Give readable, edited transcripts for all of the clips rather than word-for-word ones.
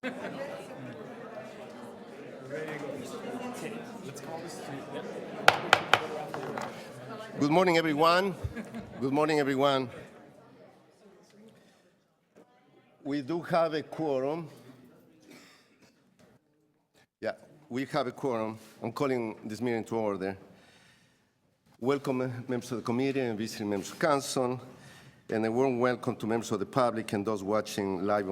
Good morning, everyone. Good morning, everyone. We do have a quorum. Yeah, we have a quorum. I'm calling this meeting to order. Welcome, members of the committee and visiting members of council, and a warm welcome to members of the public and those watching live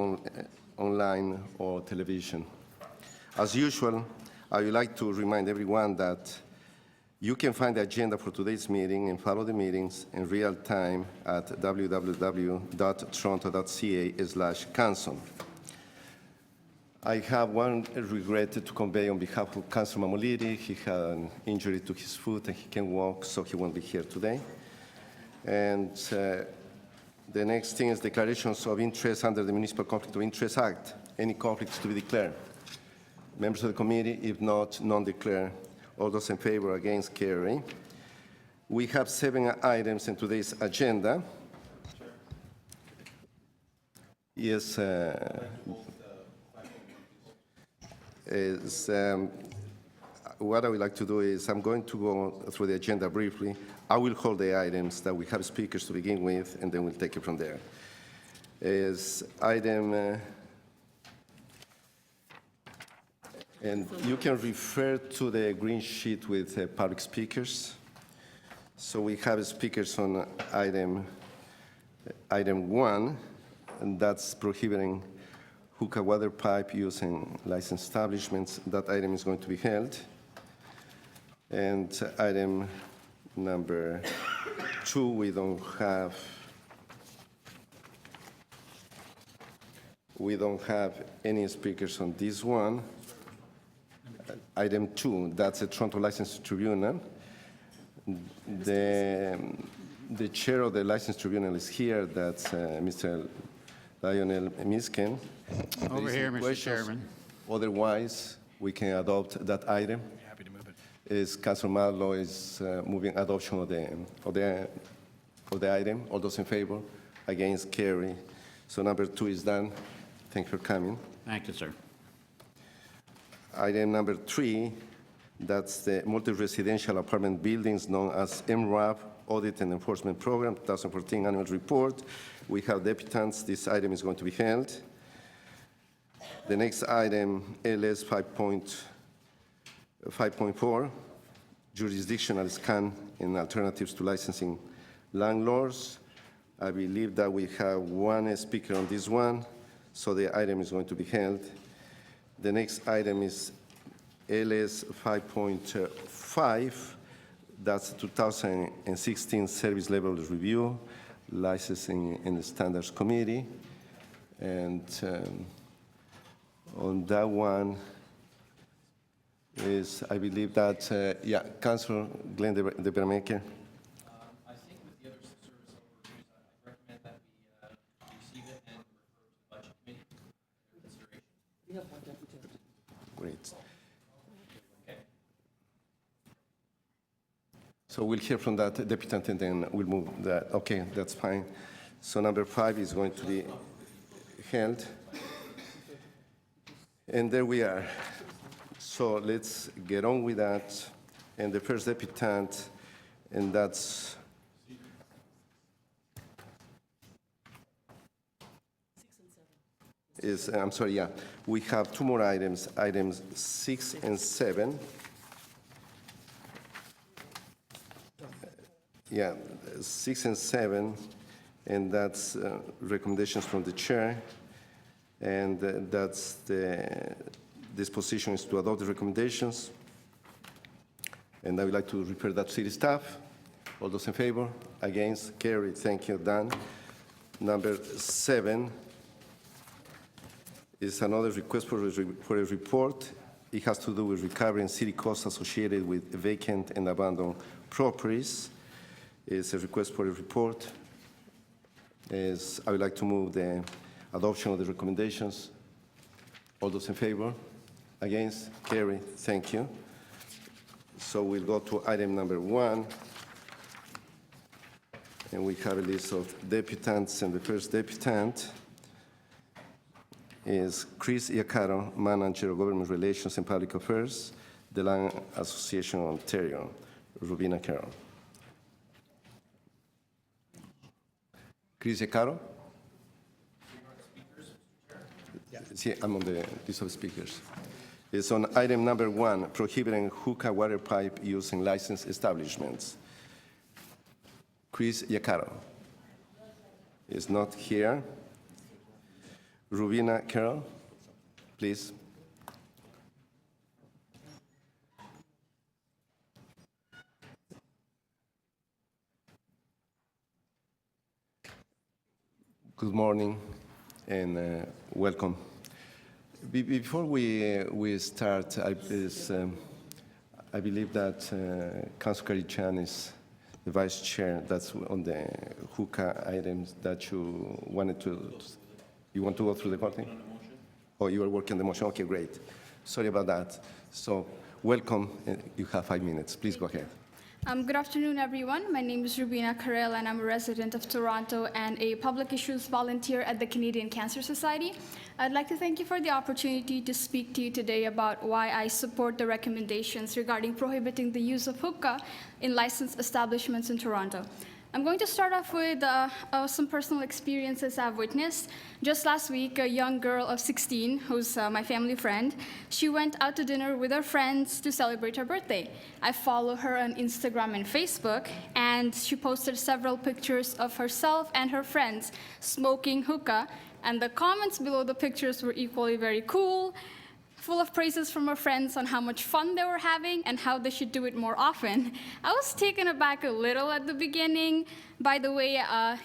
online or television. As usual, I would like to remind everyone that you can find the agenda for today's meeting and follow the meetings in real time at www.toronto.ca/council. I have one regret to convey on behalf of Councilor Mamoliti. He had an injury to his foot and he can walk, so he won't be here today. And the next thing is declarations of interest under the Municipal Conflict of Interest Act. Any conflicts to be declared? Members of the committee, if not, none declare. All those in favor, against, carry. We have 7 items in today's agenda. Yes, what I would like to do is I'm going to go through the agenda briefly. I will hold the items that we have speakers to begin with, and then we'll take it from there. Is item, and you can refer to the green sheet with public speakers. So we have speakers on item 1, and that's prohibiting hookah water pipe use in licensed establishments. That item is going to be held. And item number 2, we don't have any speakers on this one. Item 2, that's a Toronto License Tribunal. The chair of the License Tribunal is here. That's Mr. Lionel Misken. Over here, Mr. Chairman. Otherwise, we can adopt that item. Happy to move it. Is Councilor Marlowe is moving adoption of the item. All those in favor, against, carry. So number 2 is done. Thank you for coming. Thank you, sir. Item number 3, that's the multi-residential apartment buildings known as MRAP Audit and Enforcement Program 2014 Annual Report. We have deputants. This item is going to be held. The next item, LS 5.4, jurisdictional scan and alternatives to licensing landlords. I believe that we have 1 speaker on this one, so the item is going to be held. The next item is LS 5.5. That's 2016 Service Level Review, Licensing and Standards Committee. And on that one is, I believe that, Councilor Glenn de Bermeke. I think with the other service level reviews, I recommend that we receive it and refer to the budget committee for consideration. We have one deputy. Great. Okay. So we'll hear from that deputant and then we'll move that. Okay, that's fine. So number 5 is going to be held. And there we are. So let's get on with that. And the first deputant, and that's is, I'm sorry, yeah. We have 2 more items, items 6 and 7. Yeah, 6 and 7, and that's recommendations from the chair. And that's this position is to adopt the recommendations. And I would like to refer that to city staff. All those in favor? Against? Carried. Thank you. Done. Number 7 is another request for a report. It has to do with recovering city costs associated with vacant and abandoned properties. It's a request for a report. I would like to move the adoption of the recommendations. All those in favor? Against? Carry. Thank you. So we'll go to item number 1. And we have a list of deputants, and the first deputant is Chris Iacaro, Manager of Government Relations and Public Affairs, the Land Association of Ontario. Rubina Carroll. Chris Iacaro? See, I'm on the list of speakers. It's on item number 1, prohibiting hookah water pipe use in licensed establishments. Chris Iacaro is not here. Rubina Carroll, please. Good morning and welcome. Before we start, I believe that Councilor Carichan is the vice chair. That's on the hookah items that you wanted to. You want to go through the voting? Oh, you are working on the motion. Okay, great. Sorry about that. So, welcome. You have 5 minutes. Please go ahead. Good afternoon, everyone. My name is Rubina Carrell, and I'm a resident of Toronto and a public issues volunteer at the Canadian Cancer Society. I'd like to thank you for the opportunity to speak to you today about why I support the recommendations regarding prohibiting the use of hookah in licensed establishments in Toronto. I'm going to start off with some personal experiences I've witnessed. Just last week, a young girl of 16, who's my family friend, she went out to dinner with her friends to celebrate her birthday. I follow her on Instagram and Facebook, and she posted several pictures of herself and her friends smoking hookah, and the comments below the pictures were equally very cool, full of praises from her friends on how much fun they were having and how they should do it more often. I was taken aback a little at the beginning by the way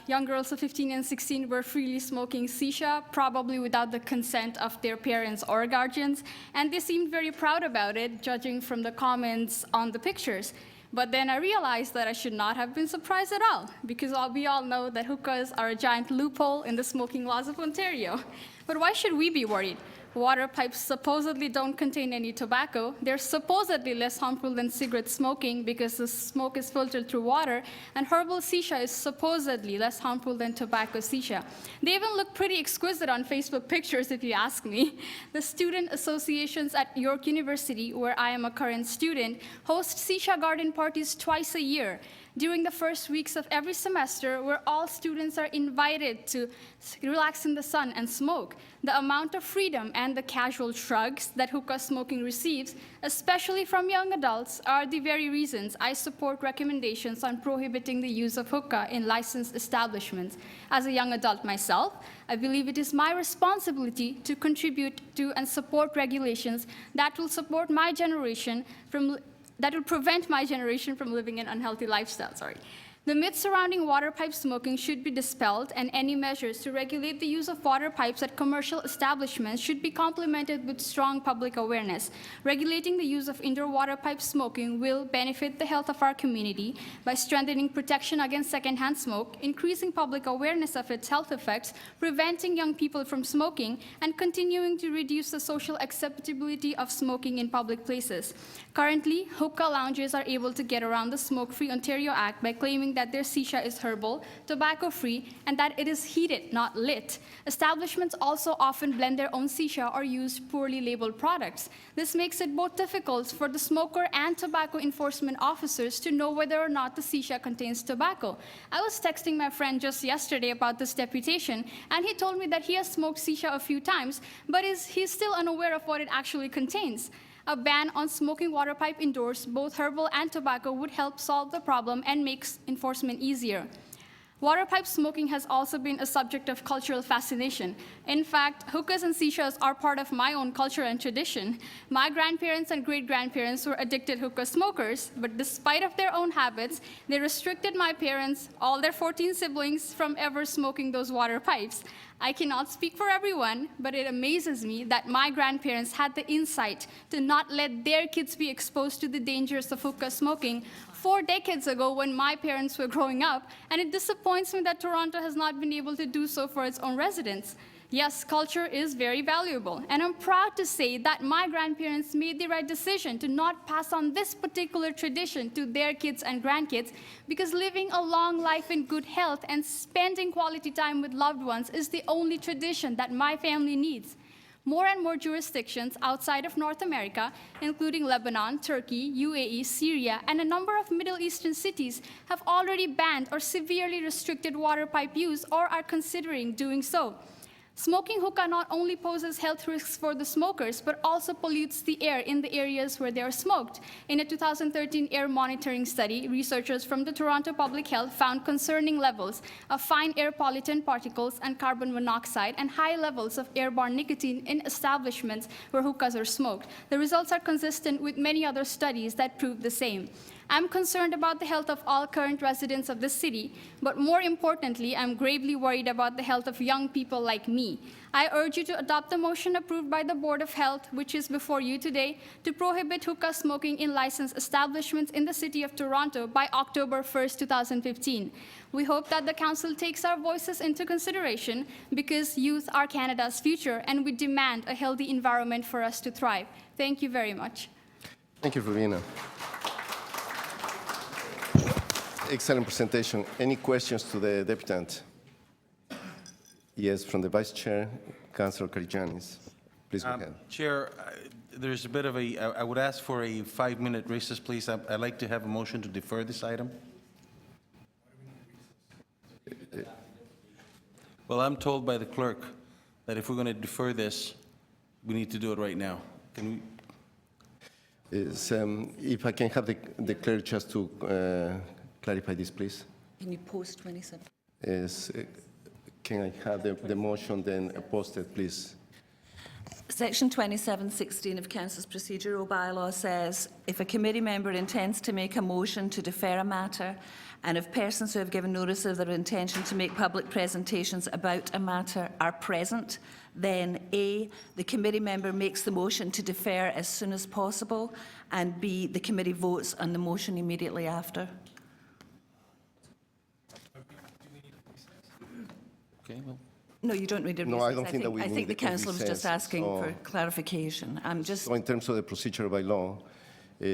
young girls of 15 and 16 were freely smoking shisha, probably without the consent of their parents or guardians, and they seemed very proud about it, judging from the comments on the pictures. But then I realized that I should not have been surprised at all, because we all know that hookahs are a giant loophole in the smoking laws of Ontario. But why should we be worried? Water pipes supposedly don't contain any tobacco. They're supposedly less harmful than cigarette smoking because the smoke is filtered through water, and herbal shisha is supposedly less harmful than tobacco shisha. They even look pretty exquisite on Facebook pictures, if you ask me. The student associations at York University, where I am a current student, host shisha garden parties twice a year during the first weeks of every semester, where all students are invited to relax in the sun and smoke. The amount of freedom and the casual shrugs that hookah smoking receives, especially from young adults, are the very reasons I support recommendations on prohibiting the use of hookah in licensed establishments. As a young adult myself, I believe it is my responsibility to contribute to and support regulations that will support my generation that will prevent my generation from living an unhealthy lifestyle. The myths surrounding water pipe smoking should be dispelled, and any measures to regulate the use of water pipes at commercial establishments should be complemented with strong public awareness. Regulating the use of indoor water pipe smoking will benefit the health of our community by strengthening protection against secondhand smoke, increasing public awareness of its health effects, preventing young people from smoking, and continuing to reduce the social acceptability of smoking in public places. Currently, hookah lounges are able to get around the Smoke-Free Ontario Act by claiming that their shisha is herbal, tobacco-free, and that it is heated, not lit. Establishments also often blend their own shisha or use poorly labeled products. This makes it both difficult for the smoker and tobacco enforcement officers to know whether or not the shisha contains tobacco. I was texting my friend just yesterday about this deputation, and he told me that he has smoked shisha a few times, but he's still unaware of what it actually contains. A ban on smoking water pipe indoors, both herbal and tobacco, would help solve the problem and makes enforcement easier. Water pipe smoking has also been a subject of cultural fascination. In fact, hookahs and sishas are part of my own culture and tradition. My grandparents and great-grandparents were addicted hookah smokers, but despite of their own habits, they restricted my parents, all their 14 siblings, from ever smoking those water pipes. I cannot speak for everyone, but it amazes me that my grandparents had the insight to not let their kids be exposed to the dangers of hookah smoking 4 decades ago when my parents were growing up, and it disappoints me that Toronto has not been able to do so for its own residents. Yes, culture is very valuable, and I'm proud to say that my grandparents made the right decision to not pass on this particular tradition to their kids and grandkids, because living a long life in good health and spending quality time with loved ones is the only tradition that my family needs. More and more jurisdictions outside of North America, including Lebanon, Turkey, UAE, Syria, and a number of Middle Eastern cities, have already banned or severely restricted water pipe use or are considering doing so. Smoking hookah not only poses health risks for the smokers, but also pollutes the air in the areas where they are smoked. In a 2013 air monitoring study, researchers from the Toronto Public Health found concerning levels of fine air pollutant particles and carbon monoxide and high levels of airborne nicotine in establishments where hookahs are smoked. The results are consistent with many other studies that prove the same. I'm concerned about the health of all current residents of the city, but more importantly, I'm gravely worried about the health of young people like me. I urge you to adopt the motion approved by the Board of Health, which is before you today, to prohibit hookah smoking in licensed establishments in the City of Toronto by October 1st, 2015. We hope that the Council takes our voices into consideration because youth are Canada's future, and we demand a healthy environment for us to thrive. Thank you very much. Thank you, Rubina. Excellent presentation. Any questions to the deputant? Yes, from the Vice Chair, Councilor Karygiannis. Please go ahead. Chair, there's a bit of a, I would ask for a 5-minute recess, please. I'd like to have a motion to defer this item. Well, I'm told by the clerk that if we're going to defer this, we need to do it right now. Can we? If I can have the clerk just to clarify this, please. Can you post 27? Can I have the motion then posted, please? Section 2716 of Council's procedural bylaw says, if a committee member intends to make a motion to defer a matter, and if persons who have given notice of their intention to make public presentations about a matter are present, then A, the committee member makes the motion to defer as soon as possible, and B, the committee votes on the motion immediately after. Okay, well. No, you don't need a recess. No, I don't think that we I need think the a councillor was just recess, asking so- for clarification. I'm just, So in terms of the procedure by law, there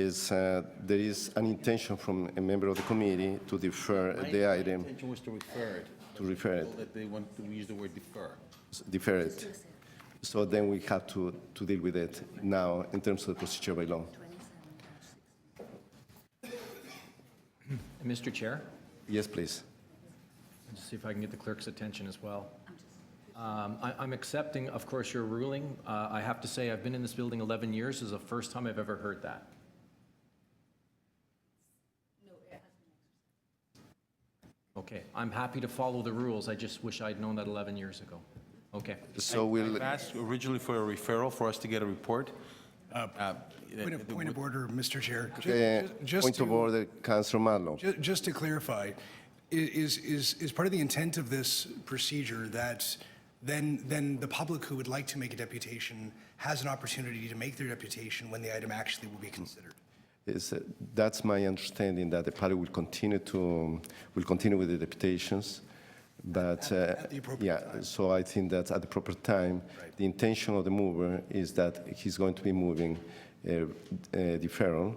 is an intention from a member of the committee to defer the item, My intention was to refer it. to refer it, That they want to use the word defer. defer it. So then we have to deal with it now in terms of the procedure by law. Mr. Chair, Yes, please. let's see if I can get the clerk's attention as well. I'm accepting, of course, your ruling. I have to say, I've been in this building 11 years. This is the first time I've ever heard that. Okay, I'm happy to follow the rules. I just wish I'd known that 11 years ago. Okay. So we'll, I've asked originally for a referral for us to get a report. Point of order, Mr. Chair. Just point of to- order, Councilor Marlowe. Just to clarify, is part of the intent of this procedure that then the public who would like to make a deputation has an opportunity to make their deputation when the item actually will be considered? That's my understanding, that the party will continue with the deputations, but At the appropriate yeah. time. So I think that at the proper time, Right. the intention of the mover is that he's going to be moving a deferral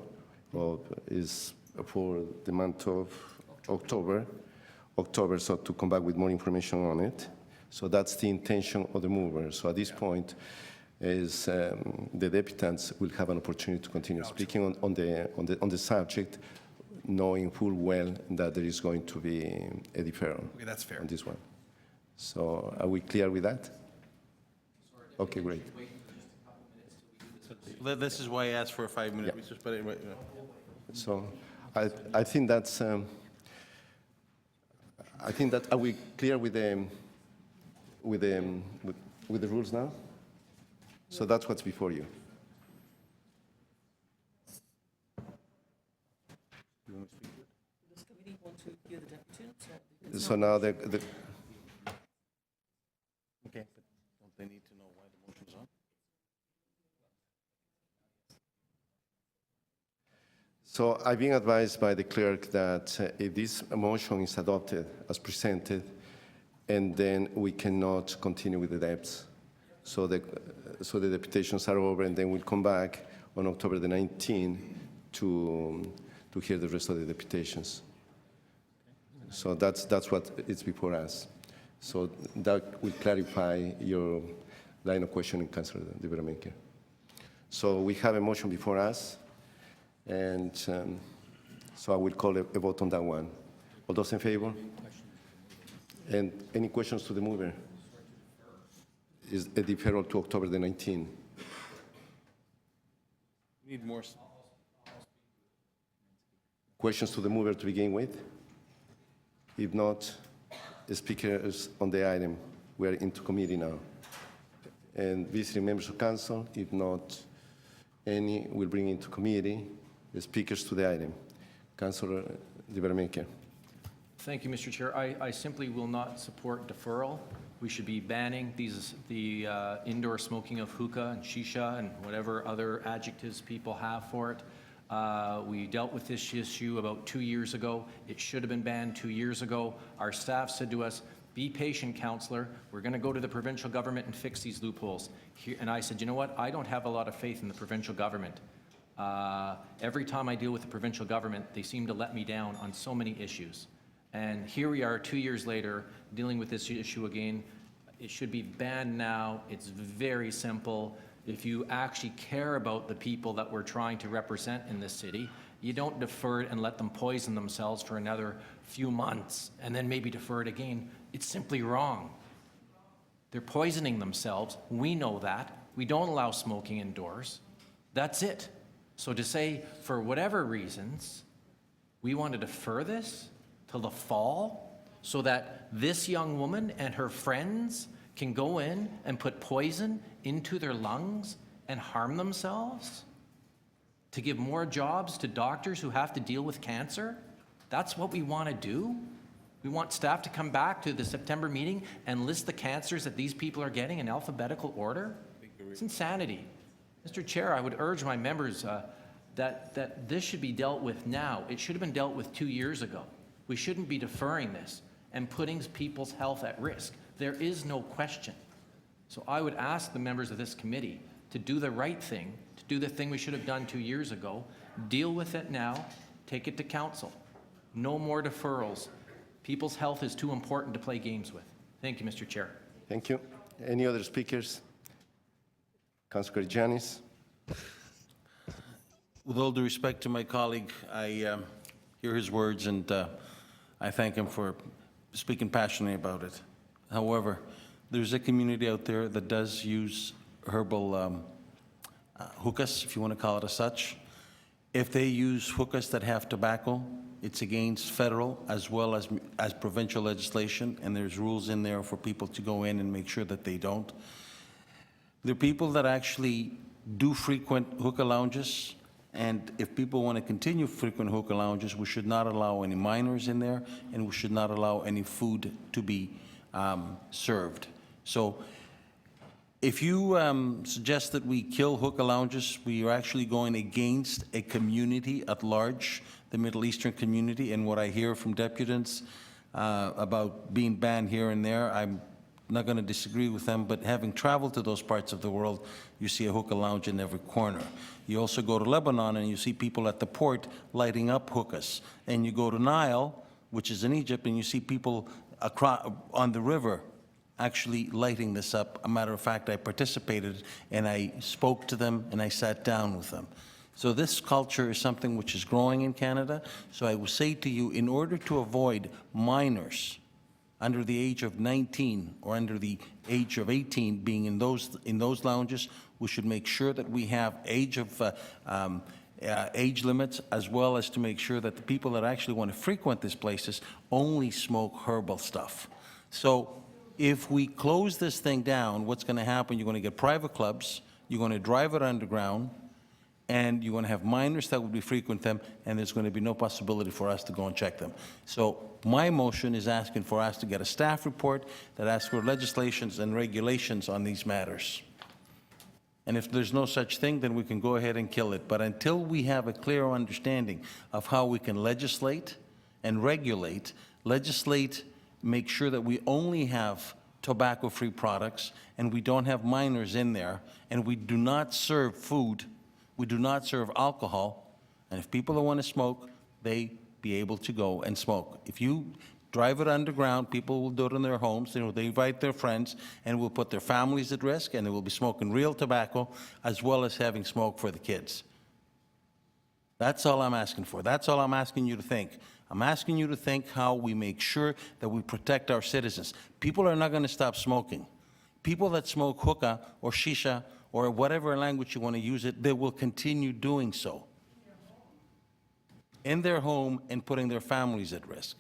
is for the month of October. So to come back with more information on it. So that's the intention of the mover. So at this point, is the deputants will have an opportunity to continue speaking on the subject, knowing full well that there is going to be a deferral Okay, that's fair. on this one. So are we clear with that? Okay, great. This is why I asked for a 5-minute Yeah. recess, but anyway, So I think that's, are we clear with the rules now? So that's what's before you. So now okay, but don't they need to know why the motion's on? So I've been advised by the clerk that if this motion is adopted as presented, and then we cannot continue with the debts. So the deputations are over, and then we'll come back on October the 19th to hear the rest of the deputations. So that's what is before us. So that will clarify your line of questioning, Councilor De Vermaker. So we have a motion before us, and so I will call a vote on that one. All those in favor? And any questions to the mover? Is a deferral to October the 19th. Need more. Questions to the mover to begin with? If not, the speakers on the item, we are into committee now. And visiting members of council, if not any, will bring into committee the speakers to the item. Councilor De Vermaker. Thank you, Mr. Chair. I simply will not support deferral. We should be banning the indoor smoking of hookah and shisha and whatever other adjectives people have for it. We dealt with this issue about 2 years ago. It should have been banned 2 years ago. Our staff said to us, be patient, councillor. We're going to go to the provincial government and fix these loopholes. And I said, you know what? I don't have a lot of faith in the provincial government. Every time I deal with the provincial government, they seem to let me down on so many issues. And here we are 2 years later dealing with this issue again. It should be banned now. It's very simple. If you actually care about the people that we're trying to represent in this city, you don't defer it and let them poison themselves for another few months and then maybe defer it again. It's simply wrong. They're poisoning themselves. We know that. We don't allow smoking indoors. That's it. So to say, for whatever reasons, we want to defer this till the fall so that this young woman and her friends can go in and put poison into their lungs and harm themselves? To give more jobs to doctors who have to deal with cancer? That's what we want to do? We want staff to come back to the September meeting and list the cancers that these people are getting in alphabetical order? It's insanity. Mr. Chair, I would urge my members that this should be dealt with now. It should have been dealt with 2 years ago. We shouldn't be deferring this and putting people's health at risk. There is no question. So I would ask the members of this committee to do the right thing, to do the thing we should have done 2 years ago, deal with it now, take it to council. No more deferrals. People's health is too important to play games with. Thank you, Mr. Chair. Thank you. Any other speakers? Councilor Janis. With all due respect to my colleague, I hear his words and I thank him for speaking passionately about it. However, there's a community out there that does use herbal hookahs, if you want to call it as such. If they use hookahs that have tobacco, it's against federal as well as provincial legislation, and there's rules in there for people to go in and make sure that they don't. There are people that actually do frequent hookah lounges, and if people want to continue frequent hookah lounges, we should not allow any minors in there, and we should not allow any food to be served. So if you suggest that we kill hookah lounges, we are actually going against a community at large, the Middle Eastern community, and what I hear from deputants about being banned here and there, I'm not going to disagree with them, but having traveled to those parts of the world, you see a hookah lounge in every corner. You also go to Lebanon and you see people at the port lighting up hookahs. And you go to Nile, which is in Egypt, and you see people on the river actually lighting this up. A matter of fact, I participated and I spoke to them and I sat down with them. So this culture is something which is growing in Canada. So I will say to you, in order to avoid minors under the age of 19 or under the age of 18 being in those lounges, we should make sure that we have age limits, as well as to make sure that the people that actually want to frequent these places only smoke herbal stuff. So if we close this thing down, what's going to happen? You're going to get private clubs, you're going to drive it underground, and you're going to have minors that will be frequent them, and there's going to be no possibility for us to go and check them. So my motion is asking for us to get a staff report that asks for legislations and regulations on these matters. And if there's no such thing, then we can go ahead and kill it. But until we have a clear understanding of how we can legislate and regulate, make sure that we only have tobacco-free products, and we don't have minors in there, and we do not serve food, we do not serve alcohol, and if people don't want to smoke, they be able to go and smoke. If you drive it underground, people will do it in their homes, they invite their friends, and will put their families at risk, and they will be smoking real tobacco, as well as having smoke for the kids. That's all I'm asking for. That's all I'm asking you to think. I'm asking you to think how we make sure that we protect our citizens. People are not going to stop smoking. People that smoke hookah or shisha or whatever language you want to use it, they will continue doing so in their home and putting their families at risk.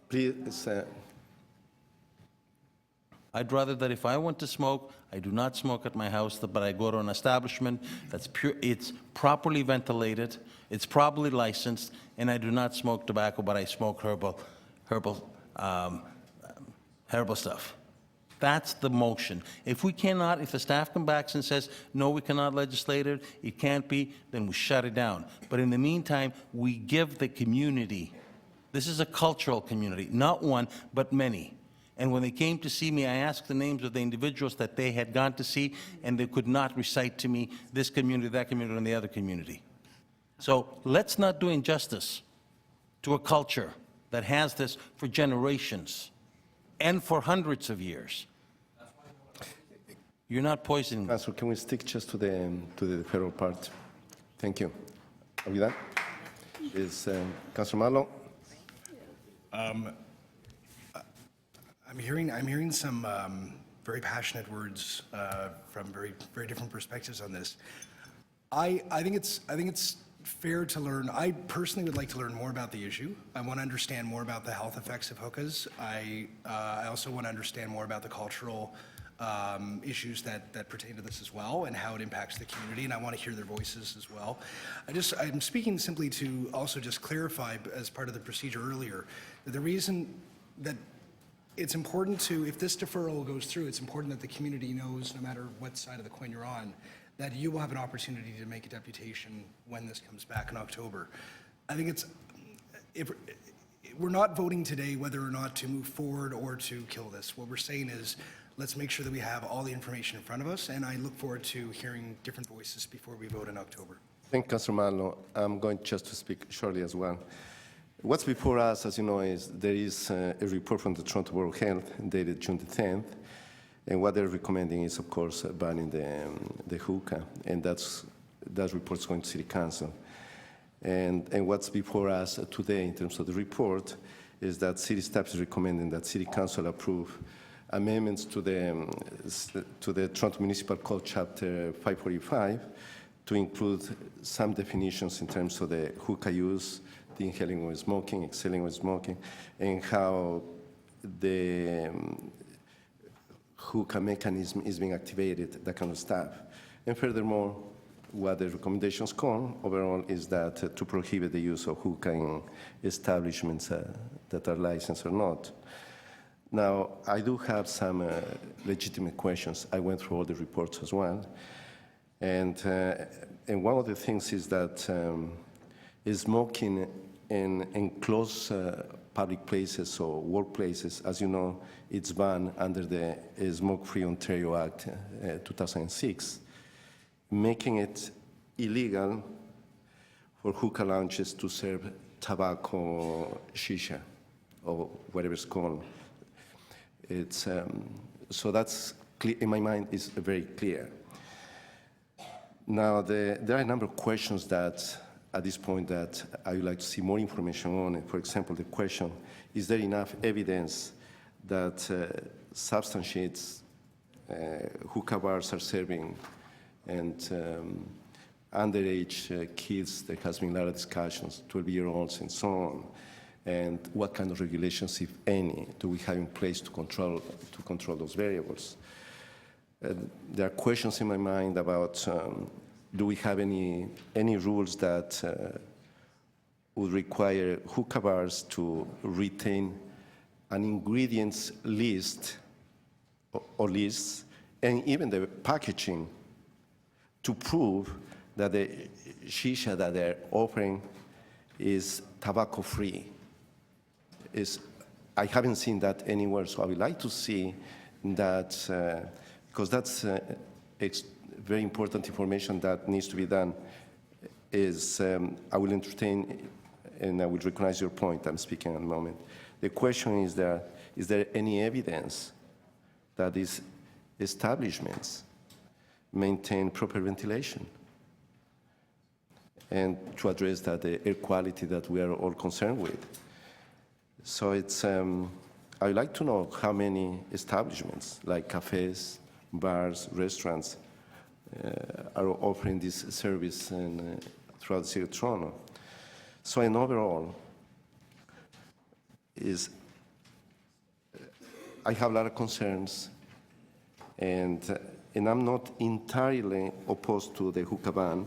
Please, I'd rather that if I want to smoke, I do not smoke at my house, but I go to an establishment that's pure, it's properly ventilated, it's properly licensed, and I do not smoke tobacco, but I smoke herbal stuff. That's the motion. If we cannot, if the staff comes back and says, no, we cannot legislate it, it can't be, then we shut it down. But in the meantime, we give the community, this is a cultural community, not one, but many. And when they came to see me, I asked the names of the individuals that they had gone to see, and they could not recite to me this community, that community, and the other community. So let's not do injustice to a culture that has this for generations and for hundreds of years. You're not poisoning. Councilor, can we stick just to the deferral part? Thank you. Are we done? Is Councilor Marlowe? I'm hearing some very passionate words from very different perspectives on this. I think it's fair to learn. I personally would like to learn more about the issue. I want to understand more about the health effects of hookahs. I also want to understand more about the cultural issues that pertain to this as well, and how it impacts the community, and I want to hear their voices as well. I'm speaking simply to also just clarify, as part of the procedure earlier, that the reason that it's important to, if this deferral goes through, it's important that the community knows, no matter what side of the coin you're on, that you will have an opportunity to make a deputation when this comes back in October. I think it's, if we're not voting today whether or not to move forward or to kill this. What we're saying is, let's make sure that we have all the information in front of us, and I look forward to hearing different voices before we vote in October. Thank you, Councilor Marlowe. I'm going just to speak shortly as well. What's before us, as you know, is there is a report from the Toronto Board of Health dated June the 10th, and what they're recommending is, of course, banning the hookah, and that report's going to City Council. And what's before us today in terms of the report is that City staff is recommending that City Council approve amendments to the Toronto Municipal Code Chapter 545 to include some definitions in terms of the hookah use, the inhaling while smoking, exhaling while smoking, and how the hookah mechanism is being activated, that kind of stuff. And furthermore, what the recommendations call overall is that to prohibit the use of hookah in establishments that are licensed or not. Now, I do have some legitimate questions. I went through all the reports as well. And one of the things is that smoking in enclosed public places or workplaces, as you know, it's banned under the Smoke-Free Ontario Act 2006, making it illegal for hookah lounges to serve tobacco, shisha, or whatever it's called. It's, so that's clear, in my mind, is very clear. Now, there are a number of questions that, at this point, that I would like to see more information on. For example, the question, is there enough evidence that substantiates hookah bars are serving and underage kids? There has been a lot of discussions, 12-year-olds and so on. And what kind of regulations, if any, do we have in place to control those variables? There are questions in my mind about do we have any rules that would require hookah bars to retain an ingredients list or lists, and even the packaging to prove that the shisha that they're offering is tobacco-free? I haven't seen that anywhere, so I would like to see that, because that's very important information that needs to be done, is I will entertain and I will recognize your point, I'm speaking at the moment. The question is there any evidence that these establishments maintain proper ventilation? And to address that, the air quality that we are all concerned with. So it's, I'd like to know how many establishments, like cafes, bars, restaurants, are offering this service throughout the city of Toronto. So in overall, I have a lot of concerns, and I'm not entirely opposed to the hookah ban,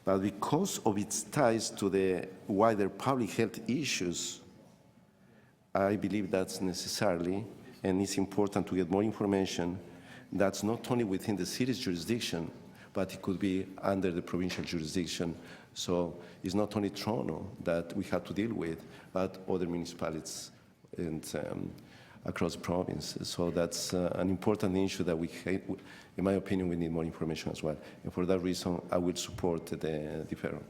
but because of its ties to the wider public health issues, I believe that's necessarily, and it's important to get more information that's not only within the city's jurisdiction, but it could be under the provincial jurisdiction. So it's not only Toronto that we have to deal with, but other municipalities and across the province. So that's an important issue that in my opinion, we need more information as well. And for that reason, I will support the deferral.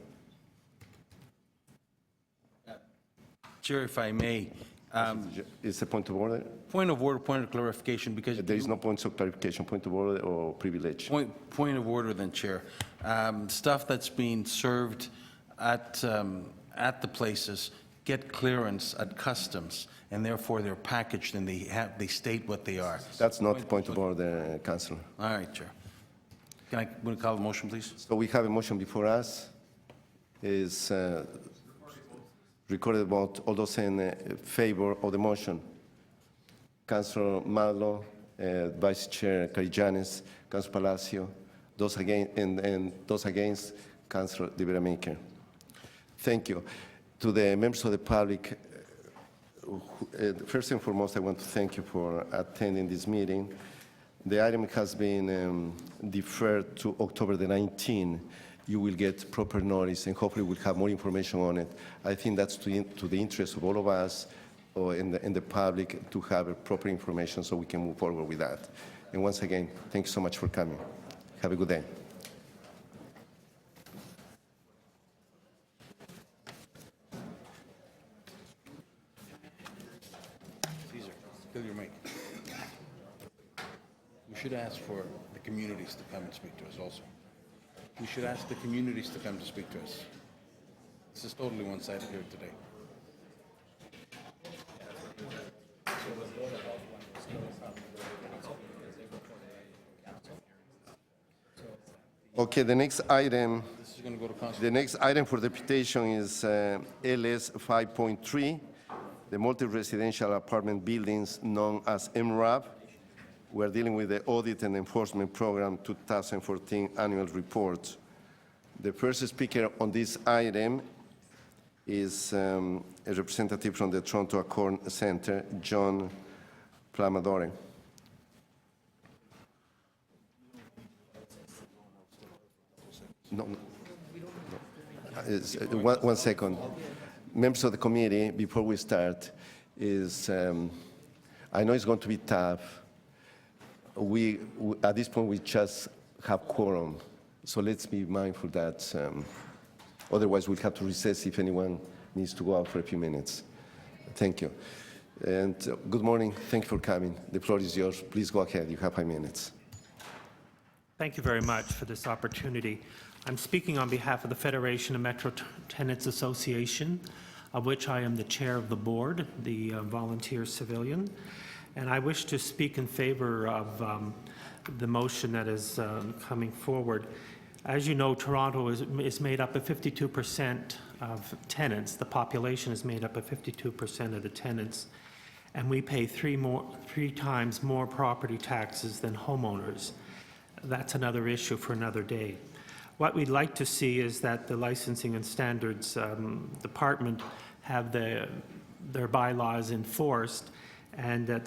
Chair, if I may, It's a point of order? point of order, point of clarification, because There is no points of clarification, point of order or privilege. point of order then, Chair. Stuff that's being served at the places get clearance at customs, and therefore they're packaged and they state what they are. That's not the point of order, Councillor. All right, Chair. Will you call the motion, please? So we have a motion before us. Is recorded vote. All those in favor of the motion. Councillor Malo, Vice Chair Carijanes, Councillor Palacio. Those against, and those against, Councillor De Veramaker. Thank you. To the members of the public, first and foremost, I want to thank you for attending this meeting. The item has been deferred to October the 19th. You will get proper notice, and hopefully we'll have more information on it. I think that's to the interest of all of us in the public to have proper information so we can move forward with that. And once again, thank you so much for coming. Have a good day. Caesar, kill your mic. We should ask for the communities to come and speak to us also. We should ask the communities to come to speak to us. This is totally one-sided here today. Okay, the next item. This is going to go to council. The next item for deputation is LS 5.3, the multi-residential apartment buildings known as MRAB. We're dealing with the Audit and Enforcement Program 2014 Annual Report. The first speaker on this item is a representative from the Toronto Accord Center, John Plamadore. No. One second. Members of the committee, before we start, I know it's going to be tough. At this point, we just have quorum, so let's be mindful that otherwise we'll have to recess if anyone needs to go out for a few minutes. Thank you. And good morning. Thank you for coming. The floor is yours. Please go ahead. You have 5 minutes. Thank you very much for this opportunity. I'm speaking on behalf of the Federation of Metro Tenants Association, of which I am the chair of the board, the volunteer civilian. And I wish to speak in favor of the motion that is coming forward. As you know, Toronto is made up of 52% of tenants. The population is made up of 52% of the tenants. And we pay three times more property taxes than homeowners. That's another issue for another day. What we'd like to see is that the Licensing and Standards Department have their bylaws enforced, and that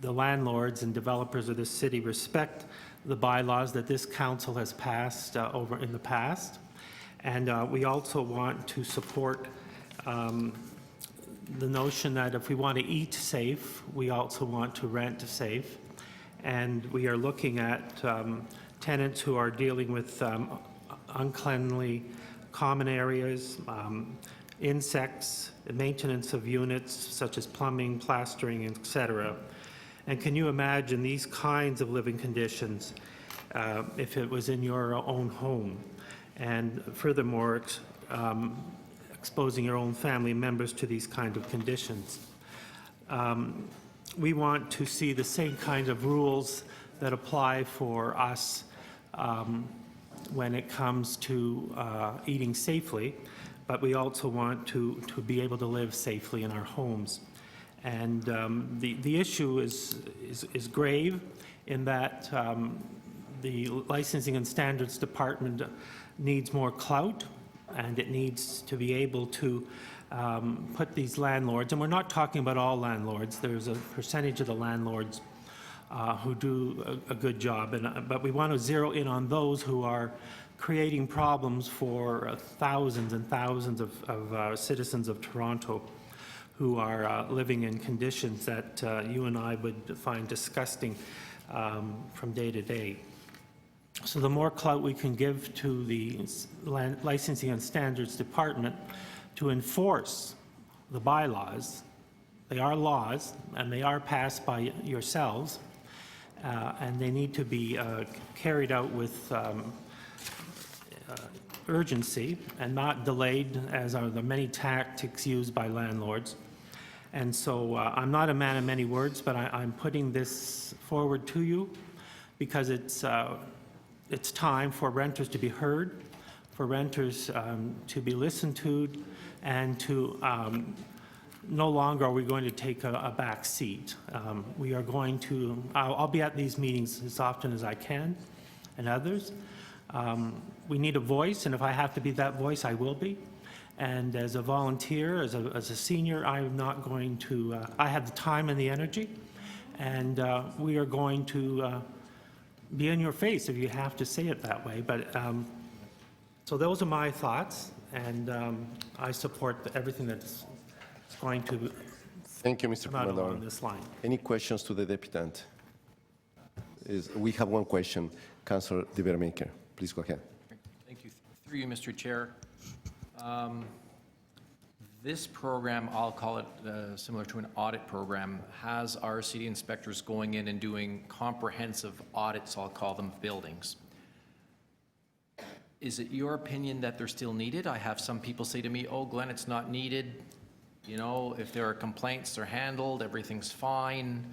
the landlords and developers of this city respect the bylaws that this council has passed over in the past. And we also want to support the notion that if we want to eat safe, we also want to rent safe. And we are looking at tenants who are dealing with uncleanly common areas, insects, the maintenance of units such as plumbing, plastering, etc. And can you imagine these kinds of living conditions if it was in your own home? And furthermore, exposing your own family members to these kind of conditions. We want to see the same kind of rules that apply for us when it comes to eating safely, but we also want to be able to live safely in our homes. And the issue is grave in that the Licensing and Standards Department needs more clout, and it needs to be able to put these landlords, and we're not talking about all landlords, there's a percentage of the landlords who do a good job, but we want to zero in on those who are creating problems for thousands and thousands of citizens of Toronto who are living in conditions that you and I would find disgusting from day to day. So the more clout we can give to the Licensing and Standards Department to enforce the bylaws, they are laws and they are passed by yourselves, and they need to be carried out with urgency and not delayed, as are the many tactics used by landlords. And so I'm not a man of many words, but I'm putting this forward to you because it's time for renters to be heard, for renters to be listened to, and to no longer are we going to take a back seat. We are going to, I'll be at these meetings as often as I can, and others. We need a voice, and if I have to be that voice, I will be. And as a volunteer, as a senior, I'm not going to, I have the time and the energy, and we are going to be in your face if you have to say it that way. But so those are my thoughts, and I support everything that's going to Thank you, Mr. come out along Commodore. this line. Any questions to the deputant? We have one question. Councillor De Vermaker, please go ahead. Thank you. Through you, Mr. Chair. This program, I'll call it similar to an audit program, has our city inspectors going in and doing comprehensive audits, I'll call them, of buildings. Is it your opinion that they're still needed? I have some people say to me, oh, Glenn, it's not needed. You know, if there are complaints, they're handled, everything's fine.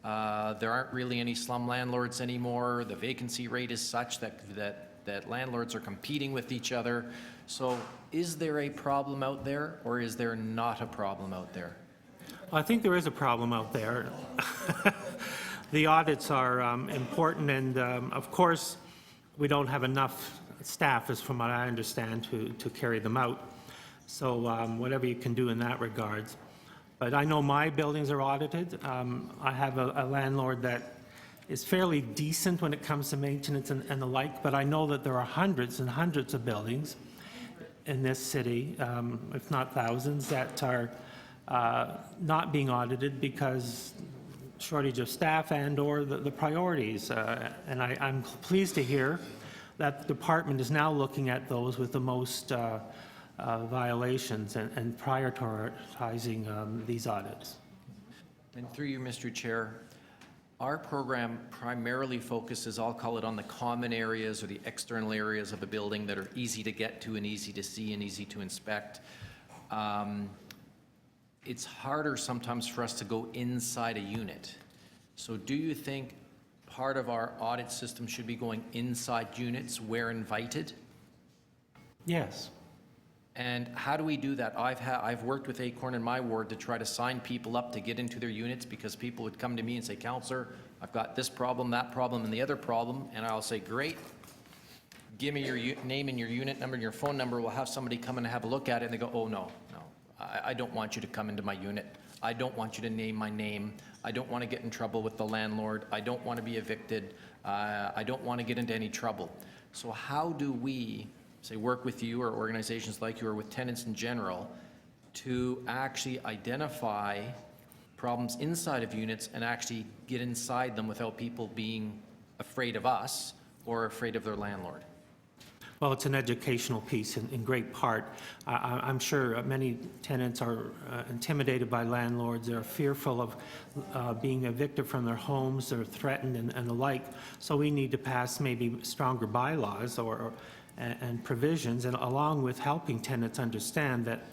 There aren't really any slum landlords anymore. The vacancy rate is such that landlords are competing with each other. So is there a problem out there, or is there not a problem out there? I think there is a problem out there. The audits are important, and of course, we don't have enough staff, as from what I understand, to carry them out. So whatever you can do in that regards. But I know my buildings are audited. I have a landlord that is fairly decent when it comes to maintenance and the like, but I know that there are hundreds and hundreds of buildings in this city, if not thousands, that are not being audited because shortage of staff and/or the priorities. And I'm pleased to hear that the department is now looking at those with the most violations and prioritizing these audits. And through you, Mr. Chair, our program primarily focuses, I'll call it, on the common areas or the external areas of the building that are easy to get to and easy to see and easy to inspect. It's harder sometimes for us to go inside a unit. So do you think part of our audit system should be going inside units where invited? Yes. And how do we do that? I've worked with Acorn in my ward to try to sign people up to get into their units because people would come to me and say, Counselor, I've got this problem, that problem, and the other problem. And I'll say, great, give me your name and your unit number and your phone number. We'll have somebody come and have a look at it. And they go, oh, no, I don't want you to come into my unit. I don't want you to name my name. I don't want to get in trouble with the landlord. I don't want to be evicted. I don't want to get into any trouble. So how do we, say, work with you or organizations like you or with tenants in general to actually identify problems inside of units and actually get inside them without people being afraid of us or afraid of their landlord? Well, it's an educational piece in great part. I'm sure many tenants are intimidated by landlords. They're fearful of being evicted from their homes. They're threatened and the like. So we need to pass maybe stronger bylaws and provisions, and along with helping tenants understand that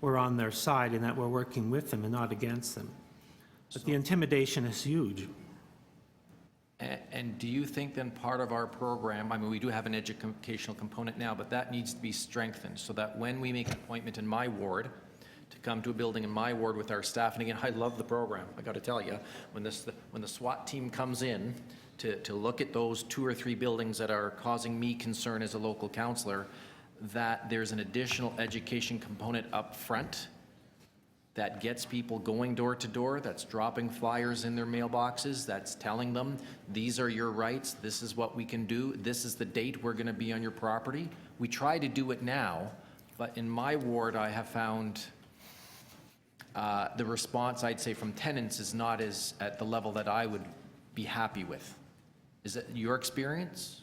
we're on their side and that we're working with them and not against them. But the intimidation is huge. And do you think then part of our program, I mean, we do have an educational component now, but that needs to be strengthened so that when we make an appointment in my ward to come to a building in my ward with our staff, and again, I love the program, I got to tell you, when the SWAT team comes in to look at those 2 or 3 buildings that are causing me concern as a local councillor, that there's an additional education component up front that gets people going door to door, that's dropping flyers in their mailboxes, that's telling them, these are your rights, this is what we can do, this is the date we're going to be on your property. We try to do it now, but in my ward, I have found the response, I'd say, from tenants is not as at the level that I would be happy with. Is it your experience?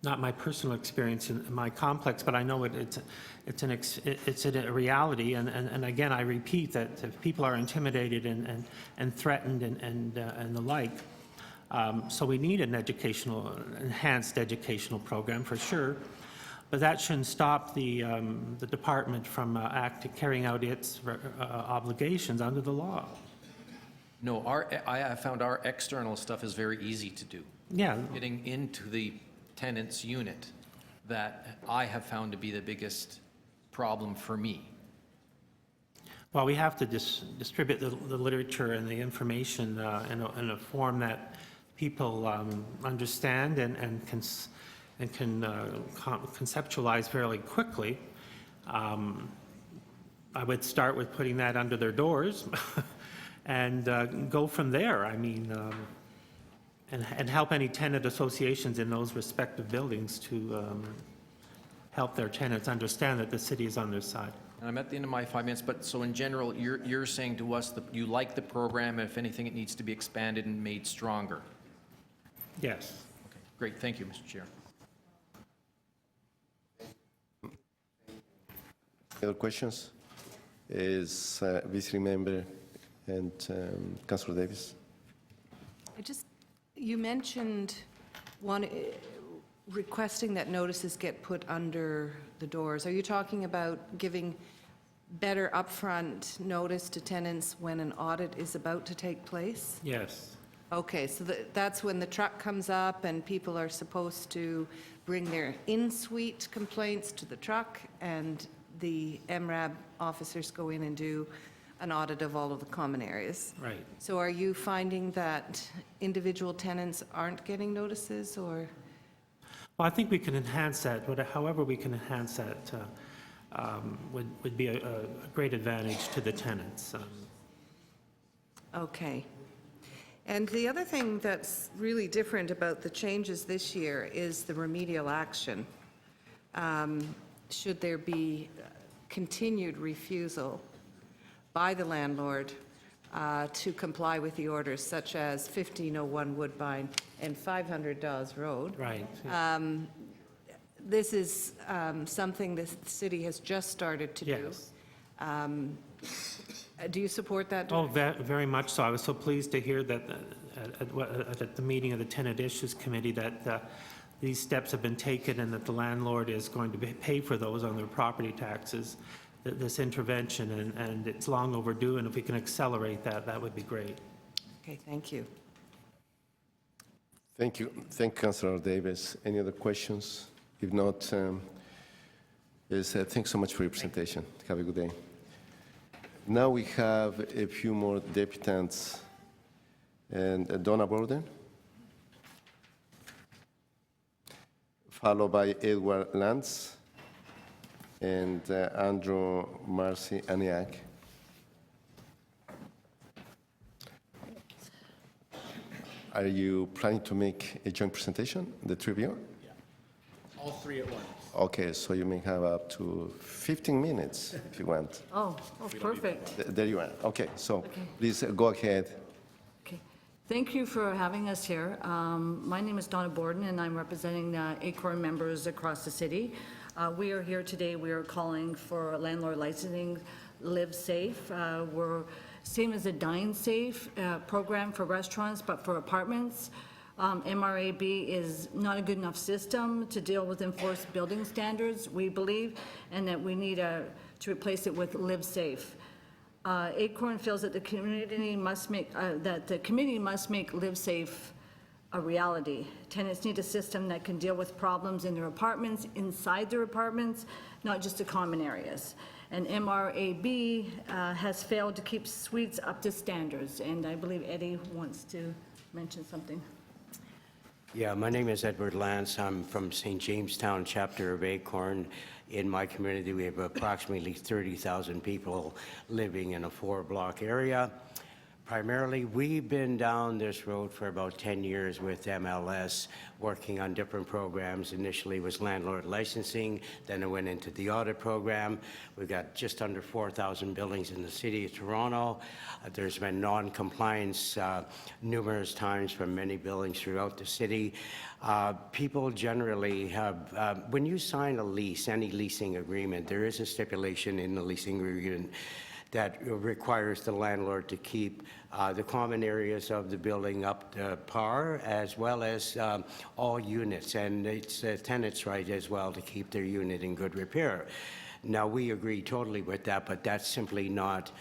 Not my personal experience in my complex, but I know it's a reality. And again, I repeat that if people are intimidated and threatened and the like, so we need an enhanced educational program for sure. But that shouldn't stop the department from carrying out its obligations under the law. No, I have found our external stuff is very easy to do. Yeah. Getting into the tenants unit that I have found to be the biggest problem for me. Well, we have to distribute the literature and the information in a form that people understand and can conceptualize fairly quickly. I would start with putting that under their doors and go from there. I mean, and help any tenant associations in those respective buildings to help their tenants understand that the city is on their side. And I'm at the end of my 5 minutes, but so in general, you're saying to us that you like the program, and if anything, it needs to be expanded and made stronger. Yes. Okay, great. Thank you, Mr. Chair. Other questions? Is visiting member and Councillor Davis? You mentioned requesting that notices get put under the doors. Are you talking about giving better upfront notice to tenants when an audit is about to take place? Yes. Okay, so that's when the truck comes up and people are supposed to bring their in-suite complaints to the truck, and the MRAB officers go in and do an audit of all of the common areas. Right. So are you finding that individual tenants aren't getting notices, or? Well, I think we can enhance that, but however we can enhance that would be a great advantage to the tenants. Okay. And the other thing that's really different about the changes this year is the remedial action. Should there be continued refusal by the landlord to comply with the orders, such as 1501 Woodbine and 500 Dawes Road. Right. This is something the city has just started to do. Yes. Do you support that? Oh, very much so. I was so pleased to hear that at the meeting of the Tenant Issues Committee that these steps have been taken and that the landlord is going to pay for those on their property taxes, this intervention, and it's long overdue, and if we can accelerate that, that would be great. Okay, thank you. Thank you. Thank you, Councillor Davis. Any other questions? If not, thanks so much for your presentation. Have a good day. Now we have a few more deputants, and Donna Borden, followed by Edward Lantz and Andrew Marcy Aniak. Are you planning to make a joint presentation, the three of you? Yeah, all three at once. Okay, so you may have up to 15 minutes if you want. Oh, perfect. There you are. Okay, so please go ahead. Okay. Thank you for having us here. My name is Donna Borden, and I'm representing ACORN members across the city. We are here today, we are calling for landlord licensing, Live Safe. We're same as a Dine Safe program for restaurants, but for apartments. MRAB is not a good enough system to deal with enforced building standards, we believe, and that we need to replace it with Live Safe. ACORN feels that the community must make Live Safe a reality. Tenants need a system that can deal with problems in their apartments, inside their apartments, not just the common areas. And MRAB has failed to keep suites up to standards, and I believe Eddie wants to mention something. Yeah, my name is Edward Lance. I'm from St. Jamestown chapter of ACORN. In my community, we have approximately 30,000 people living in a 4-block area. Primarily, we've been down this road for about 10 years with MLS, working on different programs. Initially, it was landlord licensing, then it went into the audit program. We've got just under 4,000 buildings in the city of Toronto. There's been non-compliance numerous times from many buildings throughout the city. People generally have, when you sign a lease, any leasing agreement, there is a stipulation in the leasing agreement that requires the landlord to keep the common areas of the building up to par, as well as all units. And it's a tenant's right as well to keep their unit in good repair. Now, we agree totally with that, but that's simply not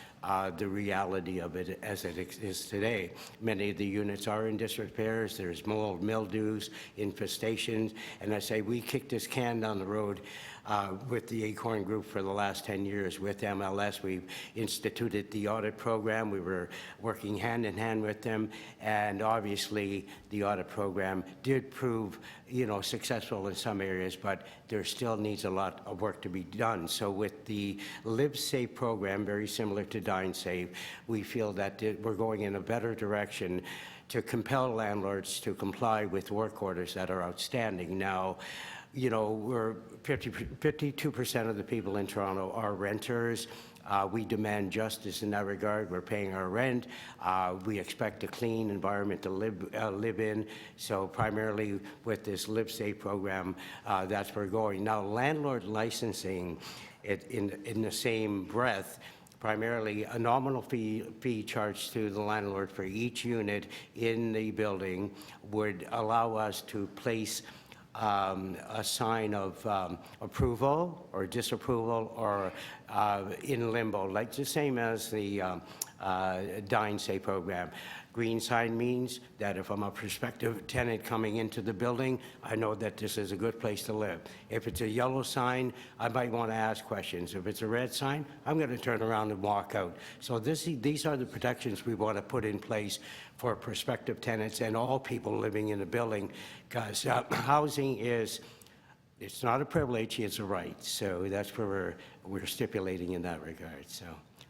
the reality of it as it is today. Many of the units are in disrepair. There's mold, mildews, infestations, and I say we kicked this can down the road with the ACORN Group for the last 10 years. With MLS, we've instituted the audit program. We were working hand in hand with them, and obviously the audit program did prove, successful in some areas, but there still needs a lot of work to be done. So with the Live Safe program, very similar to Dine Safe, we feel that we're going in a better direction to compel landlords to comply with work orders that are outstanding. Now, we're 52% of the people in Toronto are renters. We demand justice in that regard. We're paying our rent. We expect a clean environment to live in. So primarily with this Live Safe program, that's where we're going. Now, landlord licensing, in the same breath, primarily a nominal fee charged to the landlord for each unit in the building would allow us to place a sign of approval or disapproval or in limbo, like the same as the Dine Safe program. Green sign means that if I'm a prospective tenant coming into the building, I know that this is a good place to live. If it's a yellow sign, I might want to ask questions. If it's a red sign, I'm going to turn around and walk out. So these are the protections we want to put in place for prospective tenants and all people living in the building, because housing it's not a privilege, it's a right. So that's where we're stipulating in that regard. So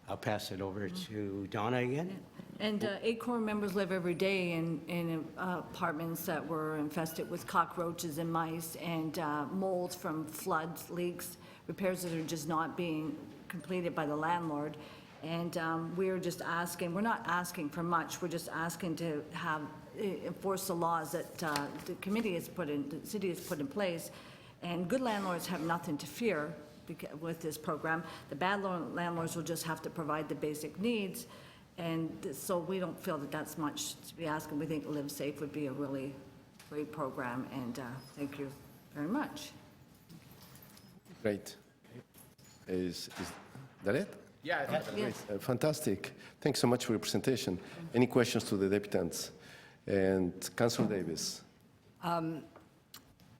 I'll pass it over to Donna again. And ACORN members live every day in apartments that were infested with cockroaches and mice and molds from floods, leaks, repairs that are just not being completed by the landlord. And we're just asking, we're not asking for much, we're just asking to have enforce the laws that the city has put in place. And good landlords have nothing to fear with this program. The bad landlords will just have to provide the basic needs. And so we don't feel that that's much to be asking. We think Live Safe would be a really great program, and thank you very much. Great. Is that it? Yeah, I think Yes. Fantastic. Thanks so much for your presentation. Any questions to the deputants? And Councilor Davis.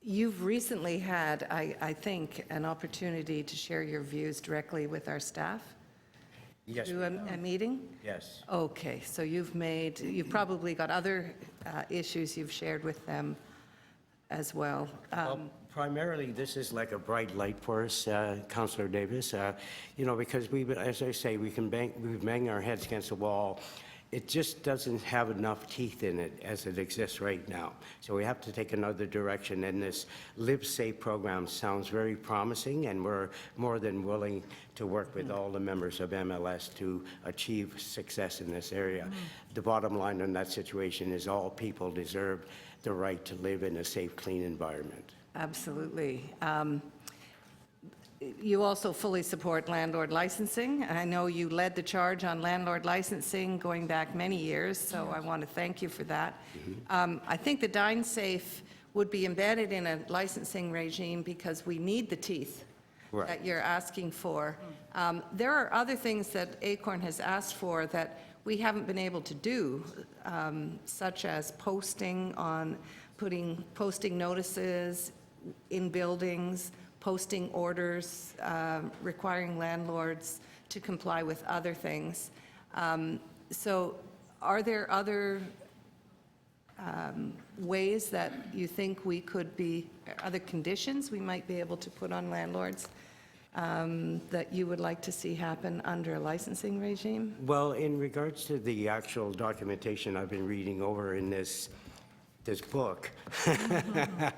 You've recently had, I think, an opportunity to share your views directly with our staff? Yes, Do a meeting? yes. Okay, so you've probably got other issues you've shared with them as well. Well, primarily, this is like a bright light for us, Councillor Davis, because as I say, we've banged our heads against the wall it just doesn't have enough teeth in it as it exists right now. So we have to take another direction, and this Live Safe program sounds very promising, and we're more than willing to work with all the members of MLS to achieve success in this area. The bottom line on that situation is all people deserve the right to live in a safe, clean environment. Absolutely. You also fully support landlord licensing. I know you led the charge on landlord licensing going back many years, so I want to thank you for that. I think the Dine Safe would be embedded in a licensing regime because we need the teeth Right. that you're asking for. There are other things that Acorn has asked for that we haven't been able to do, such as posting notices in buildings, posting orders, requiring landlords to comply with other things. So are there other ways that you think we could be, other conditions we might be able to put on landlords that you would like to see happen under a licensing regime? Well, in regards to the actual documentation I've been reading over in this book, the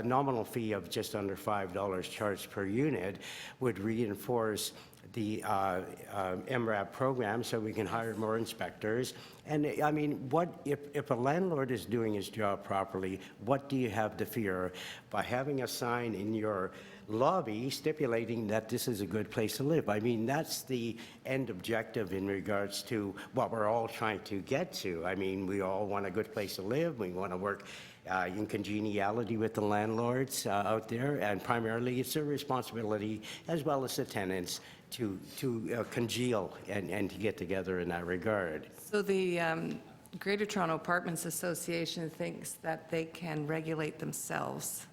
nominal fee of just under $5 charged per unit would reinforce the MRAB program so we can hire more inspectors. And I mean, if a landlord is doing his job properly, what do you have to fear by having a sign in your lobby stipulating that this is a good place to live? I mean, that's the end objective in regards to what we're all trying to get to. I mean, we all want a good place to live. We want to work in congeniality with the landlords out there, and primarily it's their responsibility, as well as the tenants, to congeal and to get together in that regard. So the Greater Toronto Apartments Association thinks that they can regulate themselves.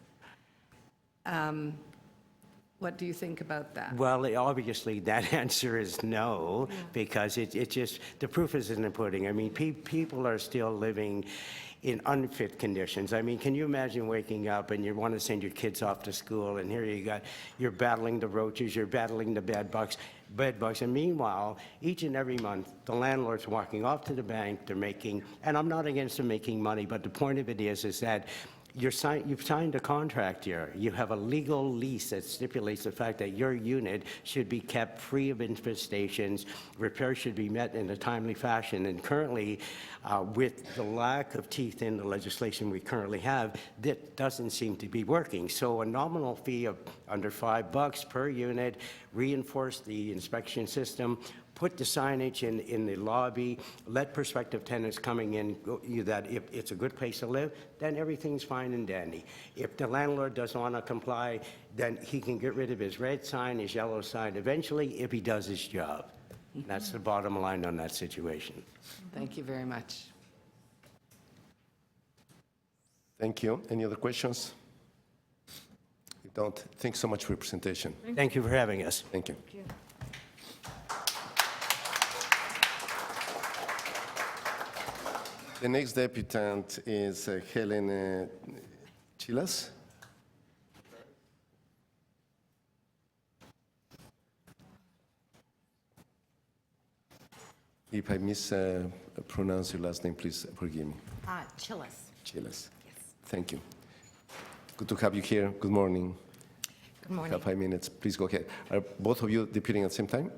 What do you think about that? Well, obviously, that answer is no, because it just, the proof is in the pudding. I mean, people are still living in unfit conditions. I mean, can you imagine waking up and you want to send your kids off to school, and here you're battling the roaches, you're battling the bed bugs, and meanwhile, each and every month, the landlord's walking off to the bank, they're making, and I'm not against them making money, but the point of it is that you've signed a contract here. You have a legal lease that stipulates the fact that your unit should be kept free of infestations. Repairs should be met in a timely fashion. And currently, with the lack of teeth in the legislation we currently have, that doesn't seem to be working. So a nominal fee of under $5 per unit, reinforce the inspection system, put the signage in the lobby, let prospective tenants coming in, that if it's a good place to live, then everything's fine and dandy. If the landlord doesn't want to comply, then he can get rid of his red sign, his yellow sign, eventually, if he does his job. That's the bottom line on that situation. Thank you very much. Thank you. Any other questions? If don't, thanks so much for your presentation. Thank you for having us. Thank you. The next deputant is Helen Chilas. If I mispronounce your last name, please forgive me. Chillis. Chilas. Yes. Thank you. Good to have you here. Good morning. Good morning. Have 5 minutes. Please go ahead. Are both of you deputing at the same time?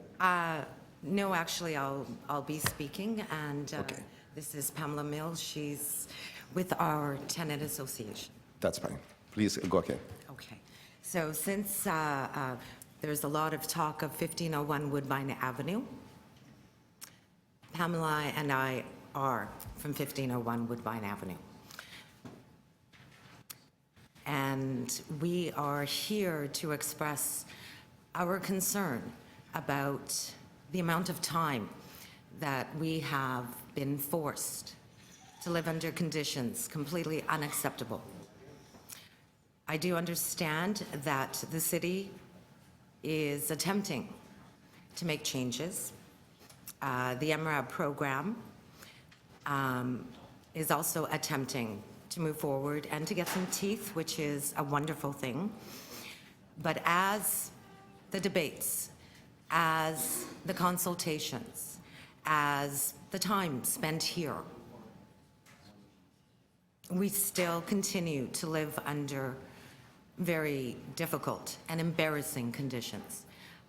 No, actually, I'll be speaking, and Okay. this is Pamela Mills. She's with our tenant association. That's fine. Please go ahead. Okay. So since there's a lot of talk of 1501 Woodbine Avenue, Pamela and I are from 1501 Woodbine Avenue. And we are here to express our concern about the amount of time that we have been forced to live under conditions completely unacceptable. I do understand that the city is attempting to make changes. The MRAB program is also attempting to move forward and to get some teeth, which is a wonderful thing. But as the debates, as the consultations, as the time spent here, we still continue to live under very difficult and embarrassing conditions.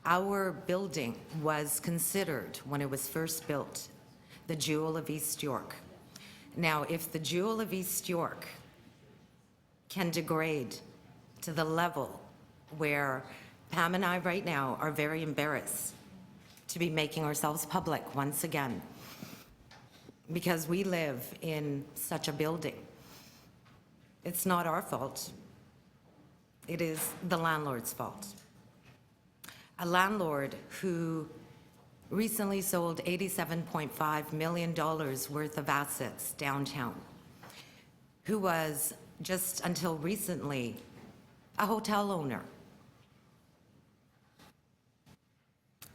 Our building was considered, when it was first built, the jewel of East York. Now, if the jewel of East York can degrade to the level where Pam and I right now are very embarrassed to be making ourselves public once again because we live in such a building, it's not our fault. It is the landlord's fault. A landlord who recently sold $87.5 million worth of assets downtown, who was just until recently a hotel owner.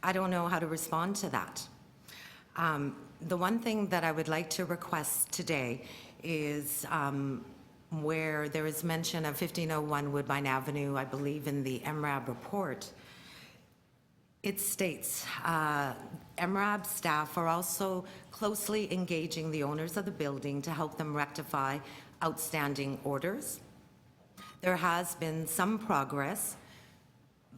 I don't know how to respond to that. The one thing that I would like to request today is where there is mention of 1501 Woodbine Avenue, I believe in the MRAB report, it states, MRAB staff are also closely engaging the owners of the building to help them rectify outstanding orders. There has been some progress,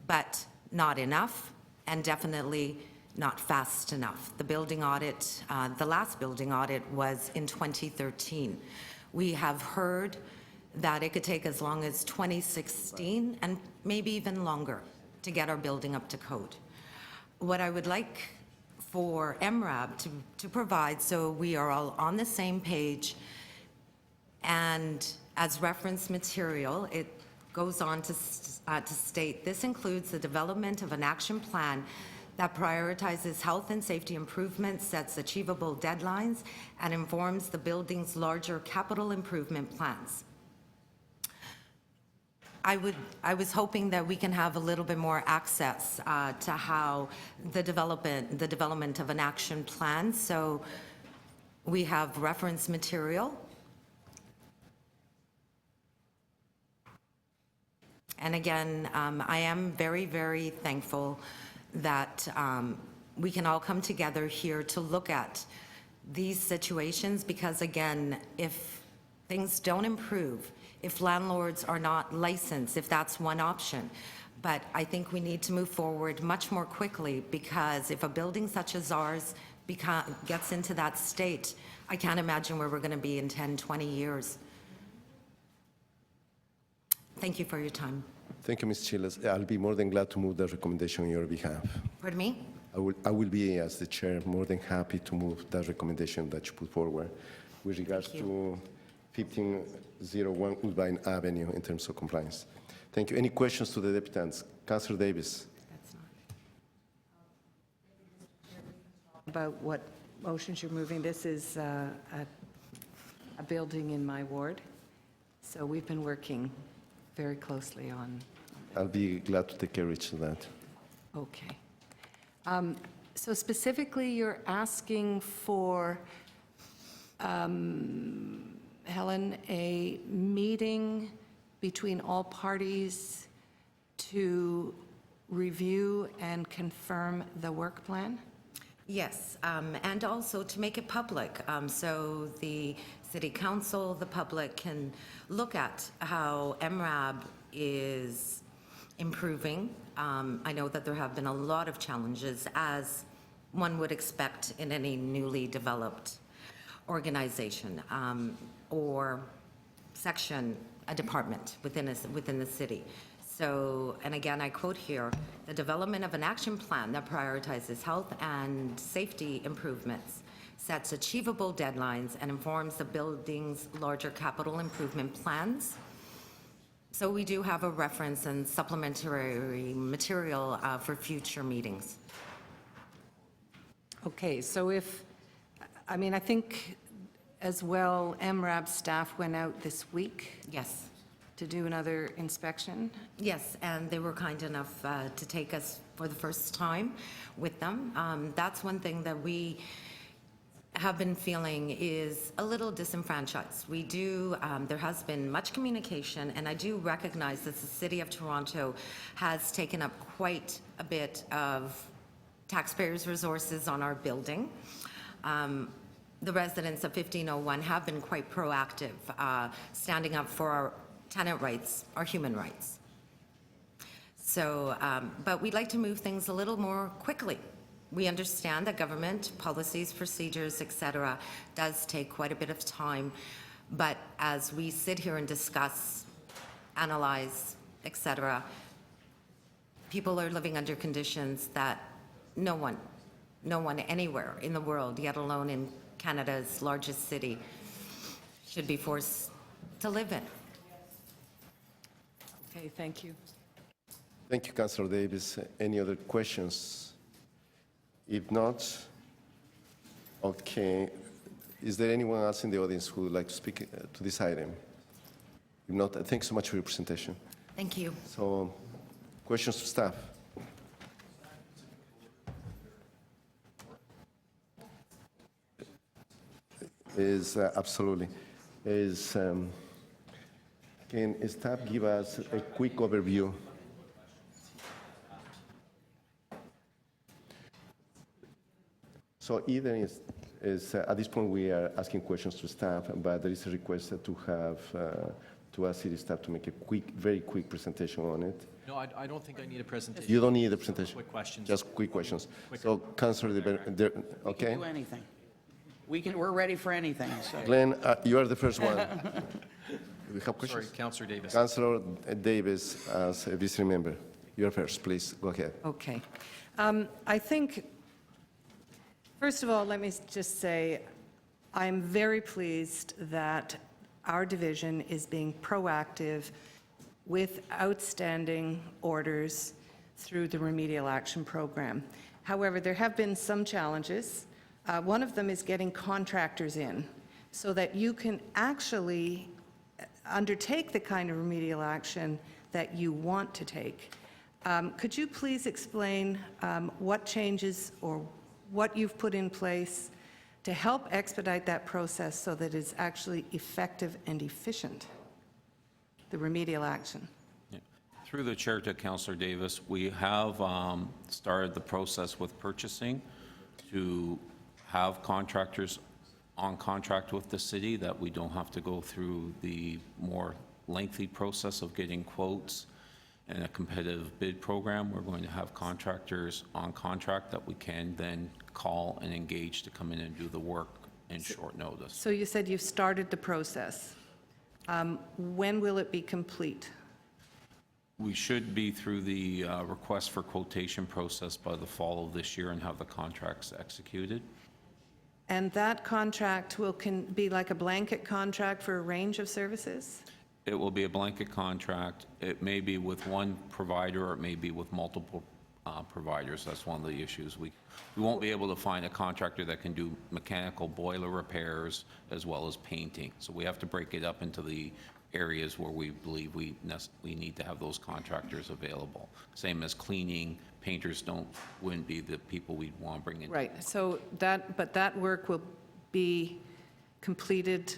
but not enough, and definitely not fast enough. The building audit, the last building audit was in 2013. We have heard that it could take as long as 2016 and maybe even longer to get our building up to code. What I would like for MRAB to provide, so we are all on the same page, and as reference material, it goes on to state, this includes the development of an action plan that prioritizes health and safety improvements, sets achievable deadlines, and informs the building's larger capital improvement plans. I was hoping that we can have a little bit more access to how the development of an action plan. So we have reference material. And again, I am very, very thankful that we can all come together here to look at these situations, because again, if things don't improve, if landlords are not licensed, if that's one option, but I think we need to move forward much more quickly, because if a building such as ours gets into that state, I can't imagine where we're going to be in 10, 20 years. Thank you for your time. Thank you, Ms. Chiles. I'll be more than glad to move the recommendation on your behalf. Pardon me? I will be, as the chair, more than happy to move that recommendation that you put forward with regards to 1501 Woodbine Avenue in terms of compliance. Thank you. Any questions to the deputants? Councillor Davis. About what motions you're moving. This is a building in my ward, so we've been working very closely on. I'll be glad to take carriage of that. Okay. So specifically, you're asking for, Helen, a meeting between all parties to review and confirm the work plan? Yes, and also to make it public, so the city council, the public can look at how MRAB is improving. I know that there have been a lot of challenges, as one would expect in any newly developed organization or section, a department within the city. So, and again, I quote here, the development of an action plan that prioritizes health and safety improvements, sets achievable deadlines, and informs the building's larger capital improvement plans. So we do have a reference and supplementary material for future meetings. Okay, so I think as well, MRAB staff went out this week Yes. to do another inspection. Yes, and they were kind enough to take us for the first time with them. That's one thing that we have been feeling is a little disenfranchised. We do, there has been much communication, and I do recognize that the City of Toronto has taken up quite a bit of taxpayers' resources on our building. the residents of 1501 have been quite proactive, standing up for our tenant rights, our human rights. So, but we'd like to move things a little more quickly. We understand that government policies, procedures, et cetera, does take quite a bit of time. But as we sit here and discuss, analyze, et cetera, people are living under conditions that no one anywhere in the world, yet alone in Canada's largest city, should be forced to live in. Okay, thank you. Thank you, Councillor Davis. Any other questions? If not, okay. Is there anyone else in the audience who would like to speak to this item? If not, thanks so much for your presentation. Thank you. So, questions to staff? Absolutely. Can staff give us a quick overview? So either is at this point we are asking questions to staff, but there is a request to have to ask city staff to make a very quick presentation on it. No, I don't think I need a presentation. You don't need a presentation. Quick questions. Just quick questions. Quicker. So, Councillor, okay. Do anything. We're ready for anything, so. Glenn, you are the first one. We have Sorry, questions. Councillor Davis. Councillor Davis, as a visiting member, you're first. Please go ahead. Okay. I think, first of all, let me just say, I'm very pleased that our division is being proactive with outstanding orders through the Remedial Action Program. However, there have been some challenges. One of them is getting contractors in so that you can actually undertake the kind of remedial action that you want to take. Could you please explain what changes or what you've put in place to help expedite that process so that it's actually effective and efficient, the remedial action? Through the chair to Councillor Davis, we have started the process with purchasing to have contractors on contract with the city, that we don't have to go through the more lengthy process of getting quotes and a competitive bid program. We're going to have contractors on contract that we can then call and engage to come in and do the work in short notice. So you said you've started the process. When will it be complete? We should be through the request for quotation process by the fall of this year and have the contracts executed. And that contract can be like a blanket contract for a range of services? It will be a blanket contract. It may be with one provider, or it may be with multiple providers. That's one of the issues. We won't be able to find a contractor that can do mechanical boiler repairs as well as painting. So we have to break it up into the areas where we believe we need to have those contractors available. Same as cleaning, painters wouldn't be the people we'd want to bring in. Right, so that work will be completed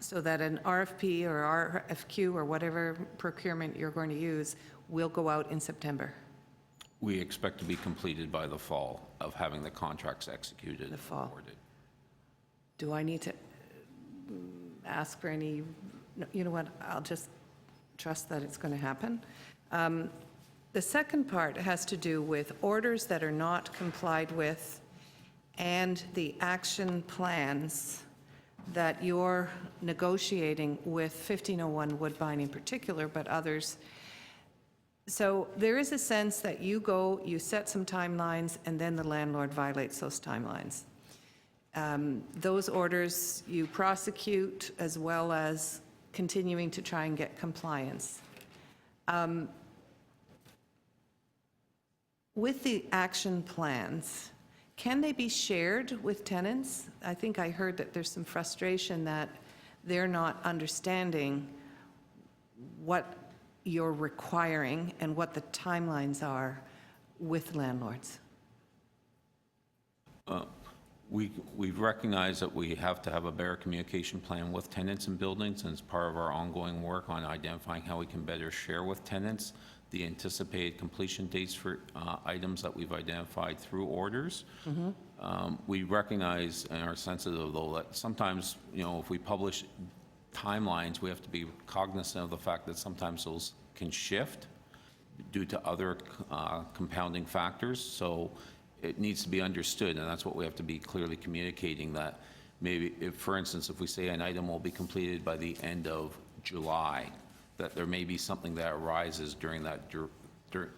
so that an RFP or RFQ or whatever procurement you're going to use will go out in September? We expect to be completed by the fall of having the contracts executed. The fall. And awarded. Do I need to ask for any, no, you know what, I'll just trust that it's going to happen. The second part has to do with orders that are not complied with and the action plans that you're negotiating with 1501 Woodbine in particular, but others. So there is a sense that you set some timelines, and then the landlord violates those timelines. Those orders you prosecute as well as continuing to try and get compliance. With the action plans, can they be shared with tenants? I think I heard that there's some frustration that they're not understanding what you're requiring and what the timelines are with landlords. We've recognized that we have to have a better communication plan with tenants and buildings, and it's part of our ongoing work on identifying how we can better share with tenants the anticipated completion dates for items that we've identified through orders. We recognize and are sensitive, though, that sometimes, if we publish timelines, we have to be cognizant of the fact that sometimes those can shift due to other compounding factors. So it needs to be understood, and that's what we have to be clearly communicating, that maybe, if, for instance, if we say an item will be completed by the end of July, that there may be something that arises during that,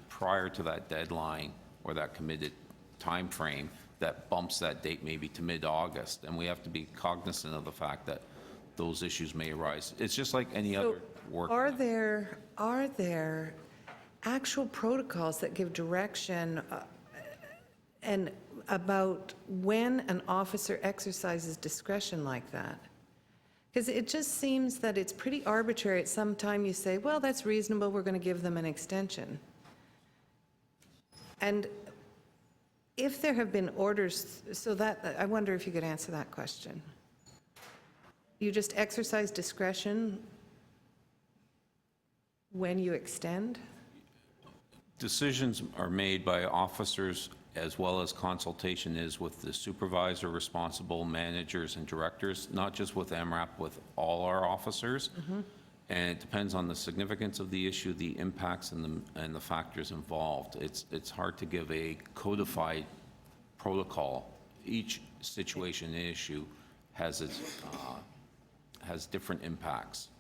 prior to that deadline or that committed time frame that bumps that date maybe to mid-August, and we have to be cognizant of the fact that those issues may arise. It's just like any other work. Are there actual protocols that give direction and about when an officer exercises discretion like that? Because it just seems that it's pretty arbitrary. At some time you say, well, that's reasonable, we're going to give them an extension. And if there have been orders, so that, I wonder if you could answer that question. You just exercise discretion when you extend? Decisions are made by officers as well as consultation is with the supervisor, responsible managers and directors, not just with MRAP, with all our officers. And it depends on the significance of the issue, the impacts, and the factors involved. It's hard to give a codified protocol. Each situation and issue has different impacts.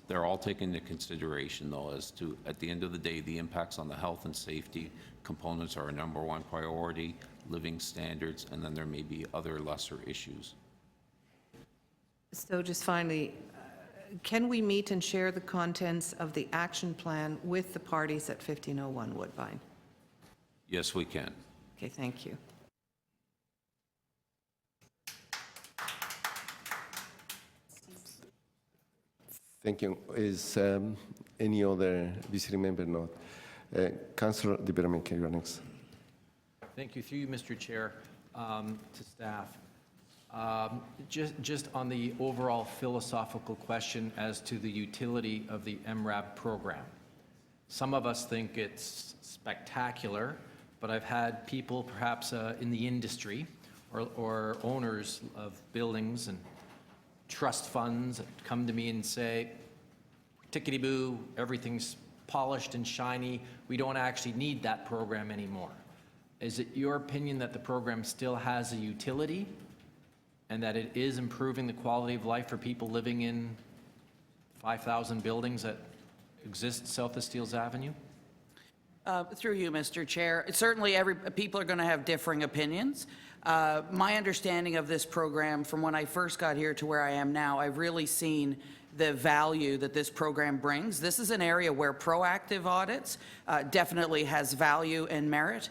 They're all taken into consideration, though, as to, at the end of the day, the impacts on the health and safety components are a #1 priority, living standards, and then there may be other lesser issues. So just finally, can we meet and share the contents of the action plan with the parties at 1501 Woodbine? Yes, we can. Okay, thank you. Thank you. Is any other visiting member not? Councillor De Bermejo, you're next. Thank you. Through you, Mr. Chair, to staff. Just on the overall philosophical question as to the utility of the MRAB program. Some of us think it's spectacular, but I've had people perhaps in the industry or owners of buildings and trust funds that come to me and say, tickety-boo, everything's polished and shiny, we don't actually need that program anymore. Is it your opinion that the program still has a utility and that it is improving the quality of life for people living in 5,000 buildings that exist south of Steeles Avenue? Through you, Mr. Chair. Certainly, people are going to have differing opinions. My understanding of this program, from when I first got here to where I am now, I've really seen the value that this program brings. This is an area where proactive audits definitely has value and merit.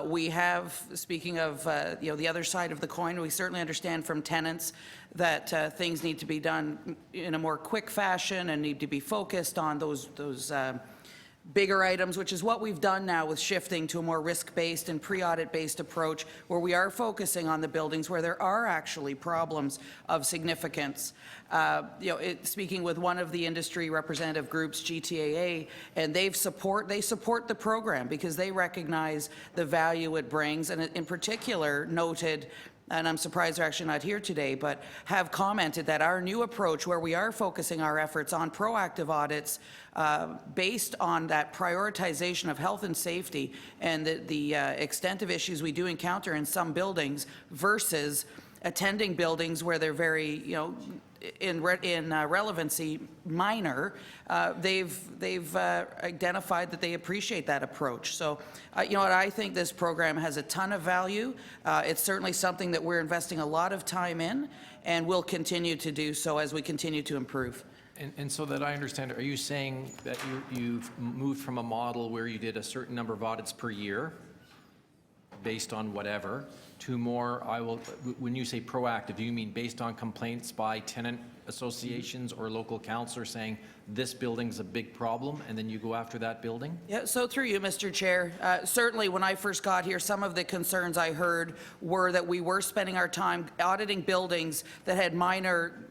We have, speaking of the other side of the coin, we certainly understand from tenants that things need to be done in a more quick fashion and need to be focused on those bigger items, which is what we've done now with shifting to a more risk-based and pre-audit-based approach, where we are focusing on the buildings where there are actually problems of significance. Speaking with one of the industry representative groups, GTAA, and they support the program because they recognize the value it brings, and in particular noted, and I'm surprised they're actually not here today, but have commented that our new approach, where we are focusing our efforts on proactive audits based on that prioritization of health and safety and the extent of issues we do encounter in some buildings versus attending buildings where they're very, in relevancy minor, they've identified that they appreciate that approach. So, I think this program has a ton of value. It's certainly something that we're investing a lot of time in and will continue to do so as we continue to improve. And so that I understand, are you saying that you've moved from a model where you did a certain number of audits per year based on whatever, to more, when you say proactive, do you mean based on complaints by tenant associations or local councillors saying, this building's a big problem, and then you go after that building? Yeah, so through you, Mr. Chair, certainly when I first got here, some of the concerns I heard were that we were spending our time auditing buildings that had minor,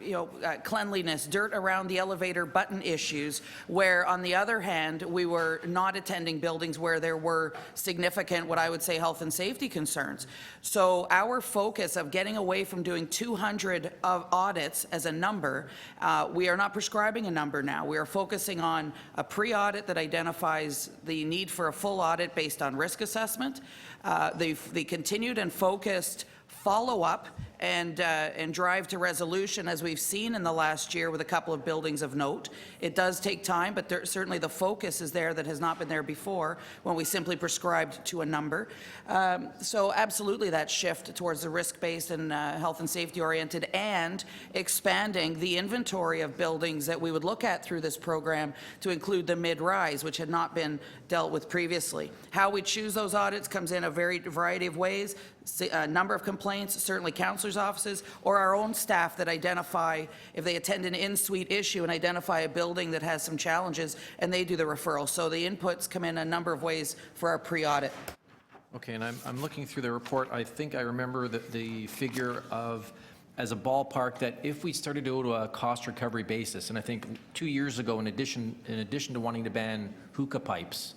cleanliness, dirt around the elevator button issues, where on the other hand, we were not attending buildings where there were significant, what I would say, health and safety concerns. So our focus of getting away from doing 200 of audits as a number, we are not prescribing a number now. We are focusing on a pre-audit that identifies the need for a full audit based on risk assessment, the continued and focused follow-up and drive to resolution, as we've seen in the last year with a couple of buildings of note. It does take time, but certainly the focus is there that has not been there before when we simply prescribed to a number. So absolutely that shift towards the risk-based and health and safety-oriented, and expanding the inventory of buildings that we would look at through this program to include the mid-rise, which had not been dealt with previously. How we choose those audits comes in a variety of ways. A number of complaints, certainly councillors' offices, or our own staff that identify, if they attend an in-suite issue and identify a building that has some challenges, and they do the referral. So the inputs come in a number of ways for our pre-audit. Okay, and I'm looking through the report. I think I remember that the figure of, as a ballpark, that if we started to go to a cost recovery basis, and I think 2 years ago, in addition to wanting to ban hookah pipes,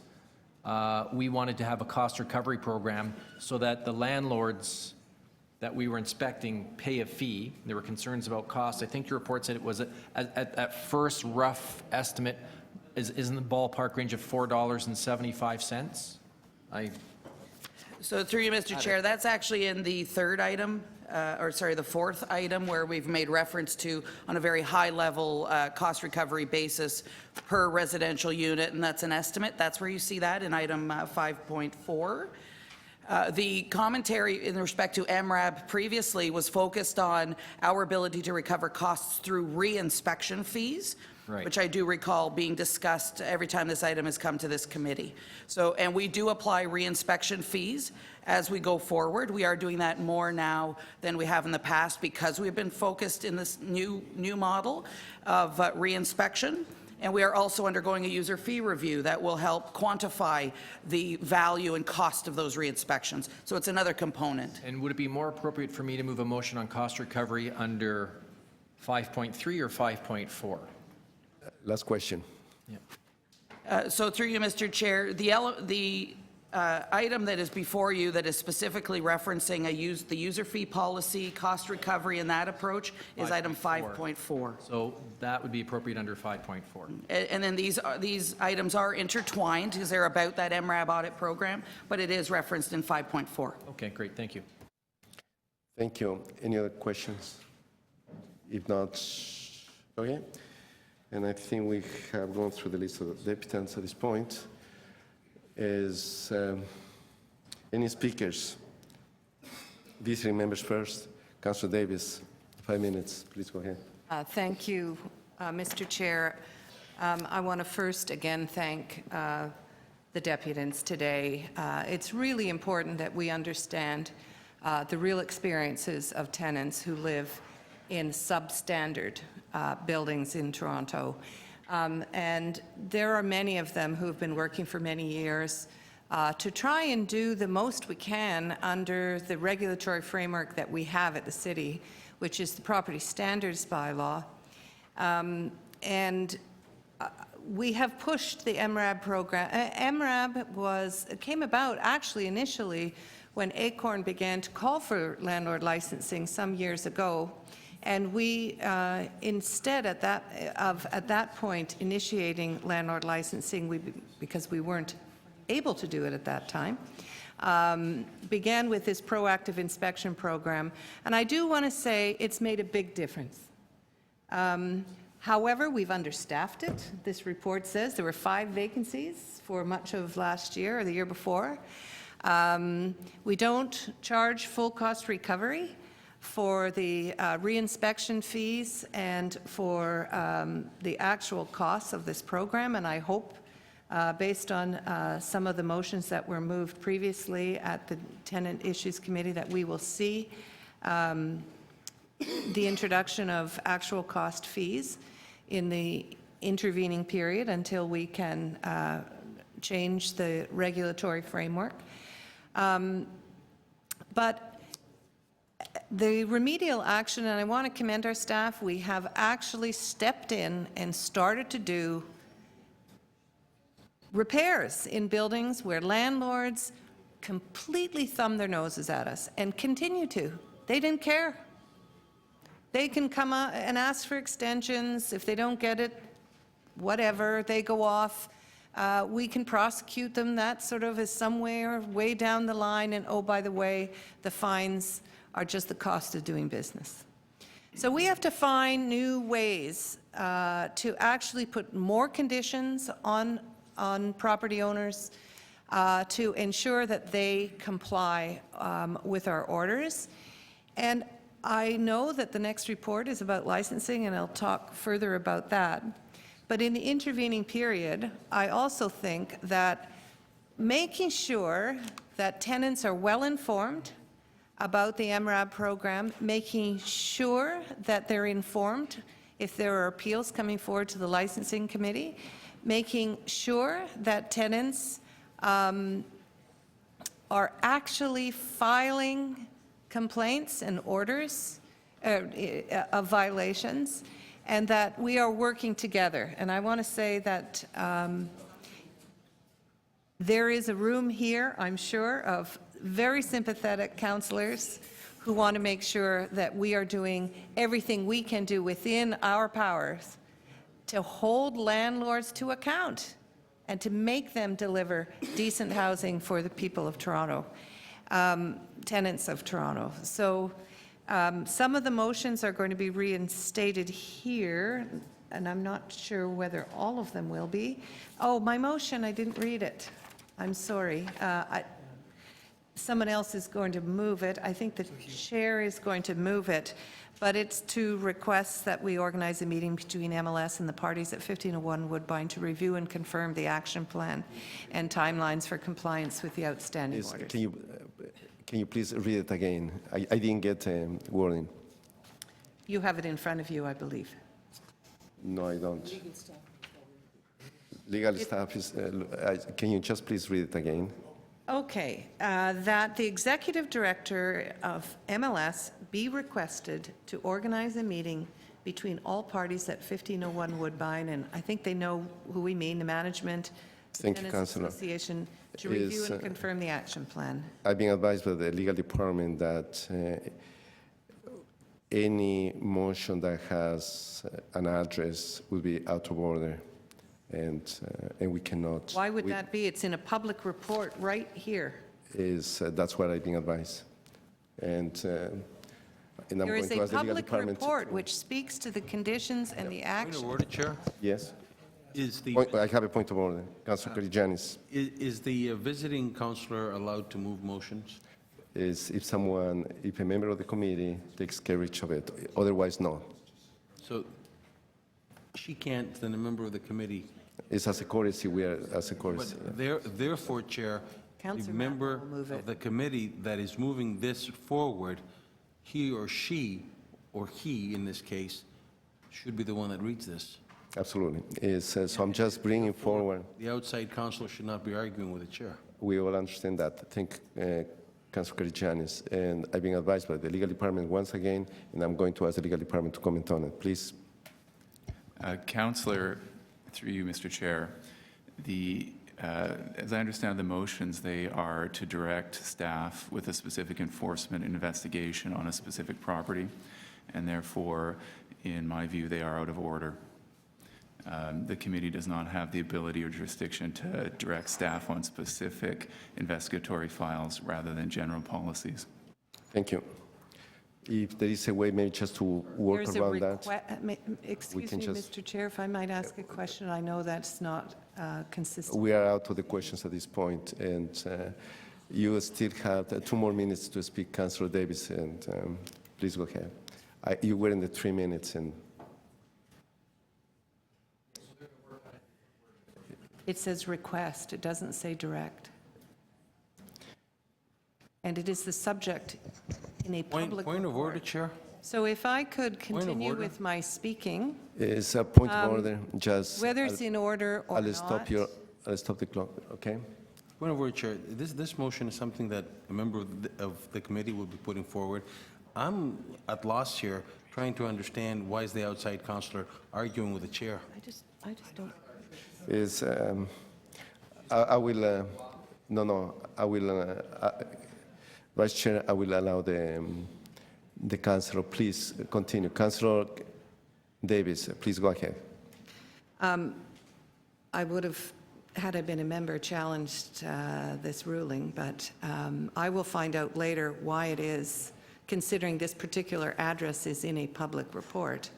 we wanted to have a cost recovery program so that the landlords that we were inspecting pay a fee. There were concerns about cost. I think your report said it was at first rough estimate is in the ballpark range of $4.75. So through you, Mr. Chair, that's actually in the third item, the fourth item, where we've made reference to, on a very high level cost recovery basis per residential unit, and that's an estimate. That's where you see that in item 5.4. The commentary in respect to MRAB previously was focused on our ability to recover costs through re-inspection fees, right, which I do recall being discussed every time this item has come to this committee. So, and we do apply re-inspection fees as we go forward. We are doing that more now than we have in the past because we've been focused in this new model of re-inspection. And we are also undergoing a user fee review that will help quantify the value and cost of those re-inspections. So it's another component. And would it be more appropriate for me to move a motion on cost recovery under 5.3 or 5.4? Last question. Yeah. So through you, Mr. Chair, the item that is before you that is specifically referencing the user fee policy, cost recovery, and that approach is item 5.4. So that would be appropriate under 5.4. And then these items are intertwined because they're about that MRAB audit program, but it is referenced in 5.4. Okay, great. Thank you. Thank you. Any other questions? If not, okay. And I think we have gone through the list of deputants at this point. Is any speakers? Visiting members first. Councillor Davis, 5 minutes. Please go ahead. Thank you, Mr. Chair. I want to first again thank the deputants today. It's really important that we understand the real experiences of tenants who live in substandard buildings in Toronto. And there are many of them who have been working for many years to try and do the most we can under the regulatory framework that we have at the city, which is the Property Standards Bylaw. We have pushed the MRAB program. MRAB came about actually initially when Acorn began to call for landlord licensing some years ago. And we, instead at that point, initiating landlord licensing, because we weren't able to do it at that time, began with this proactive inspection program. And I do want to say it's made a big difference. However, we've understaffed it. This report says there were 5 vacancies for much of last year or the year before. We don't charge full cost recovery for the re-inspection fees and for the actual costs of this program, and I hope, based on some of the motions that were moved previously at the Tenant Issues Committee, that we will see the introduction of actual cost fees in the intervening period until we can change the regulatory framework. But the remedial action, and I want to commend our staff, we have actually stepped in and started to do repairs in buildings where landlords completely thumb their noses at us and continue to. They didn't care. They can come out and ask for extensions. If they don't get it, whatever, they go off. We can prosecute them. That sort of is somewhere way down the line. And oh, by the way, the fines are just the cost of doing business. So we have to find new ways to actually put more conditions on property owners to ensure that they comply with our orders. And I know that the next report is about licensing, and I'll talk further about that. But in the intervening period, I also think that making sure that tenants are well informed about the MRAB program, making sure that they're informed if there are appeals coming forward to the licensing committee, making sure that tenants are actually filing complaints and orders of violations, and that we are working together. And I want to say that there is a room here, I'm sure, of very sympathetic councillors who want to make sure that we are doing everything we can do within our powers to hold landlords to account and to make them deliver decent housing for the people of Toronto, tenants of Toronto. So some of the motions are going to be reinstated here, and I'm not sure whether all of them will be. Oh, my motion, I didn't read it. I'm sorry. Someone else is going to move it. I think the chair is going to move it, but it's to request that we organize a meeting between MLS and the parties at 1501 Woodbine to review and confirm the action plan and timelines for compliance with the outstanding orders. Can you please read it again? I didn't get wording. You have it in front of you, I believe. No, I don't. Legal staff is, can you just please read it again? Okay, that the executive director of MLS be requested to organize a meeting between all parties at 1501 Woodbine, and I think they know who we mean, the management, the Thank you, Tenants Councillor. Association, to review and confirm the action plan. I've been advised by the legal department that any motion that has an address will be out of order, and we cannot. Why would that be? It's in a public report right here. That's what I've been advised. And I'm There going is to a ask the legal public department. report which speaks to the conditions and the Point action. of order, Chair. Yes? Is the, I have a point of order. Councillor Kirijanis, is the visiting councillor allowed to move motions? is if a member of the committee takes carriage of it, otherwise no. So she can't, then a member of the committee. It's as a courtesy, we are as a courtesy. But therefore, Chair, the Councillor member Matlow will move it. of the committee that is moving this forward, he or she, or he in this case, should be the one that reads this. Absolutely. So I'm just bringing forward, The outside councillor should not be arguing with the chair. we all understand that. Thank Councillor Kirijanis. And I've been advised by the legal department once again, and I'm going to ask the legal department to comment on it. Please. Councillor, through you, Mr. Chair, as I understand the motions, they are to direct staff with a specific enforcement investigation on a specific property, and therefore, in my view, they are out of order. The committee does not have the ability or jurisdiction to direct staff on specific investigatory files rather than general policies. Thank you. If there is a way maybe just to work There's a around that. Excuse can me, just- Mr. Chair, if I might ask a question. I know that's not consistent. We are out of the questions at this point, and you still have 2 more minutes to speak, Councillor Davis, and please go ahead. You were in the 3 minutes, and It says request, it doesn't say direct. And it is the subject in a public Point of order, report. Chair. So if I could of continue order. with my speaking, It's a point of order, just. whether it's in order or I'll stop not. I'll stop the clock, okay? Point of order, Chair. This motion is something that a member of the committee will be putting forward. I'm at loss here, trying to understand why is the outside councillor arguing with the chair? I just don't. Is, I will, no, I will, Vice Chair, I will allow the councillor, please continue. Councillor Davis, please go ahead. I would have, had I been a member, challenged this ruling, but I will find out later why it is, considering this particular address is in a public report.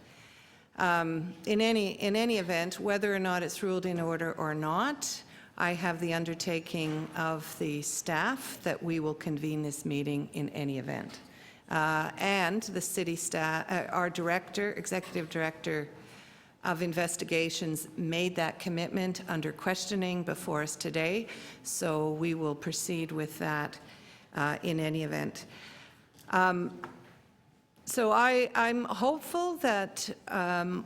In any event, whether or not it's ruled in order or not, I have the undertaking of the staff that we will convene this meeting in any event. And the city staff, our director, executive director of investigations made that commitment under questioning before us today, so we will proceed with that in any event. So I'm hopeful that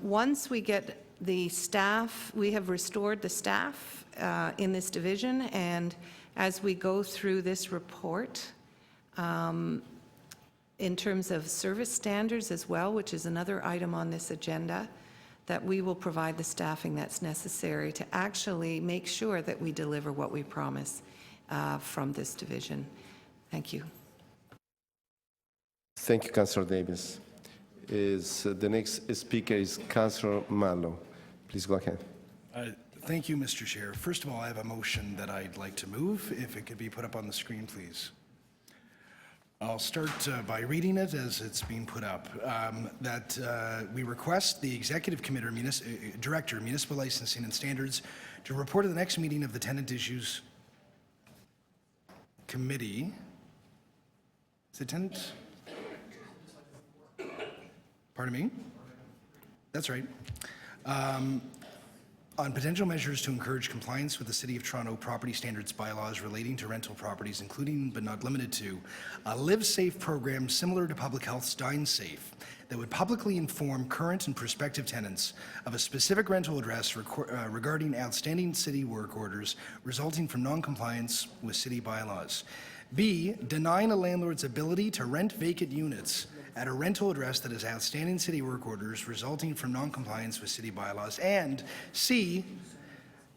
once we get the staff, we have restored the staff in this division, and as we go through this report, in terms of service standards as well, which is another item on this agenda, that we will provide the staffing that's necessary to actually make sure that we deliver what we promise from this division. Thank you. Thank you, Councillor Davis. The next speaker is Councillor Malo. Please go ahead. Thank you, Mr. Chair. First of all, I have a motion that I'd like to move. If it could be put up on the screen, please. I'll start by reading it as it's being put up. That we request the Executive Committee Director, Municipal Licensing and Standards, to report at the next meeting of the Tenant Issues Committee. Is it tenant? Pardon me? That's right. On potential measures to encourage compliance with the City of Toronto property standards bylaws relating to rental properties, including but not limited to a Live Safe program similar to Public Health's Dine Safe that would publicly inform current and prospective tenants of a specific rental address regarding outstanding city work orders resulting from non-compliance with city bylaws. B, denying a landlord's ability to rent vacant units at a rental address that has outstanding city work orders resulting from non-compliance with city bylaws. And C,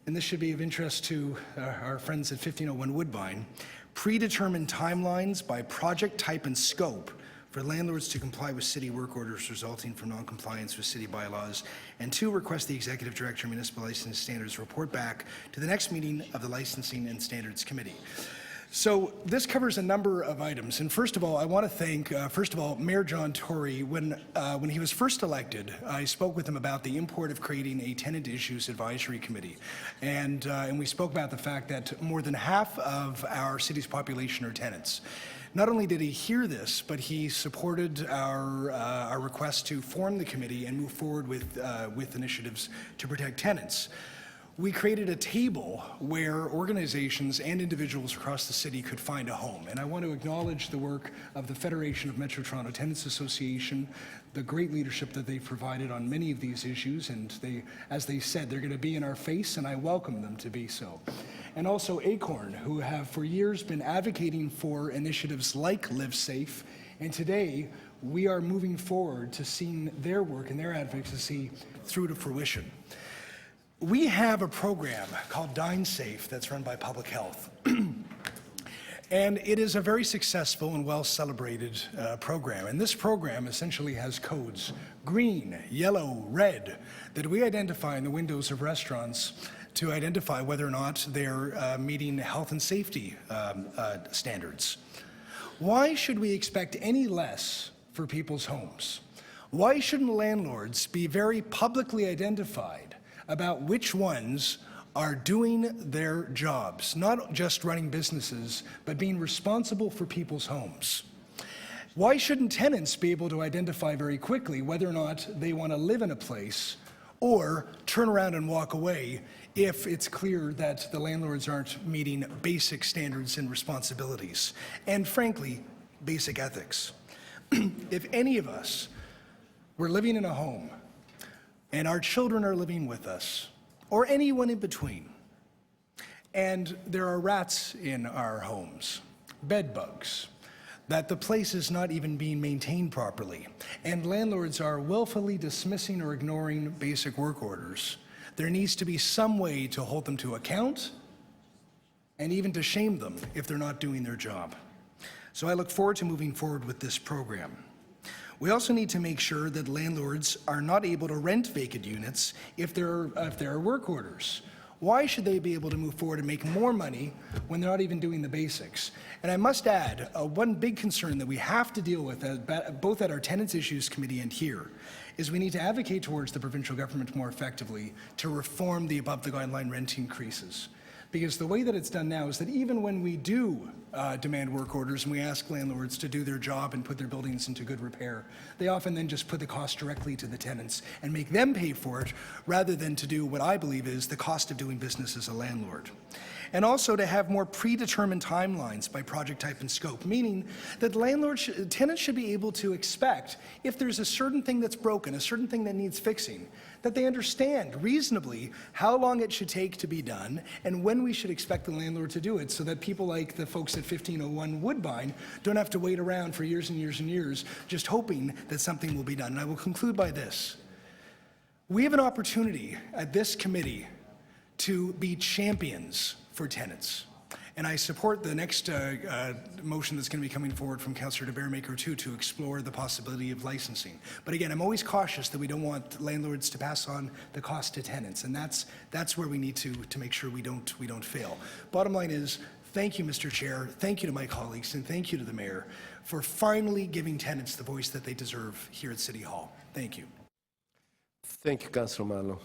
and this should be of interest to our friends at 1501 Woodbine, predetermined timelines by project type and scope for landlords to comply with city work orders resulting from non-compliance with city bylaws. And 2, request the Executive Director of Municipal License Standards report back to the next meeting of the Licensing and Standards Committee. So this covers a number of items. And first of all, I want to thank, Mayor John Tory. When he was first elected, I spoke with him about the import of creating a Tenant Issues Advisory Committee. And we spoke about the fact that more than half of our city's population are tenants. Not only did he hear this, but he supported our request to form the committee and move forward with initiatives to protect tenants. We created a table where organizations and individuals across the city could find a home. And I want to acknowledge the work of the Federation of Metro Toronto Tenants Association, the great leadership that they've provided on many of these issues. And they, as they said, they're going to be in our face, and I welcome them to be so. And also Acorn, who have for years been advocating for initiatives like Live Safe. And today, we are moving forward to seeing their work and their advocacy through to fruition. We have a program called Dine Safe that's run by Public Health. And it is a very successful and well-celebrated program. And this program essentially has codes, green, yellow, red, that we identify in the windows of restaurants to identify whether or not they're meeting health and safety standards. Why should we expect any less for people's homes? Why shouldn't landlords be very publicly identified about which ones are doing their jobs, not just running businesses, but being responsible for people's homes? Why shouldn't tenants be able to identify very quickly whether or not they want to live in a place or turn around and walk away if it's clear that the landlords aren't meeting basic standards and responsibilities, and frankly, basic ethics? If any of us we're living in a home, and our children are living with us, or anyone in between, and there are rats in our homes, bed bugs, that the place is not even being maintained properly, and landlords are willfully dismissing or ignoring basic work orders, there needs to be some way to hold them to account and even to shame them if they're not doing their job. So I look forward to moving forward with this program. We also need to make sure that landlords are not able to rent vacant units if there are work orders. Why should they be able to move forward and make more money when they're not even doing the basics? And I must add, one big concern that we have to deal with, both at our Tenants Issues Committee and here, is we need to advocate towards the provincial government more effectively to reform the above-the-guideline rent increases. Because the way that it's done now is that even when we do demand work orders and we ask landlords to do their job and put their buildings into good repair, they often then just put the cost directly to the tenants and make them pay for it rather than to do what I believe is the cost of doing business as a landlord. And also to have more predetermined timelines by project type and scope, meaning that tenants should be able to expect if there's a certain thing that's broken, a certain thing that needs fixing, that they understand reasonably how long it should take to be done and when we should expect the landlord to do it so that people like the folks at 1501 Woodbine don't have to wait around for years and years and years just hoping that something will be done. And I will conclude by this. We have an opportunity at this committee to be champions for tenants. And I support the next motion that's going to be coming forward from Councillor de Bearmaker too, to explore the possibility of licensing. But again, I'm always cautious that we don't want landlords to pass on the cost to tenants, and that's where we need to make sure we don't fail. Bottom line is, thank you, Mr. Chair, thank you to my colleagues, and thank you to the Mayor for finally giving tenants the voice that they deserve here at City Hall. Thank you. Thank you, Councillor Malo.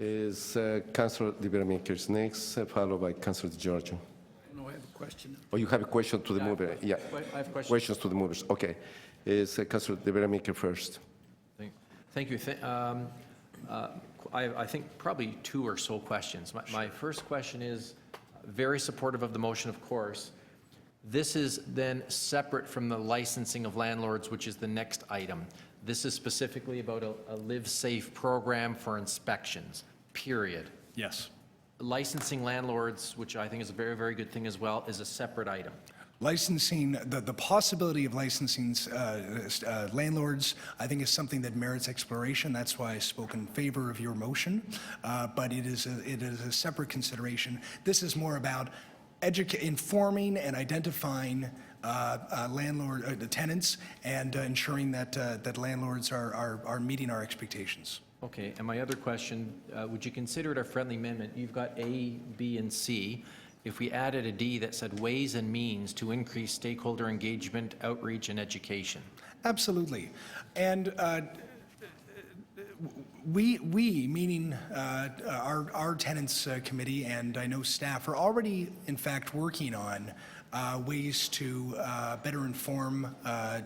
Is Councillor de Bearmaker's next, followed by Councillor DiGiorgio. No, I have a question. Oh, you have a question to the mover? Yeah. I have questions. Questions to the movers. Okay. Is Councillor de Bearmaker first? Thank you. I think probably two or so questions. My first question is, very supportive of the motion, of course. This is then separate from the licensing of landlords, which is the next item. This is specifically about a Live Safe program for inspections, period. Yes. Licensing landlords, which I think is a very, very good thing as well, is a separate item. Licensing, the possibility of licensing landlords, I think is something that merits exploration. That's why I spoke in favor of your motion. But it is a separate consideration. This is more about informing and identifying the tenants and ensuring that landlords are meeting our expectations. Okay, and my other question, would you consider it a friendly amendment? You've got A, B, and C. If we added a D that said ways and means to increase stakeholder engagement, outreach, and education? Absolutely. And we meaning our tenants committee, and I know staff are already, in fact, working on ways to better inform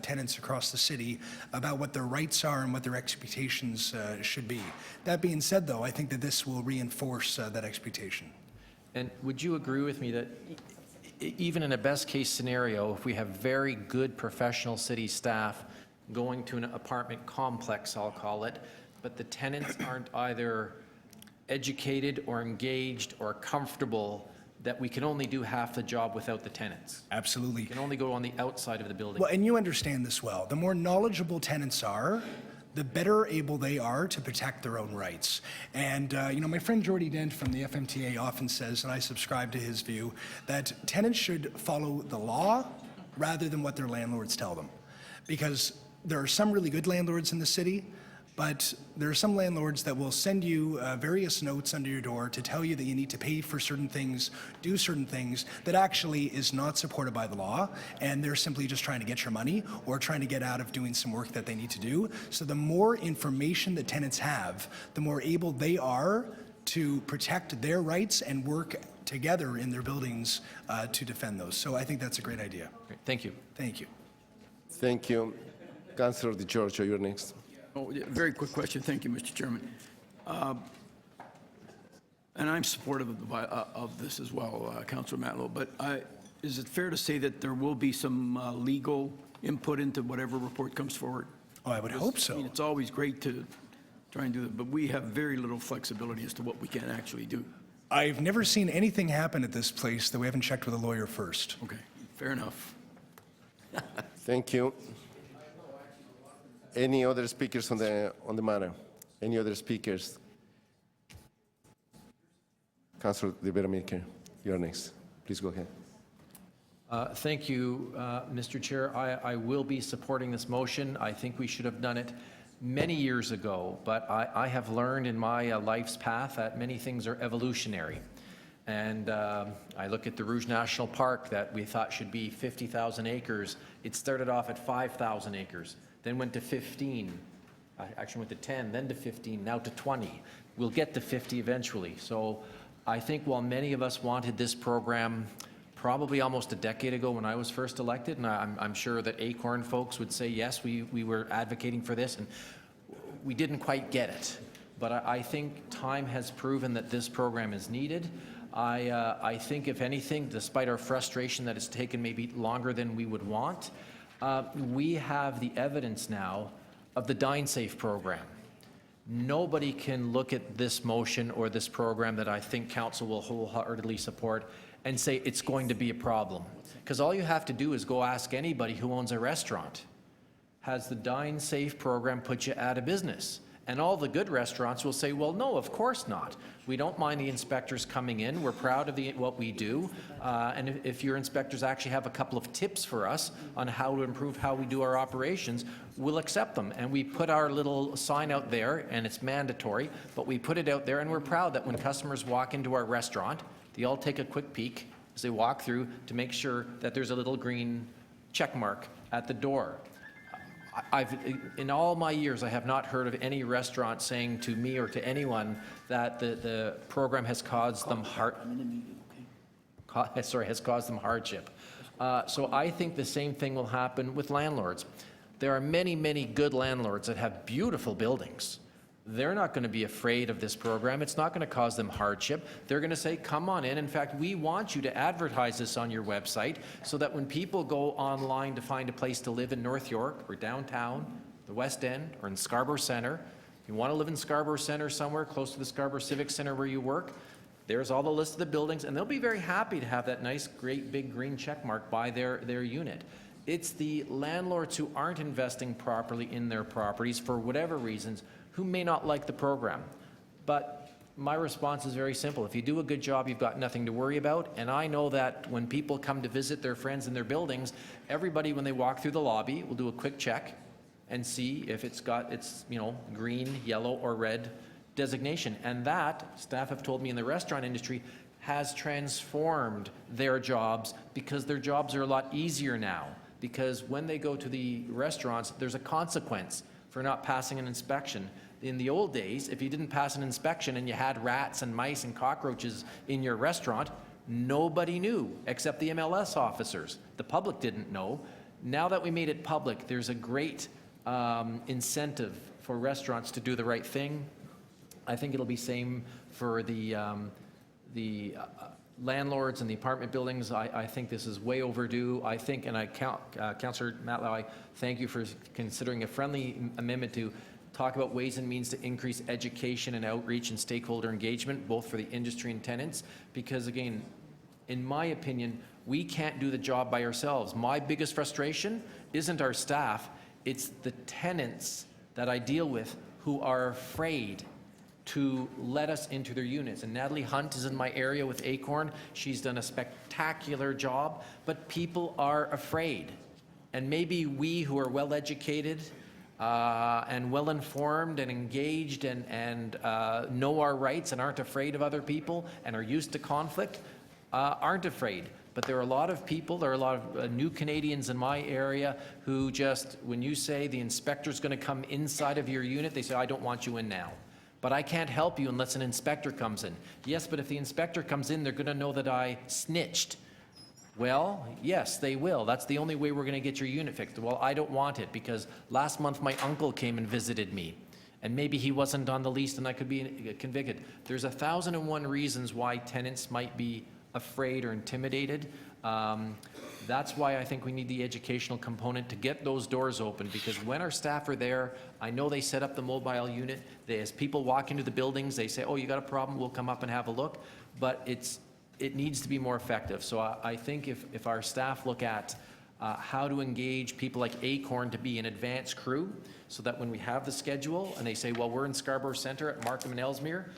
tenants across the city about what their rights are and what their expectations should be. That being said, though, I think that this will reinforce that expectation. And would you agree with me that even in a best-case scenario, if we have very good professional city staff going to an apartment complex, I'll call it, but the tenants aren't either educated or engaged or comfortable, that we can only do half the job without the tenants? Absolutely. We can only go on the outside of the building. Well, and you understand this well. The more knowledgeable tenants are, the better able they are to protect their own rights. And, my friend Jordy Dent from the FMTA often says, and I subscribe to his view, that tenants should follow the law rather than what their landlords tell them. Because there are some really good landlords in the city, but there are some landlords that will send you various notes under your door to tell you that you need to pay for certain things, do certain things, that actually is not supported by the law, and they're simply just trying to get your money or trying to get out of doing some work that they need to do. So the more information that tenants have, the more able they are to protect their rights and work together in their buildings to defend those. So I think that's a great idea. Great. Thank you. Thank you. Thank you. Councillor DiGiorgio, you're next. Oh, yeah, very quick question. Thank you, Mr. Chairman. And I'm supportive of this as well, Councillor Matlow, but is it fair to say that there will be some legal input into whatever report comes forward? Oh, I would hope so. I mean, it's always great to try and do that, but we have very little flexibility as to what we can actually do. I've never seen anything happen at this place that we haven't checked with a lawyer first. Okay, fair enough. Thank you. Any other speakers on the matter? Any other speakers? Councilor De Vera-Milker, you're next. Please go ahead. Thank you, Mr. Chair. I will be supporting this motion. I think we should have done it many years ago, but I have learned in my life's path that many things are evolutionary. And I look at the Rouge National Park that we thought should be 50,000 acres. It started off at 5,000 acres, then went to 15, actually went to 10, then to 15, now to 20. We'll get to 50 eventually. So I think while many of us wanted this program probably almost a decade ago when I was first elected, and I'm sure that Acorn folks would say, yes, we were advocating for this, and we didn't quite get it. But I think time has proven that this program is needed. I think, if anything, despite our frustration that it's taken maybe longer than we would want, we have the evidence now of the Dine Safe program. Nobody can look at this motion or this program that I think council will wholeheartedly support and say it's going to be a problem. Because all you have to do is go ask anybody who owns a restaurant. Has the Dine Safe program put you out of business? And all the good restaurants will say, well, no, of course not. We don't mind the inspectors coming in. We're proud of what we do. And if your inspectors actually have a couple of tips for us on how to improve how we do our operations, we'll accept them. And we put our little sign out there, and it's mandatory, but we put it out there, and we're proud that when customers walk into our restaurant, they all take a quick peek as they walk through to make sure that there's a little green check mark at the door. In all my years, I have not heard of any restaurant saying to me or to anyone that the program has caused them has caused them hardship. So I think the same thing will happen with landlords. There are many, many good landlords that have beautiful buildings. They're not going to be afraid of this program. It's not going to cause them hardship. They're going to say, come on in. In fact, we want you to advertise this on your website so that when people go online to find a place to live in North York or downtown, the West End, or in Scarborough Centre, if you want to live in Scarborough Centre somewhere close to the Scarborough Civic Centre where you work, there's all the list of the buildings, and they'll be very happy to have that nice, great, big green check mark by their unit. It's the landlords who aren't investing properly in their properties for whatever reasons who may not like the program. But my response is very simple. If you do a good job, you've got nothing to worry about. And I know that when people come to visit their friends in their buildings, everybody, when they walk through the lobby, will do a quick check and see if it's got its, green, yellow, or red designation. And that, staff have told me in the restaurant industry, has transformed their jobs because their jobs are a lot easier now. Because when they go to the restaurants, there's a consequence for not passing an inspection. In the old days, if you didn't pass an inspection and you had rats and mice and cockroaches in your restaurant, nobody knew except the MLS officers. The public didn't know. Now that we made it public, there's a great incentive for restaurants to do the right thing. I think it'll be same for the landlords and the apartment buildings. I think this is way overdue. I think, and Councillor Matlow, I thank you for considering a friendly amendment to talk about ways and means to increase education and outreach and stakeholder engagement, both for the industry and tenants, because again, in my opinion, we can't do the job by ourselves. My biggest frustration isn't our staff, it's the tenants that I deal with who are afraid to let us into their units. And Natalie Hunt is in my area with Acorn. She's done a spectacular job, but people are afraid. And maybe we who are well-educated and well-informed and engaged and know our rights and aren't afraid of other people and are used to conflict, aren't afraid. But there are a lot of people, there are a lot of new Canadians in my area who just, when you say the inspector's going to come inside of your unit, they say, I don't want you in now. But I can't help you unless an inspector comes in. Yes, but if the inspector comes in, they're going to know that I snitched. Well, yes, they will. That's the only way we're going to get your unit fixed. Well, I don't want it because last month my uncle came and visited me. And maybe he wasn't on the list and I could be convicted. There's 1,001 reasons why tenants might be afraid or intimidated. That's why I think we need the educational component to get those doors open, because when our staff are there, I know they set up the mobile unit. As people walk into the buildings, they say, oh, you got a problem, we'll come up and have a look. But it needs to be more effective. So I think if our staff look at how to engage people like Acorn to be an advanced crew, so that when we have the schedule and they say, well, we're in Scarborough Centre at Markham and Ellesmere,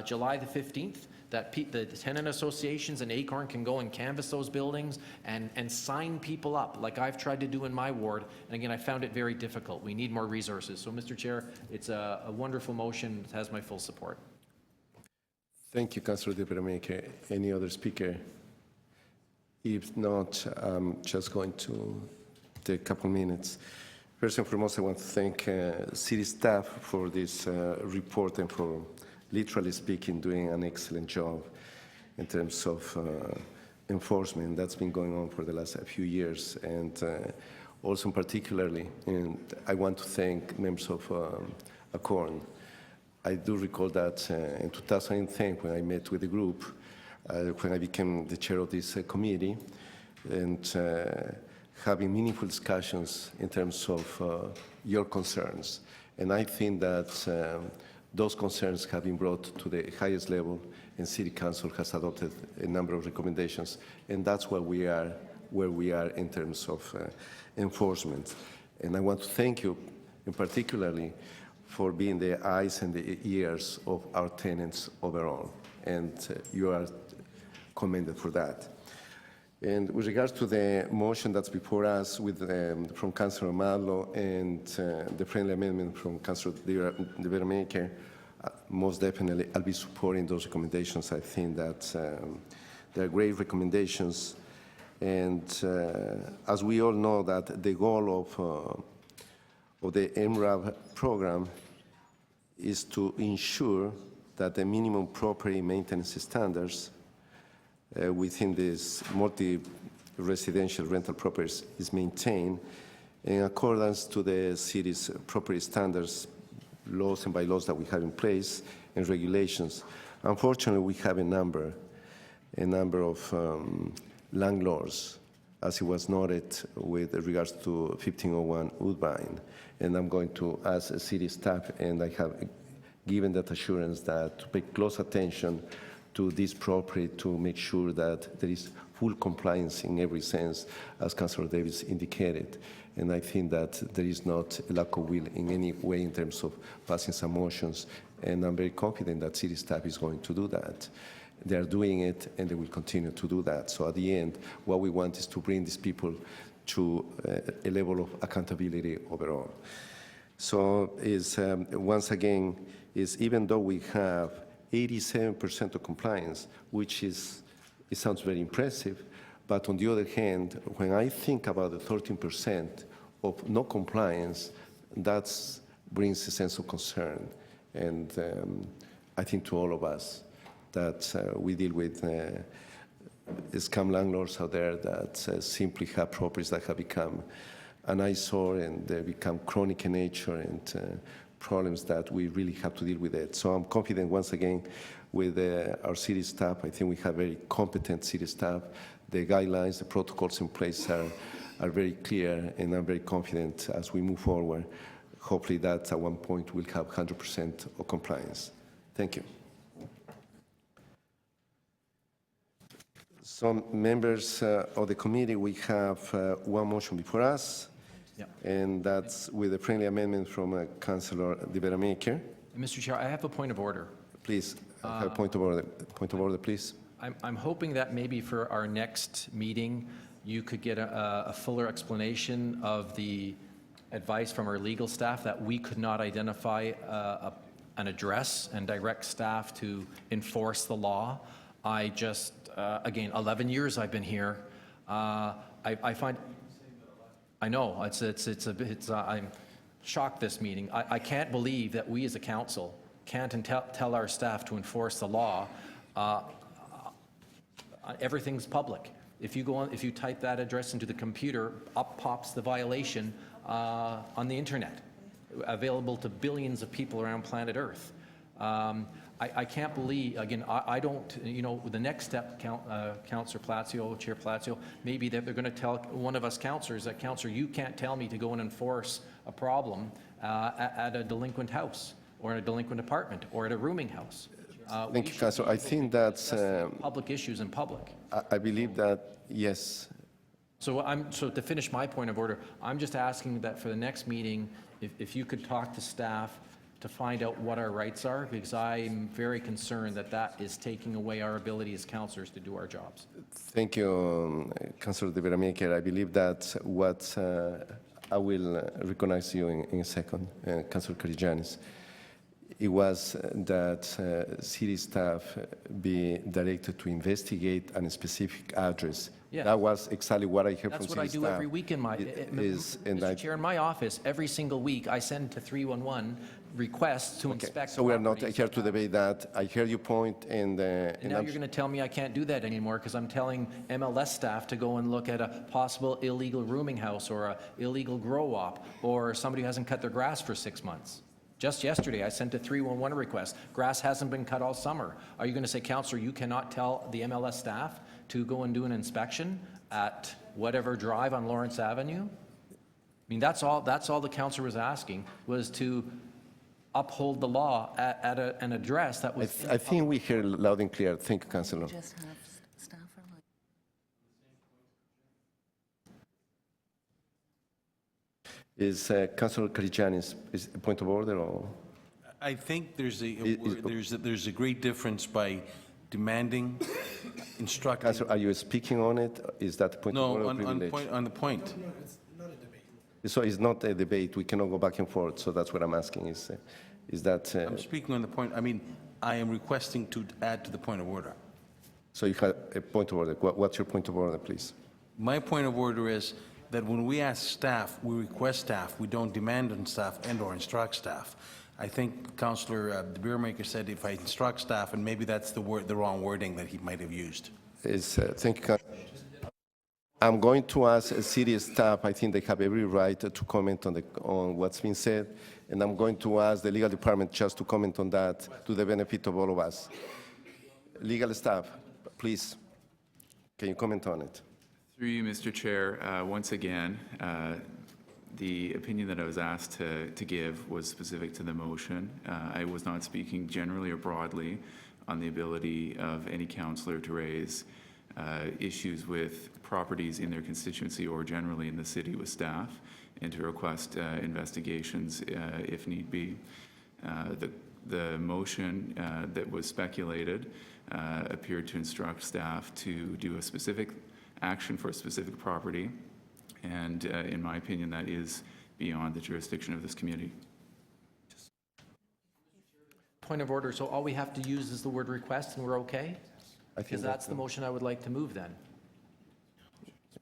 July the 15th, that the tenant associations and Acorn can go and canvass those buildings and sign people up, like I've tried to do in my ward. And again, I found it very difficult. We need more resources. So, Mr. Chair, it's a wonderful motion. It has my full support. Thank you, Councillor De Bermejo. Any other speaker? If not, I'm just going to take a couple minutes. First and foremost, I want to thank city staff for this report and for, literally speaking, doing an excellent job in terms of enforcement. That's been going on for the last few years. And also particularly, and I want to thank members of Acorn. I do recall that in 2010, when I met with the group, when I became the chair of this committee, and having meaningful discussions in terms of your concerns. And I think that those concerns have been brought to the highest level, and City Council has adopted a number of recommendations, and that's where we are in terms of enforcement. And I want to thank you, in particularly, for being the eyes and the ears of our tenants overall, and you are commended for that. And with regards to the motion that's before us from Councillor Madlo and the friendly amendment from Councillor De Bermejo, most definitely I'll be supporting those recommendations. I think that they're great recommendations. And as we all know, that the goal of the MRAB program is to ensure that the minimum property maintenance standards within this multi-residential rental properties is maintained in accordance to the city's property standards, laws and bylaws that we have in place, and regulations. Unfortunately, we have a number of landlords, as it was noted with regards to 1501 Woodbine. And I'm going to ask the city staff, and I have given that assurance, that to pay close attention to this property to make sure that there is full compliance in every sense, as Councillor Davis indicated. And I think that there is not a lack of will in any way in terms of passing some motions, and I'm very confident that city staff is going to do that. They are doing it, and they will continue to do that. So at the end, what we want is to bring these people to a level of accountability overall. So once again, even though we have 87% of compliance, which it sounds very impressive, but on the other hand, when I think about the 13% of no compliance, that brings a sense of concern. And I think to all of us that we deal with scam landlords out there that simply have properties that have become an eyesore, and they become chronic in nature, and problems that we really have to deal with it. So I'm confident once again with our city staff. I think we have very competent city staff. The guidelines, the protocols in place are very clear, and I'm very confident as we move forward. Hopefully that at one point we'll have 100% of compliance. Thank you. So members of the committee, we have one motion before us. Yeah. And that's with a friendly amendment from Councillor De Bermejo. Mr. Chair, I have a point of order. Please, have a point of order. Point of order, please. I'm hoping that maybe for our next meeting, you could get a fuller explanation of the advice from our legal staff that we could not identify an address and direct staff to enforce the law. I just, again, 11 years I've been here. I find, I know, I'm shocked this meeting. I can't believe that we as a council can't tell our staff to enforce the law. Everything's public. If you type that address into the computer, up pops the violation on the internet, available to billions of people around planet Earth. I can't believe, again, I don't, you know, the next step, Councillor Palacio, Chair Palacio, maybe that they're going to tell one of us councillors that, Councillor, you can't tell me to go and enforce a problem at a delinquent house, or in a delinquent apartment, or at a rooming house. Thank you, Councillor. I think that's, Public issues in public. I believe that, yes. So so to finish my point of order, I'm just asking that for the next meeting, if you could talk to staff to find out what our rights are, because I'm very concerned that that is taking away our ability as councillors to do our jobs. Thank you, Councillor De Veramaker. I believe that's what I will recognize you in a second, Councillor Karygiannis. It was that city staff be directed to investigate a specific address. Yeah. That was exactly what I heard That's from what I city do staff. every week in my, Mr. Chair, in my office, every single week, I send to 311 requests to inspect. So we are not properties. here to debate that. I hear your point, and And now you're going to tell me I can't do that anymore because I'm telling MLS staff to go and look at a possible illegal rooming house or a illegal grow-op or somebody who hasn't cut their grass for 6 months. Just yesterday, I sent a 311 request. Grass hasn't been cut all summer. Are you going to say, Councillor, you cannot tell the MLS staff to go and do an inspection at whatever drive on Lawrence Avenue? I mean, that's all the councillor was asking, was to uphold the law at an address that was. I think we hear loud and clear. Thank you, Councillor. Just have staff or like. Is Councillor Karygiannis, is a point of order or? I think there's a great difference by demanding, instructing. Councillor, are you speaking on it? Is that a point of order No, or privilege? on the point. So it's not a debate. We cannot go back and forth. So that's what I'm asking. Is that? I'm speaking on the point. I mean, I am requesting to add to the point of order. So you have a point of order. What's your point of order, please? My point of order is that when we ask staff, we request staff. We don't demand on staff and/or instruct staff. I think Councillor De Beermaker said if I instruct staff, and maybe that's the wrong wording that he might have used. Thank you, Councillor. I'm going to ask city staff. I think they have every right to comment on what's been said, and I'm going to ask the legal department just to comment on that to the benefit of all of us. Legal staff, please, can you comment on it? Through you, Mr. Chair, once again, the opinion that I was asked to give was specific to the motion. I was not speaking generally or broadly on the ability of any councillor to raise issues with properties in their constituency or generally in the city with staff, and to request investigations if need be. The motion that was speculated appeared to instruct staff to do a specific action for a specific property, and in my opinion, that is beyond the jurisdiction of this community. Point of order. So all we have to use is the word request and we're okay? Because that's the motion I would like to move then.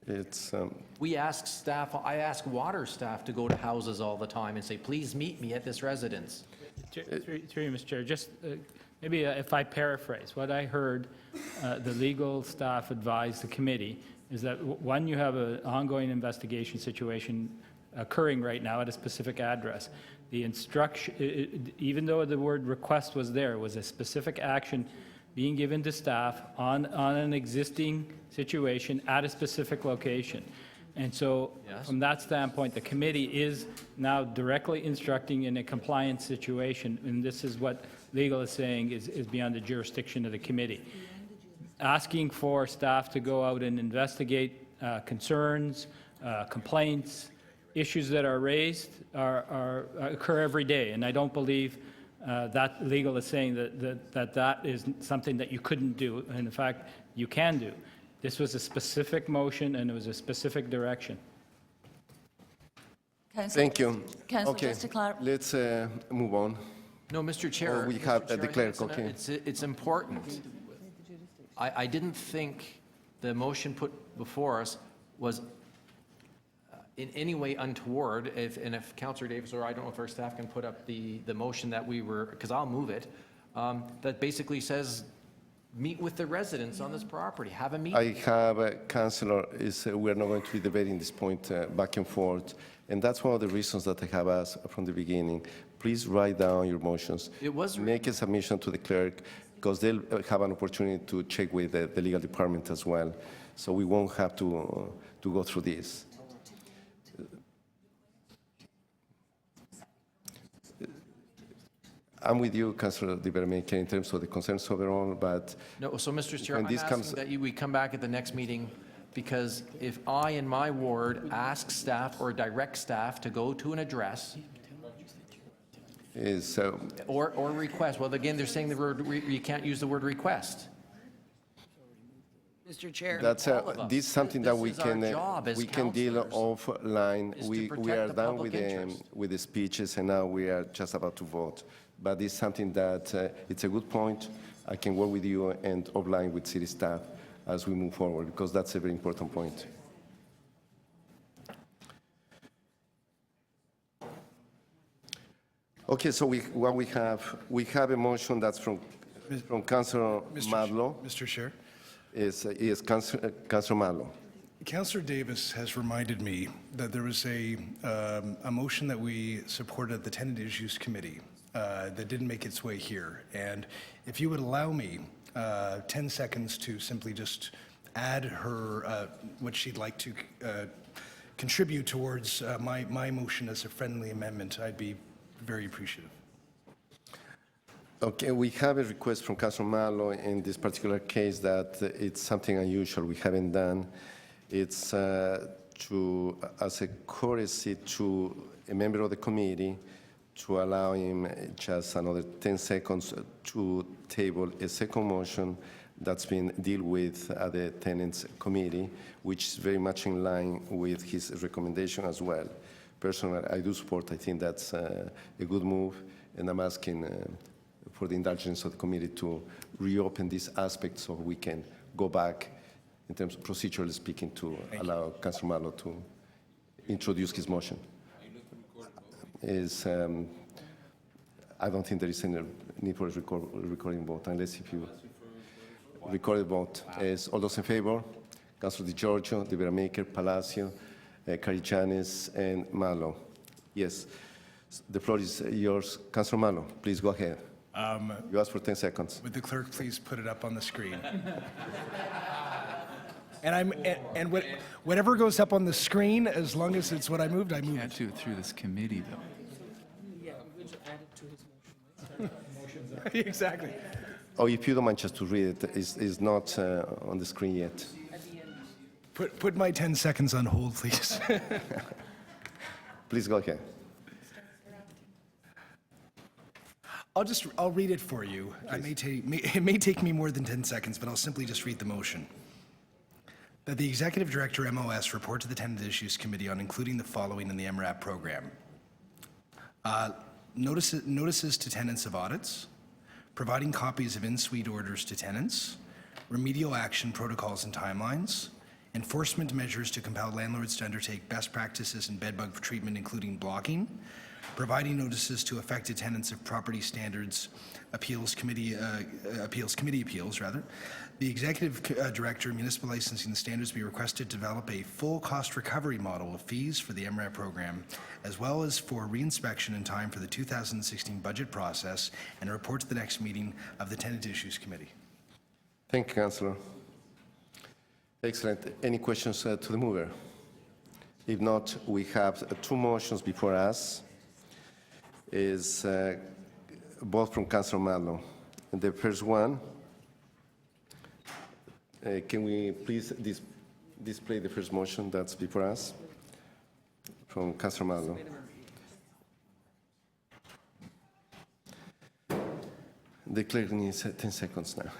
It's, We ask staff, I ask water staff to go to houses all the time and say, please meet me at this residence. Through you, Mr. Chair, just maybe if I paraphrase, what I heard the legal staff advise the committee is that, one, you have an ongoing investigation situation occurring right now at a specific address. The instruction, even though the word request was there, was a specific action being given to staff on an existing situation at a specific location. And so, from that standpoint, the committee is now directly instructing in a compliance situation, and this is what legal is saying is beyond the jurisdiction of the committee. Asking for staff to go out and investigate concerns, complaints, issues that are raised occur every day, and I don't believe that legal is saying that is something that you couldn't do, and in fact, you can do. This was a specific motion, and it was a specific direction. thank you. Councillor, Okay, just to clarify. let's move on. No, Mr. Chair. Oh, we Mr. have Chair, the clerk, I think okay. It's important. I didn't think the motion put before us was in any way untoward, if Councillor Davis, or I don't know if our staff can put up the motion that we were, because I'll move it, that basically says, meet with the residents on this property, have a meeting. I have, Councillor, we're not going to be debating this point back and forth, and that's one of the reasons that I have asked from the beginning. please write down your motions. It was Make a submission to the clerk, because they'll have an opportunity to check with the legal department as well. So we won't have to go through this. I'm with you, Councilor Di Vermeer, in terms of the concerns overall, but No, so Mr. Chair, when I'm this asking comes- that we come back at the next meeting, because if I in my ward ask staff or direct staff to go to an address is, or request, well, again, they're saying the word, you can't use the word request. Mr. Chair. that's, all of us. this is something that This we is our can, job as we can deal councillors, offline. is to We protect are the done public interest. with the speeches, and now we are just about to vote. But it's something that, it's a good point. I can work with you and offline with city staff as we move forward, because that's a very important point. Okay, so what we have a motion that's from Councilor Madlo. Mr. Chair. Is Councilor Madlo. Councillor Davis has reminded me that there was a motion that we supported at the Tenant Issues Committee that didn't make its way here. And if you would allow me 10 seconds to simply just add her, what she'd like to contribute towards my motion as a friendly amendment, I'd be very appreciative. Okay, we have a request from Councilor Malo in this particular case that it's something unusual we haven't done. It's as a courtesy to a member of the committee to allow him just another 10 seconds to table a second motion that's been dealt with at the Tenants Committee, which is very much in line with his recommendation as well. Personally, I do support, I think that's a good move, and I'm asking for the indulgence of the committee to reopen this aspect so we can go back in terms of procedurally speaking to allow Councilor Malo to introduce his motion. I don't think there is any need for a recording vote unless if you recorded vote. All those in favor? Councilor Di Giorgio, Di Veramaker, Palacio, Carichanes, and Malo. Yes. The floor is yours. Councilor Malo, please go ahead. You asked for 10 seconds. Would the clerk please put it up on the screen? And whatever goes up on the screen, as long as it's what I moved, I moved. Can't do it through this committee, though. Exactly. Oh, if you don't mind just to read it, it's not on the screen yet. Put my 10 seconds on hold, please. Please go ahead. I'll read it for you. It may take me more than 10 seconds, but I'll simply just read the motion. That the Executive Director MOS report to the Tenant Issues Committee on including the following in the MRAP program. Notices to tenants of audits, providing copies of in-suite orders to tenants, remedial action protocols and timelines, enforcement measures to compel landlords to undertake best practices in bedbug treatment, including blocking, providing notices to affected tenants of property standards appeals committee appeals. The Executive Director, Municipal Licensing and Standards be requested to develop a full cost recovery model of fees for the MRAP program, as well as for reinspection in time for the 2016 budget process, and a report to the next meeting of the Tenant Issues Committee. Thank you, Councillor. Excellent. Any questions to the mover? If not, we have two motions before us. Is both from Councillor Malo. And the first one, can we please display the first motion that's before us from Councillor Malo? The clerk needs 10 seconds now.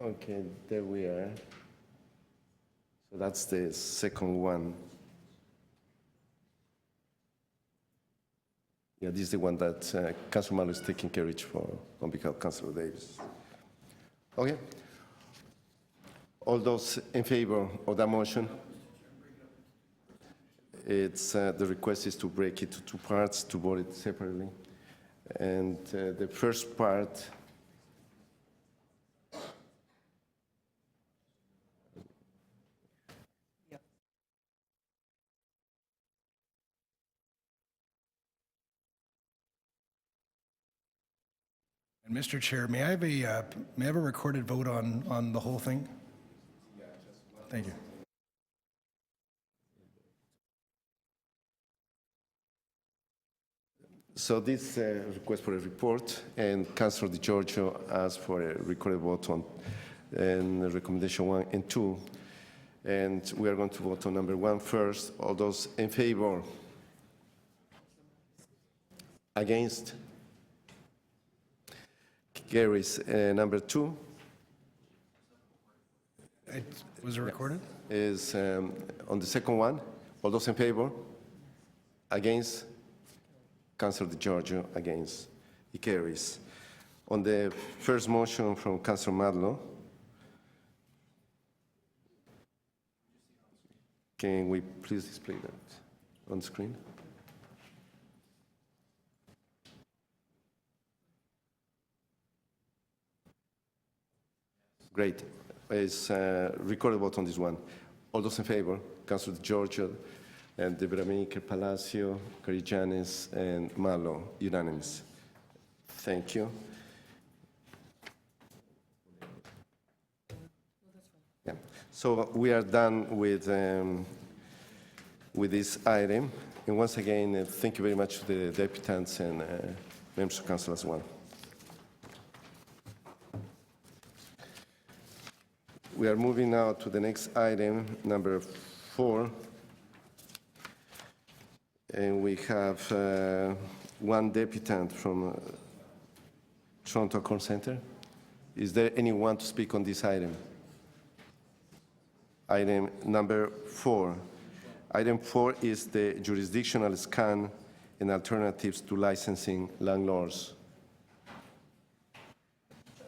Okay, there we are. So that's the second one. Yeah, this is the one that Councilor Malo is taking carriage for on behalf of Councilor Davis. Okay. All those in favor of that motion? It's, the request is to break it to two parts, to vote it separately. And the first part, And Mr. Chair, may I have a recorded vote on the whole thing? Thank you. so this request for a report, and Councilor Di Giorgio asked for a recorded vote on and recommendation 1 and 2. And we are going to vote on number 1 first. All those in favor? Against? Carries. Number 2 Was it recorded? is on the second one. All those in favor? Against? Councilor Di Giorgio against. It carries. On the first motion from Councilor Madlo, can we please display that on screen? Great. It's recorded vote on this one. All those in favor? Councilor Di Giorgio and De Veramaker, Palacio, Carigianis, and Malo, unanimous. Thank you. Yeah. So we are done with this item. And once again, thank you very much to the deputants and members of council as well. We are moving now to the next item, number 4. And we have one deputant from Toronto Call Center. Is there anyone to speak on this item? Item number 4. Item 4 is the jurisdictional scan and alternatives to licensing landlords.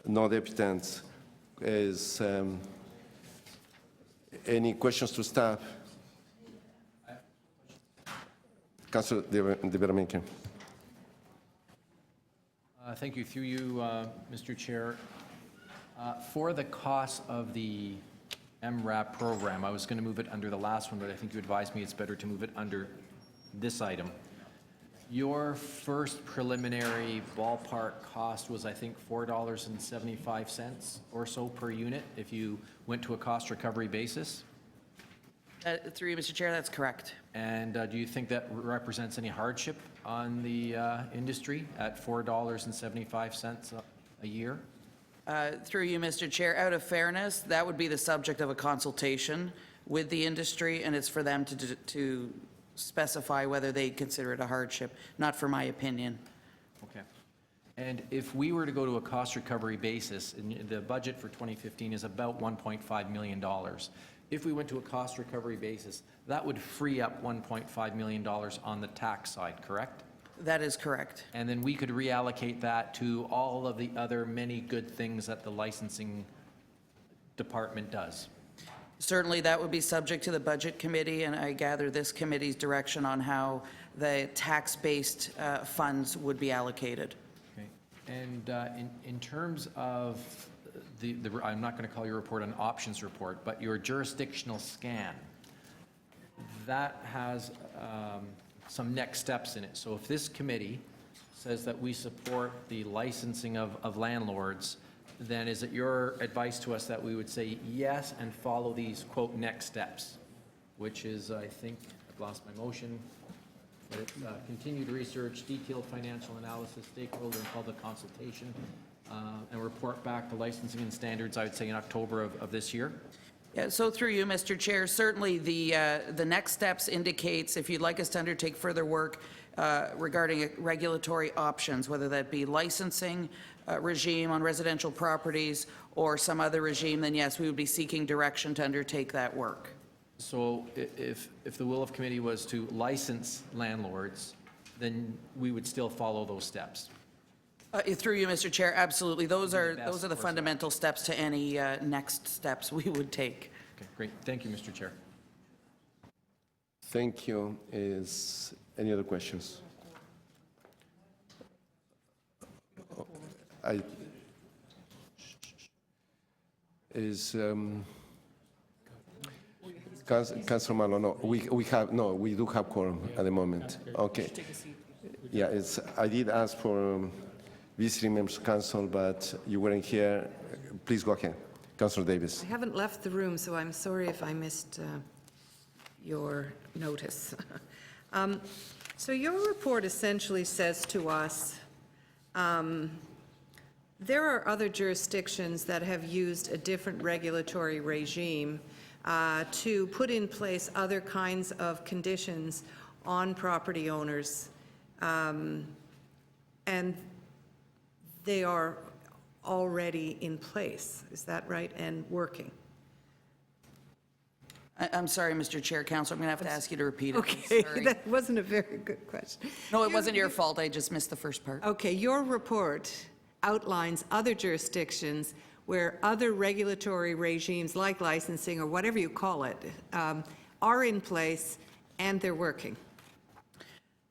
No deputants. Is any questions to staff? Councilor De Veramaker. Thank you. Through you, Mr. Chair. For the cost of the MRAP program, I was going to move it under the last one, but I think you advised me it's better to move it under this item. Your first preliminary ballpark cost was, I think, $4.75 or so per unit if you went to a cost recovery basis. Through you, Mr. Chair, that's correct. And do you think that represents any hardship on the industry at $4.75 a year? Through you, Mr. Chair, out of fairness, that would be the subject of a consultation with the industry, and it's for them to specify whether they consider it a hardship, not for my opinion. Okay. And if we were to go to a cost recovery basis, and the budget for 2015 is about $1.5 million. If we went to a cost recovery basis, that would free up $1.5 million on the tax side, correct? That is correct. And then we could reallocate that to all of the other many good things that the licensing department does. Certainly, that would be subject to the Budget Committee, and I gather this committee's direction on how the tax-based funds would be allocated. Okay. And in terms of I'm not going to call your report an options report, but your jurisdictional scan, that has some next steps in it. So if this committee says that we support the licensing of landlords, then is it your advice to us that we would say yes and follow these, quote, next steps, which is, I think, I've lost my motion, but it's continued research, detailed financial analysis, stakeholder and public consultation, and report back to licensing and standards, I would say in October of this year? Yeah, so through you, Mr. Chair, certainly the next steps indicates if you'd like us to undertake further work regarding regulatory options, whether that be licensing regime on residential properties or some other regime, then yes, we would be seeking direction to undertake that work. So if the will of committee was to license landlords, then we would still follow those steps. Through you, Mr. Chair, absolutely. Those are best the course of fundamental steps to any next steps we would take. Okay, great. Thank you, Mr. Chair. Thank you. Is any other questions? I is Councilor Malo? No, we do have quorum at the moment. Okay. Yeah, I did ask for visiting members of council, but you weren't here. Please go ahead, Councilor Davis. I haven't left the room, so I'm sorry if I missed your notice. So your report essentially says to us, there are other jurisdictions that have used a different regulatory regime to put in place other kinds of conditions on property owners, and they are already in place. Is that right? And working? I'm sorry, Mr. Chair, Councilor, I'm going to have to ask you to repeat it. Okay, Sorry. that wasn't a very good question. No, it wasn't your fault. I just missed the first part. Okay, your report outlines other jurisdictions where other regulatory regimes, like licensing or whatever you call it, are in place and they're working.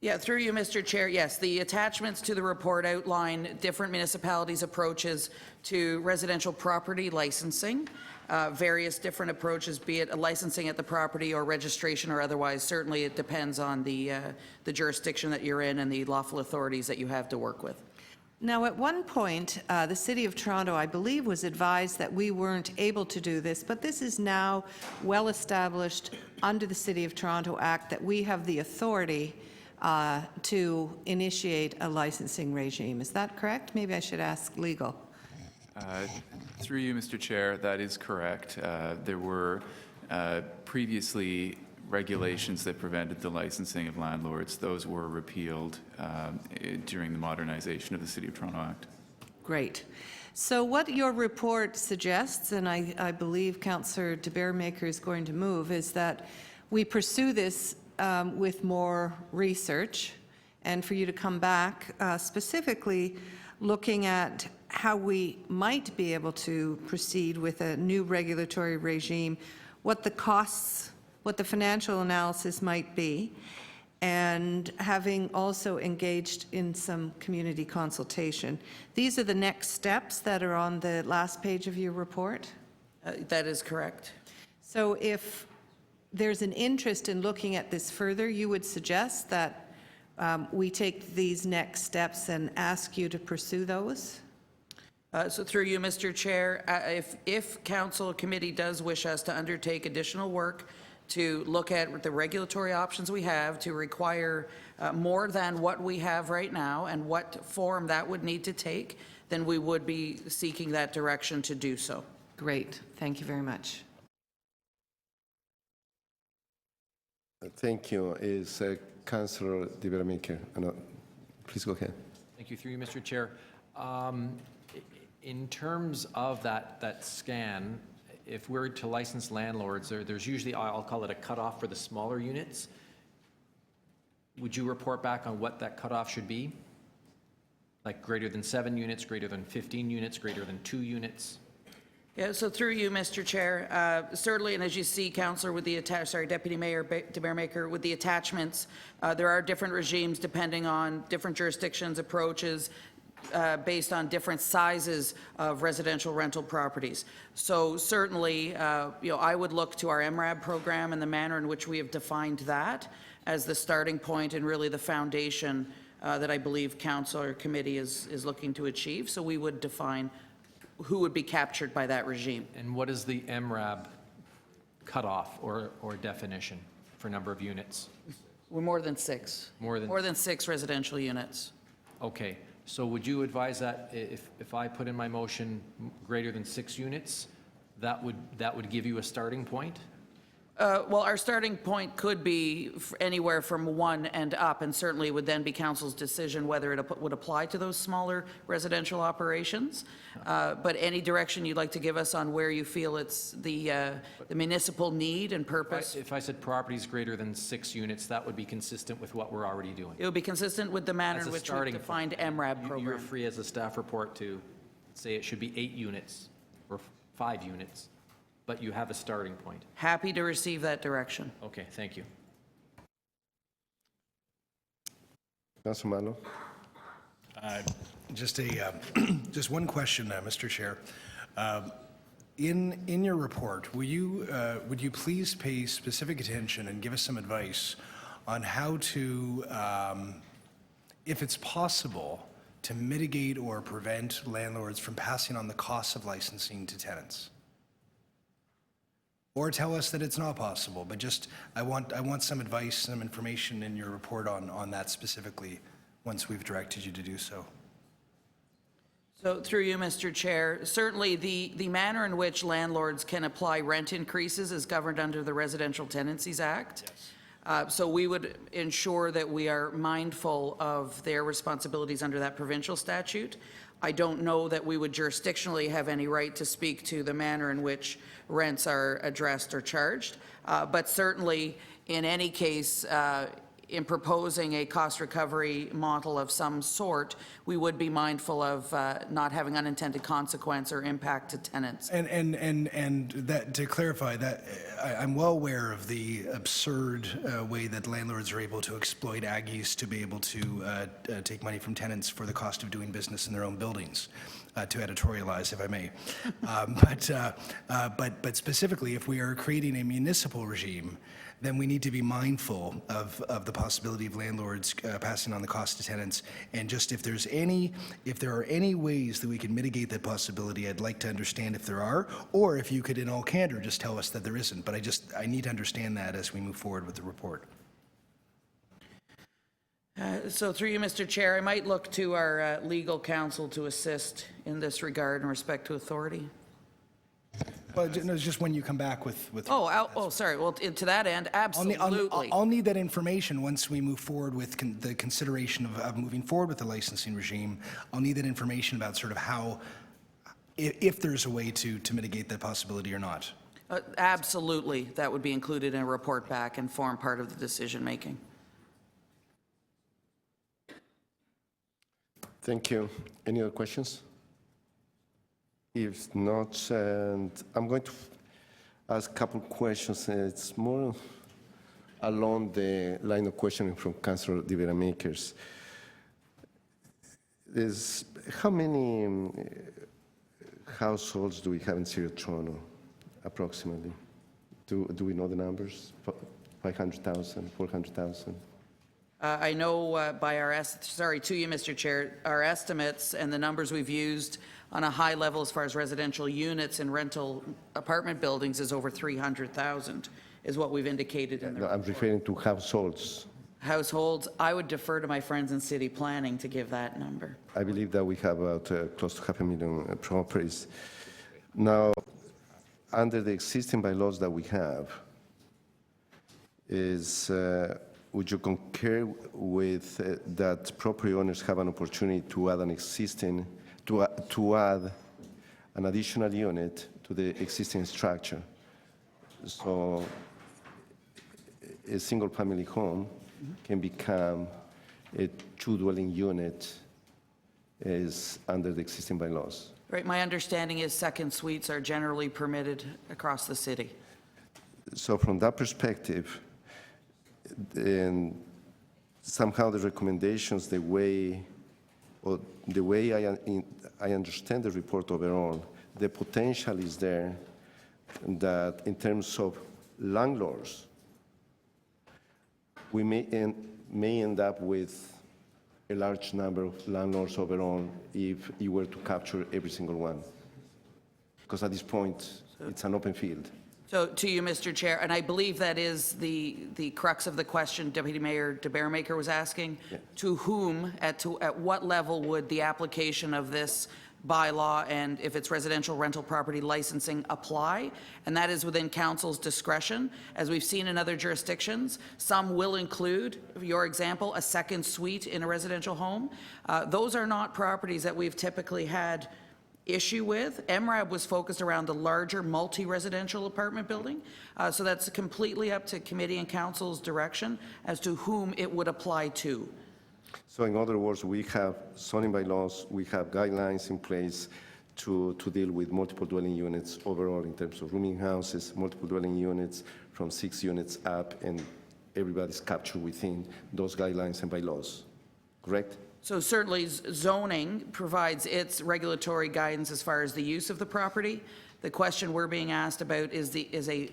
Yeah, through you, Mr. Chair, yes, the attachments to the report outline different municipalities' approaches to residential property licensing, various different approaches, be it a licensing at the property or registration or otherwise. Certainly, it depends on the jurisdiction that you're in and the lawful authorities that you have to work with. Now, at one point, the City of Toronto, I believe, was advised that we weren't able to do this, but this is now well established under the City of Toronto Act that we have the authority to initiate a licensing regime. Is that correct? Maybe I should ask legal. Through you, Mr. Chair, that is correct. There were previously regulations that prevented the licensing of landlords. Those were repealed during the modernization of the City of Toronto Act. Great. So what your report suggests, and I believe Councillor de Beermaker is going to move, is that we pursue this with more research and for you to come back specifically looking at how we might be able to proceed with a new regulatory regime, what the costs, what the financial analysis might be, and having also engaged in some community consultation. These are the next steps that are on the last page of your report? That is correct. So if there's an interest in looking at this further, you would suggest that we take these next steps and ask you to pursue those? So through you, Mr. Chair, if council committee does wish us to undertake additional work to look at the regulatory options we have to require more than what we have right now and what form that would need to take, then we would be seeking that direction to do so. Great. Thank you very much. Thank you. Is Councillor de Beermaker? Please go ahead. Thank you, through you, Mr. Chair. In terms of that scan, if we're to license landlords, there's usually, I'll call it a cutoff for the smaller units. Would you report back on what that cutoff should be? Like greater than 7 units, greater than 15 units, greater than 2 units? Yeah, so through you, Mr. Chair, certainly, and as you see, Councillor, with the Deputy Mayor de Beermaker, with the attachments, there are different regimes depending on different jurisdictions' approaches, based on different sizes of residential rental properties. So certainly, I would look to our MRAB program and the manner in which we have defined that as the starting point and really the foundation that I believe council or committee is looking to achieve. So we would define who would be captured by that regime. And what is the MRAB cutoff or definition for number of units? We're more than 6. More than 6 residential units. Okay. So would you advise that if I put in my motion greater than 6 units, that would give you a starting point? Well, our starting point could be anywhere from 1 and up, and certainly would then be council's decision whether it would apply to those smaller residential operations. But any direction you'd like to give us on where you feel it's the municipal need and purpose? If I said properties greater than 6 units, that would be consistent with what we're already doing. It would be consistent with the manner As in a which we've starting defined MRAB You're program. free as a staff report to say it should be 8 units or 5 units, but you have a starting point. Happy to receive that direction. Okay, thank you. Councilor Malo? Just one question, Mr. Chair. In your report, would you please pay specific attention and give us some advice on how to, if it's possible, to mitigate or prevent landlords from passing on the costs of licensing to tenants? Or tell us that it's not possible, but just, I want some advice, some information in your report on that specifically, once we've directed you to do so. So through you, Mr. Chair, certainly the manner in which landlords can apply rent increases is governed under the Residential Tenancies Act. So we would ensure that we are mindful of their responsibilities under that provincial statute. I don't know that we would jurisdictionally have any right to speak to the manner in which rents are addressed or charged, but certainly in any case, in proposing a cost recovery model of some sort, we would be mindful of not having unintended consequence or impact to tenants. And that, to clarify, that I'm well aware of the absurd way that landlords are able to exploit Aggies to be able to take money from tenants for the cost of doing business in their own buildings, to editorialize, if I may. But specifically, if we are creating a municipal regime, then we need to be mindful of the possibility of landlords passing on the cost to tenants. And just if there are any ways that we can mitigate that possibility, I'd like to understand if there are, or if you could, in all candor, just tell us that there isn't. But I need to understand that as we move forward with the report. So through you, Mr. Chair, I might look to our legal counsel to assist in this regard in respect to authority. Well, it's just when you come back with. Sorry. Well, to that end, absolutely. I'll need that information once we move forward with the consideration of moving forward with the licensing regime. I'll need that information about sort of how, if there's a way to mitigate that possibility or not. Absolutely. That would be included in a report back and form part of the decision-making. Thank you. Any other questions? If not, and I'm going to ask a couple questions. It's more along the line of questioning from Councillor De Vera Makers. How many households do we have in City of Toronto, approximately? Do we know the numbers? 500,000, 400,000? I know by to you, Mr. Chair, our estimates and the numbers we've used on a high level as far as residential units and rental apartment buildings is over 300,000, is what we've indicated in the No, I'm referring to households. households. I would defer to my friends in city planning to give that number. I believe that we have about close to 500,000 properties. Now, under the existing bylaws that we have, would you concur with that property owners have an opportunity to add to add an additional unit to the existing structure? So a single-family home can become a two-dwelling unit is under the existing bylaws. Right, my understanding is second suites are generally permitted across the city. So from that perspective, and somehow the recommendations, the way I understand the report overall, the potential is there that in terms of landlords, we may end up with a large number of landlords overall if you were to capture every single one. Because at this point, it's an open field. So to you, Mr. Chair, and I believe that is the crux of the question Deputy Mayor De Beremaker was asking. Yeah. To whom, at what level would the application of this bylaw and if it's residential rental property licensing apply, and that is within council's discretion. As we've seen in other jurisdictions, some will include, for your example, a second suite in a residential home. Those are not properties that we've typically had issue with. MRAB was focused around the larger multi-residential apartment building, so that's completely up to committee and council's direction as to whom it would apply to. So in other words, we have zoning bylaws, we have guidelines in place to deal with multiple dwelling units overall in terms of rooming houses, multiple dwelling units from 6 units up, and everybody's captured within those guidelines and bylaws, correct? So certainly zoning provides its regulatory guidance as far as the use of the property. The question we're being asked about is a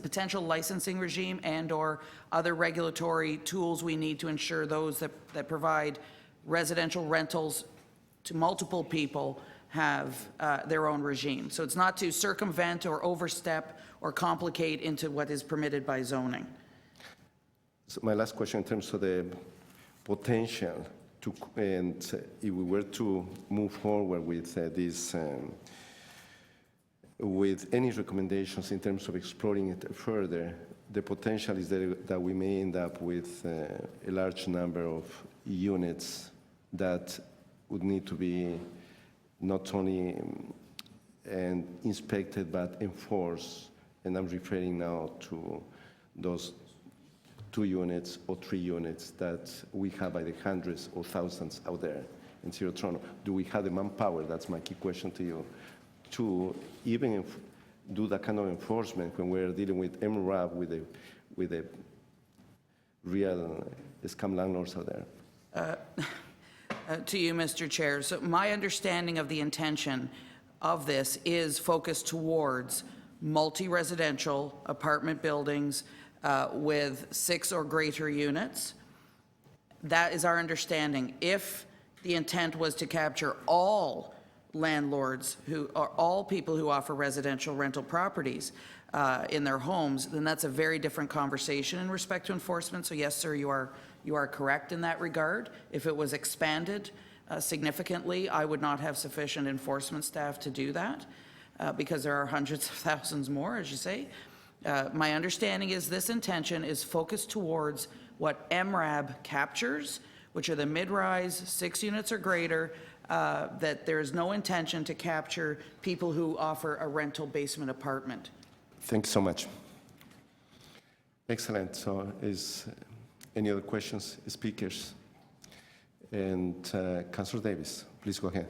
potential licensing regime and/or other regulatory tools we need to ensure those that provide residential rentals to multiple people have their own regime. So it's not to circumvent or overstep or complicate into what is permitted by zoning. So my last question in terms of the potential and if we were to move forward with this, with any recommendations in terms of exploring it further, the potential is that we may end up with a large number of units that would need to be not only inspected but enforced, and I'm referring now to those 2 units or 3 units that we have by the hundreds or thousands out there in City of Toronto. Do we have the manpower? That's my key question to you, to even do that kind of enforcement when we're dealing with MRAB, with the real scam landlords out there? To you, Mr. Chair. So my understanding of the intention of this is focused towards multi-residential apartment buildings with 6 or greater units. That is our understanding. If the intent was to capture all landlords or all people who offer residential rental properties in their homes, then that's a very different conversation in respect to enforcement. So yes, sir, you are correct in that regard. If it was expanded significantly, I would not have sufficient enforcement staff to do that because there are hundreds of thousands more, as you say. My understanding is this intention is focused towards what MRAB captures, which are the mid-rise, 6 units or greater, that there is no intention to capture people who offer a rental basement apartment. Thank you so much. Excellent. So is any other questions, speakers? And Councillor Davis, please go ahead.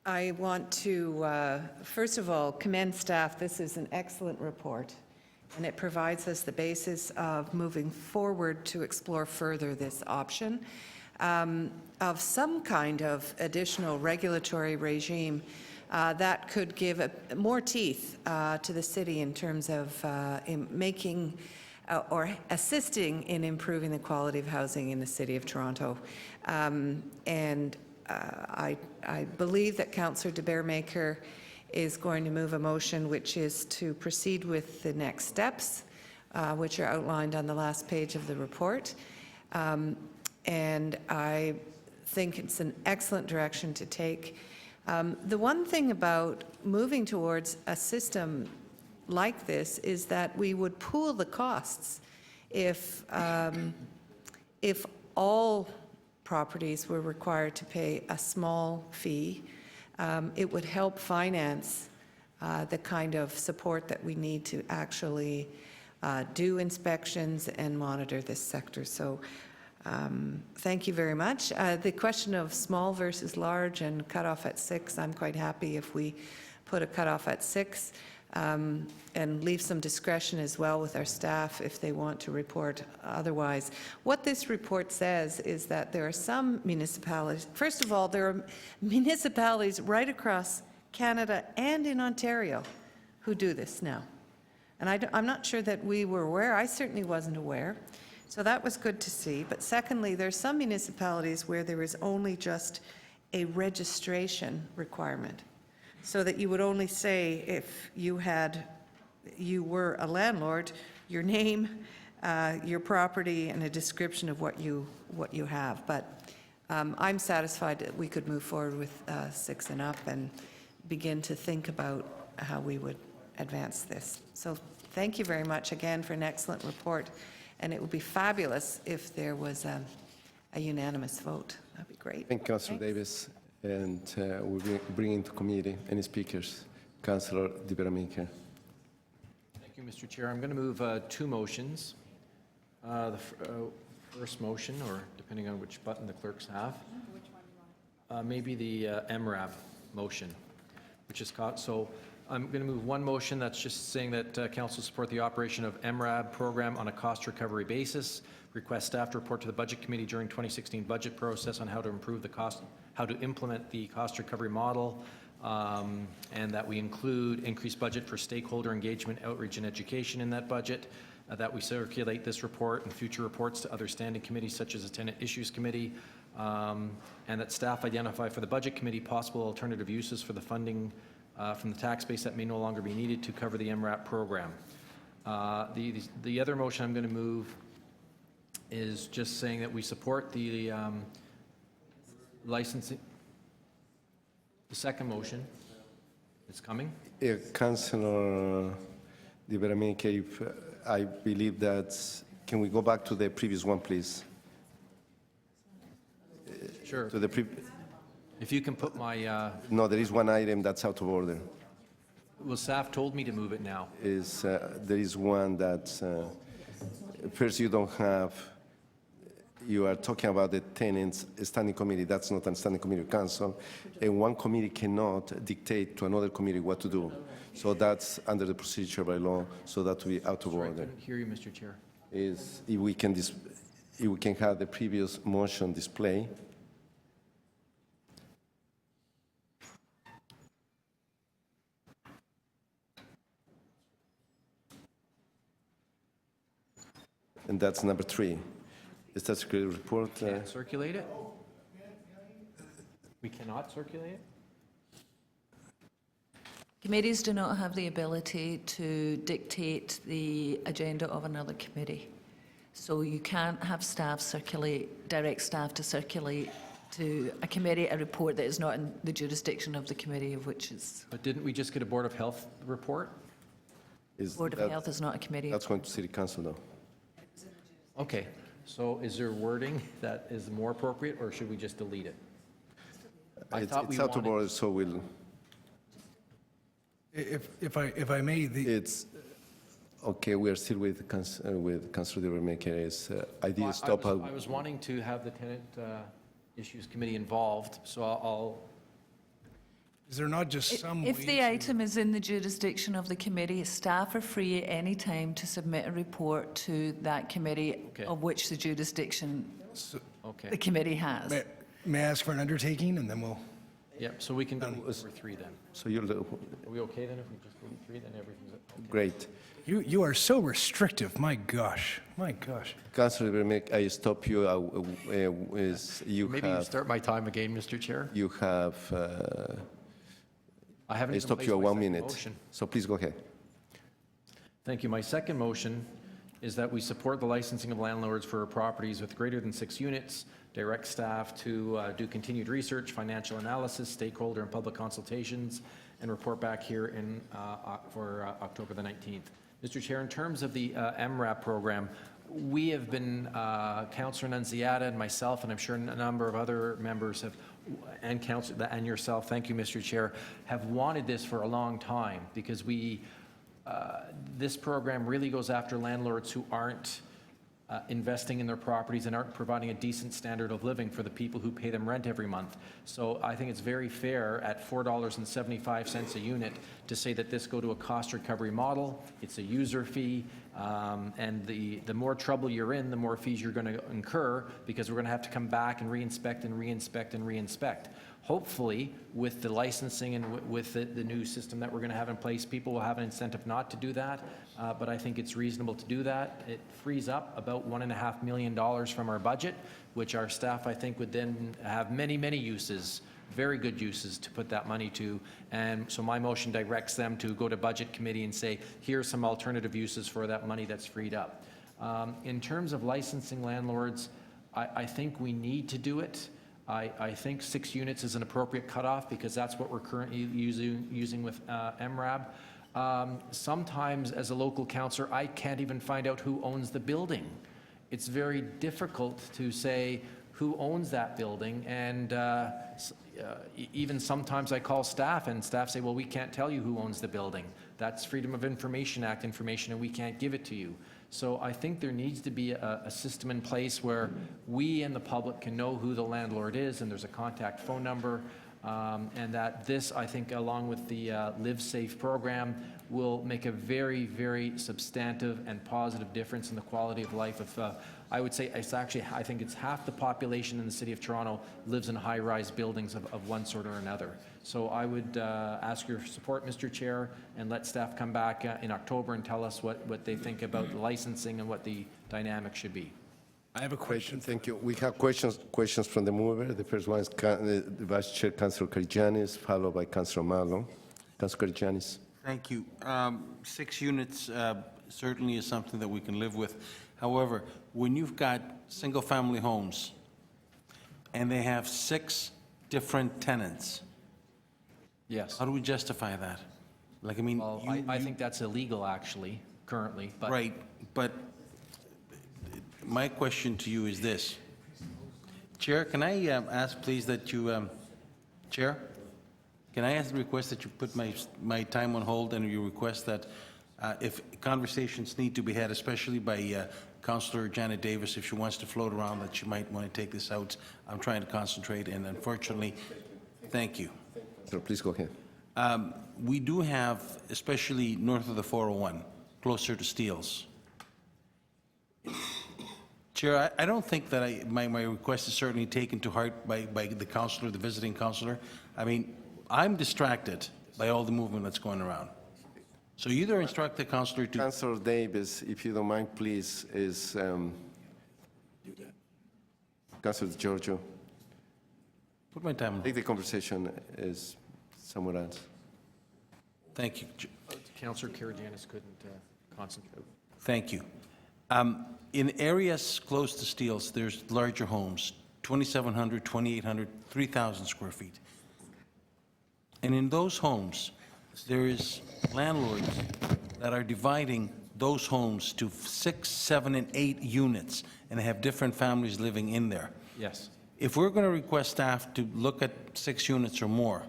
I want to, first of all, commend staff. This is an excellent report, and it provides us the basis of moving forward to explore further this option of some kind of additional regulatory regime that could give more teeth to the city in terms of making or assisting in improving the quality of housing in the City of Toronto. I believe that Councillor de Baeremaeker is going to move a motion which is to proceed with the next steps, which are outlined on the last page of the report. And I think it's an excellent direction to take. The one thing about moving towards a system like this is that we would pool the costs if all properties were required to pay a small fee. It would help finance the kind of support that we need to actually do inspections and monitor this sector. So thank you very much. The question of small versus large and cutoff at 6, I'm quite happy if we put a cutoff at 6 and leave some discretion as well with our staff if they want to report otherwise. What this report says is that there are some municipalities, first of all, there are municipalities right across Canada and in Ontario who do this now. And I'm not sure that we were aware. I certainly wasn't aware. So that was good to see. But secondly, there are some municipalities where there is only just a registration requirement, so that you would only say if you were a landlord, your name, your property, and a description of what you have. But I'm satisfied that we could move forward with 6 and up and begin to think about how we would advance this. So thank you very much again for an excellent report, and it would be fabulous if there was a unanimous vote. That'd be great. Thank you, Councillor Thanks. Davis. And we'll bring into committee any speakers. Councillor Di Veramaker. Thank you, Mr. Chair. I'm going to move 2 motions. First motion, or depending on which button the clerks have, maybe the MRAB motion, which is caught. So I'm going to move 1 motion that's just saying that council support the operation of MRAB program on a cost recovery basis. Request staff to report to the Budget Committee during 2016 budget process on how to improve the cost, how to implement the cost recovery model, and that we include increased budget for stakeholder engagement, outreach, and education in that budget, that we circulate this report and future reports to other standing committees such as the Tenant Issues Committee, and that staff identify for the Budget Committee possible alternative uses for the funding from the tax base that may no longer be needed to cover the MRAP program. The other motion I'm going to move is just saying that we support the licensing. The second motion is coming. Councillor Di Veramaker, I believe that, can we go back to the previous one, please? Sure. To the If you can put my, no, there is one item that's out of order. well, staff told me to move it now. There is one that, first you don't have, you are talking about the tenants standing committee. That's not a standing committee of council. And one committee cannot dictate to another committee what to do. So that's under the procedure by law, so that will be out of Sorry, I order. couldn't hear you, Mr. Chair. Is if we can have the previous motion display. And that's number 3. The statutory report. Can't circulate it? We cannot circulate it? Committees do not have the ability to dictate the agenda of another committee. So you can't have staff circulate, direct staff to circulate to a committee a report that is not in the jurisdiction of the committee of which is. But didn't we just get a Board of Health report? Board of Health is not a committee. That's going to City Council, though. Okay, so is there wording that is more appropriate, or should we just delete it? I thought we It's out of wanted- order, so we'll. If I may, It's, okay, we are still with Councilor Di Veramaker. I did stop. I was wanting to have the Tenant Issues Committee involved, so I'll, is there not just some way If the item is in the jurisdiction of the committee, staff are free at any time to submit a report to that committee Okay. of which the jurisdiction okay. the committee has. May I ask for an undertaking, and then we'll... Yep, so we can go over 3 then. So you're Are we okay then if we just go 3, then everything's okay? great. You are so restrictive, my gosh, my gosh. Councilor Di Veramaker, I stop you. You Maybe you have. start my time again, Mr. Chair? You have. I haven't I even stopped placed you at my 1 second minute. motion. So please go ahead. Thank you. My second motion is that we support the licensing of landlords for properties with greater than 6 units, direct staff to do continued research, financial analysis, stakeholder and public consultations, and report back here in, for October the 19th. Mr. Chair, in terms of the MRAP program, we have been, Councillor Nunziata and myself, and I'm sure a number of other members have, and Councillor, and yourself, thank you, Mr. Chair, have wanted this for a long time because we, this program really goes after landlords who aren't investing in their properties and aren't providing a decent standard of living for the people who pay them rent every month. So I think it's very fair at $4.75 a unit to say that this go to a cost recovery model. It's a user fee, and the more trouble you're in, the more fees you're going to incur because we're going to have to come back and reinspect and reinspect and reinspect. Hopefully, with the licensing and with the new system that we're going to have in place, people will have an incentive not to do that, but I think it's reasonable to do that. It frees up about $1.5 million from our budget, which our staff, I think, would then have many, many uses, very good uses to put that money to. And so my motion directs them to go to Budget Committee and say, here's some alternative uses for that money that's freed up. In terms of licensing landlords, I think we need to do it. I think 6 units is an appropriate cutoff because that's what we're currently using with MRAB. Sometimes, as a local councillor, I can't even find out who owns the building. It's very difficult to say who owns that building, and even sometimes I call staff, and staff say, well, we can't tell you who owns the building. That's Freedom of Information Act information, and we can't give it to you. So I think there needs to be a system in place where we and the public can know who the landlord is, and there's a contact phone number, and that this, I think, along with the Live Safe program, will make a very, very substantive and positive difference in the quality of life of, I would say it's actually, I think it's half the population in the city of Toronto lives in high-rise buildings of one sort or another. So I would ask your support, Mr. Chair, and let staff come back in October and tell us what they think about the licensing and what the dynamic should be. I have a question. Thank you. We have questions from the mover. The first one is the Vice Chair, Councilor Karygiannis, followed by Councilor Malo. Councilor Karygiannis. Thank you. 6 units certainly is something that we can live with. However, when you've got single-family homes and they have 6 different tenants, Yes. how do we justify that? Like, I mean, Well, I think that's illegal, actually, currently, but. right, but my question to you is this. Chair, can I ask, please, that you, Chair, can I ask the request that you put my time on hold, and you request that if conversations need to be had, especially by Councillor Janet Davis, if she wants to float around, that she might want to take this out. I'm trying to concentrate, and unfortunately, thank you. So please go ahead. We do have, especially north of the 401, closer to Steeles. Chair, I don't think that my request is certainly taken to heart by the councillor, the visiting councillor. I mean, I'm distracted by all the movement that's going around. So either instruct the councillor to... Councilor Davis, if you don't mind, please, is Councilor Giorgio. Put my time I on. think the conversation is somewhere else. Thank you. Councillor Karygiannis couldn't concentrate. Thank you. In areas close to Steeles, there's larger homes, 2,700, 2,800, 3,000 square feet. And in those homes, there is landlords that are dividing those homes to 6, 7, and 8 units and have different families living in there. Yes. If we're going to request staff to look at 6 units or more,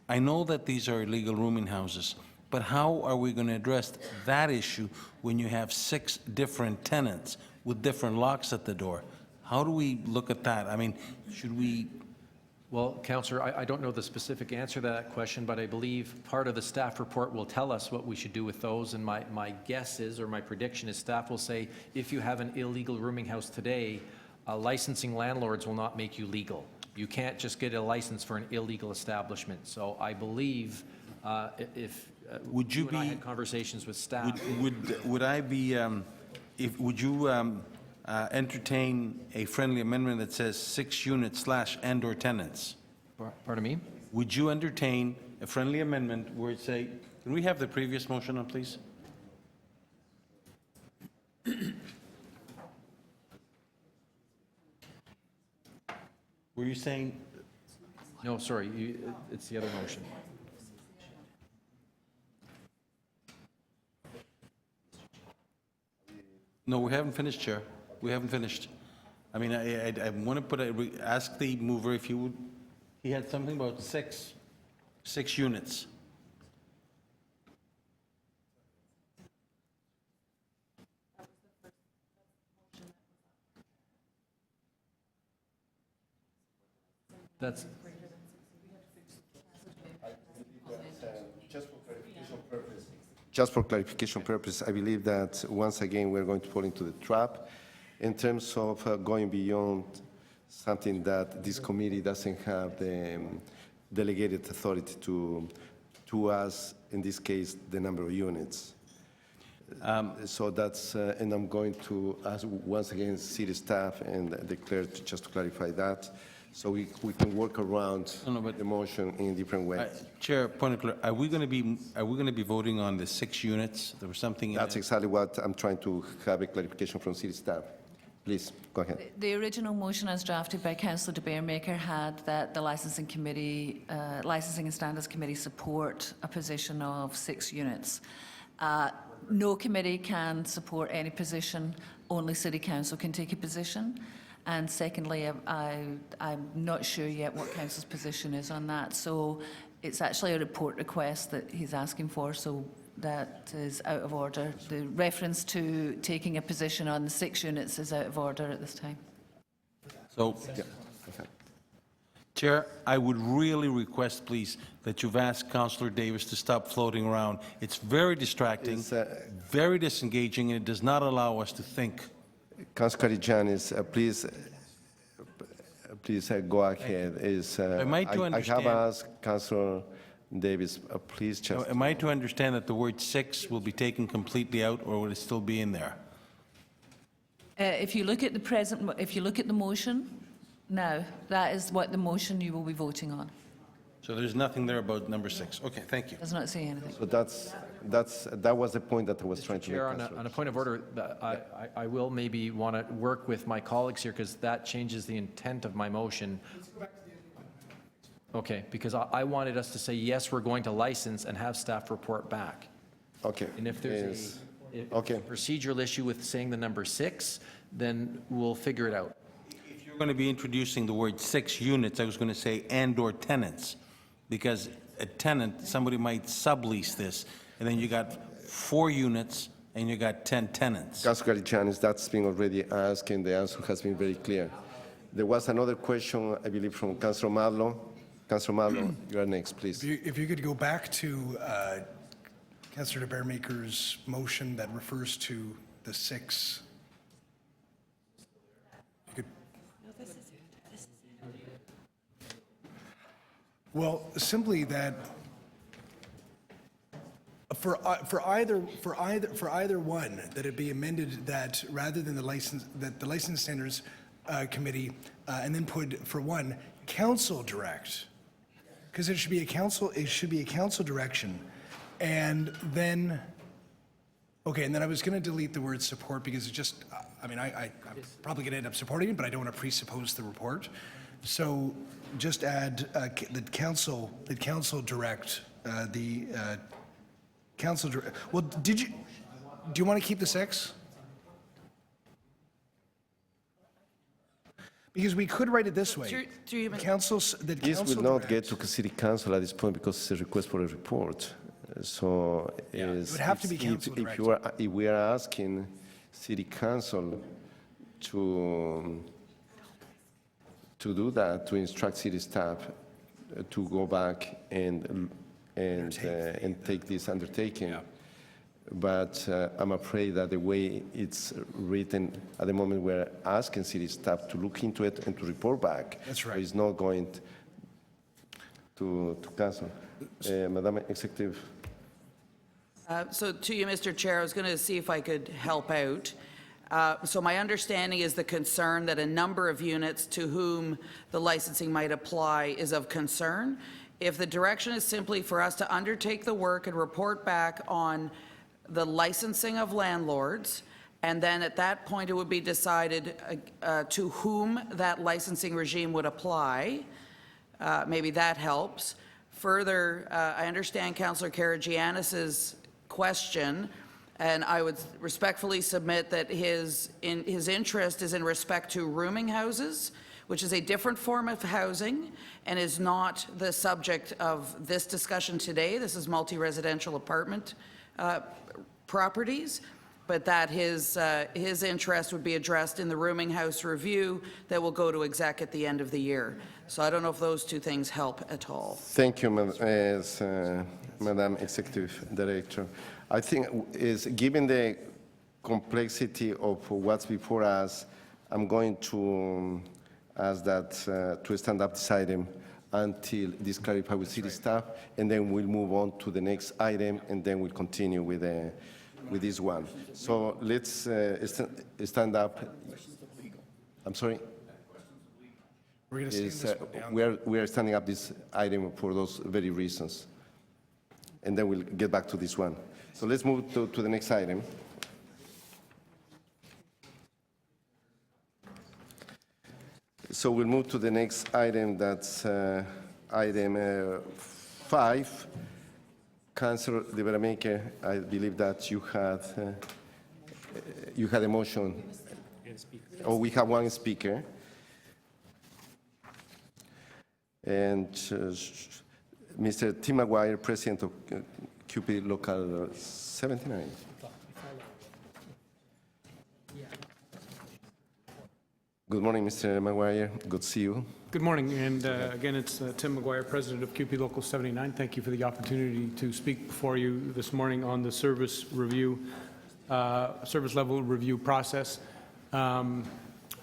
I know that these are illegal rooming houses, but how are we going to address that issue when you have 6 different tenants with different locks at the door? How do we look at that? I mean, should we... Well, Councillor, I don't know the specific answer to that question, but I believe part of the staff report will tell us what we should do with those, and my guess is, or my prediction is, staff will say, if you have an illegal rooming house today, licensing landlords will not make you legal. You can't just get a license for an illegal establishment. So I believe if would you and I had conversations with staff. Would I be, would you entertain a friendly amendment that says 6 units / and/or tenants? Pardon me? Would you entertain a friendly amendment where it say, can we have the previous motion on, please? Were you saying? No, sorry, it's the other motion. No, we haven't finished, Chair. We haven't finished. I mean, I want to ask the mover if you would, he had something about 6 units. That's, Just for clarification purpose, I believe that once again, we're going to fall into the trap in terms of going beyond something that this committee doesn't have the delegated authority to us, in this case, the number of units. So that's, and I'm going to ask once again city staff and the clerk just to clarify that, so we can work around the motion in different ways. Chair, point of clarity, are we going to be voting on the 6 units? There was something in That's it. exactly what I'm trying to have a clarification from city staff. Please, go ahead. The original motion as drafted by Councillor de Beermaker had that the licensing committee, licensing and standards committee support a position of 6 units. No committee can support any position, only City Council can take a position. And secondly, I'm not sure yet what Council's position is on that. So it's actually a report request that he's asking for, so that is out of order. The reference to taking a position on the 6 units is out of order at this time. So, Chair, I would really request, please, that you've asked Councillor Davis to stop floating around. It's very distracting, very disengaging, and it does not allow us to think. Councillor Karygiannis, please go ahead. Am I to I understand- have asked Councillor Davis, please just... Am I to understand that the word 6 will be taken completely out, or will it still be in there? If you look at the present, if you look at the motion now, that is what the motion you will be voting on. So there's nothing there about number 6. Okay, thank you. Does not say anything. So that was the point that I was trying to make, Chair, Councillor. on a point of order, I will maybe want to work with my colleagues here because that changes the intent of my motion. Okay, because I wanted us to say, yes, we're going to license and have staff report back. Okay. And if there's a procedural issue with saying the number 6, then we'll figure it out. If you're going to be introducing the word 6 units, I was going to say and/or tenants, because a tenant, somebody might sublease this, and then you got 4 units and you got 10 tenants. Councillor Karygiannis, that's been already asked, and the answer has been very clear. There was another question, I believe, from Councillor Marlowe. Councillor Marlowe, you are next, please. If you could go back to Councillor de Beermaker's motion that refers to the 6. Well, simply that for either one, that it be amended that rather than the license standards committee, and then put for one, council direct, because it should be a council direction, and then, okay, and then I was going to delete the word support because it just, I mean, I'm probably going to end up supporting it, but I don't want to presuppose the report. So just add that council direct, council direct. Well, do you want to keep the 6? Because we could write it this way. This will not get to City Council at this point because it's a request for a report. So it would have to be council direct. If we are asking City Council to do that, to instruct city staff to go back and take this undertaking. Yeah. But I'm afraid that the way it's written at the moment, we're asking city staff to look into it and to report back. That's right. So it's not going to council. Madam Executive. So to you, Mr. Chair, I was going to see if I could help out. So my understanding is the concern that a number of units to whom the licensing might apply is of concern. If the direction is simply for us to undertake the work and report back on the licensing of landlords, and then at that point it would be decided to whom that licensing regime would apply, maybe that helps. Further, I understand Councillor Karygiannis's question, and I would respectfully submit that his interest is in respect to rooming houses, which is a different form of housing and is not the subject of this discussion today. This is multi-residential apartment properties, but that his interest would be addressed in the rooming house review that will go to exec at the end of the year. So I don't know if those two things help at all. Thank you, Madam Executive Director. I think given the complexity of what's before us, I'm going to ask that to stand up this item until it is clarified with city staff, and then we'll move on to the next item, and then we'll continue with this one. So let's stand up. I'm sorry? We're going to stand this one down. We are standing up this item for those very reasons, and then we'll get back to this one. So let's move to the next item. So we'll move to the next item, that's item 5. Councilor De Veramaker, I believe that you had a motion. Oh, we have one speaker. And Mr. Tim Maguire, President of QP Local 79. Good morning, Mr. Maguire. Good to see you. Good morning, and again, it's Tim McGuire, President of QP Local 79. Thank you for the opportunity to speak before you this morning on the service level review process. I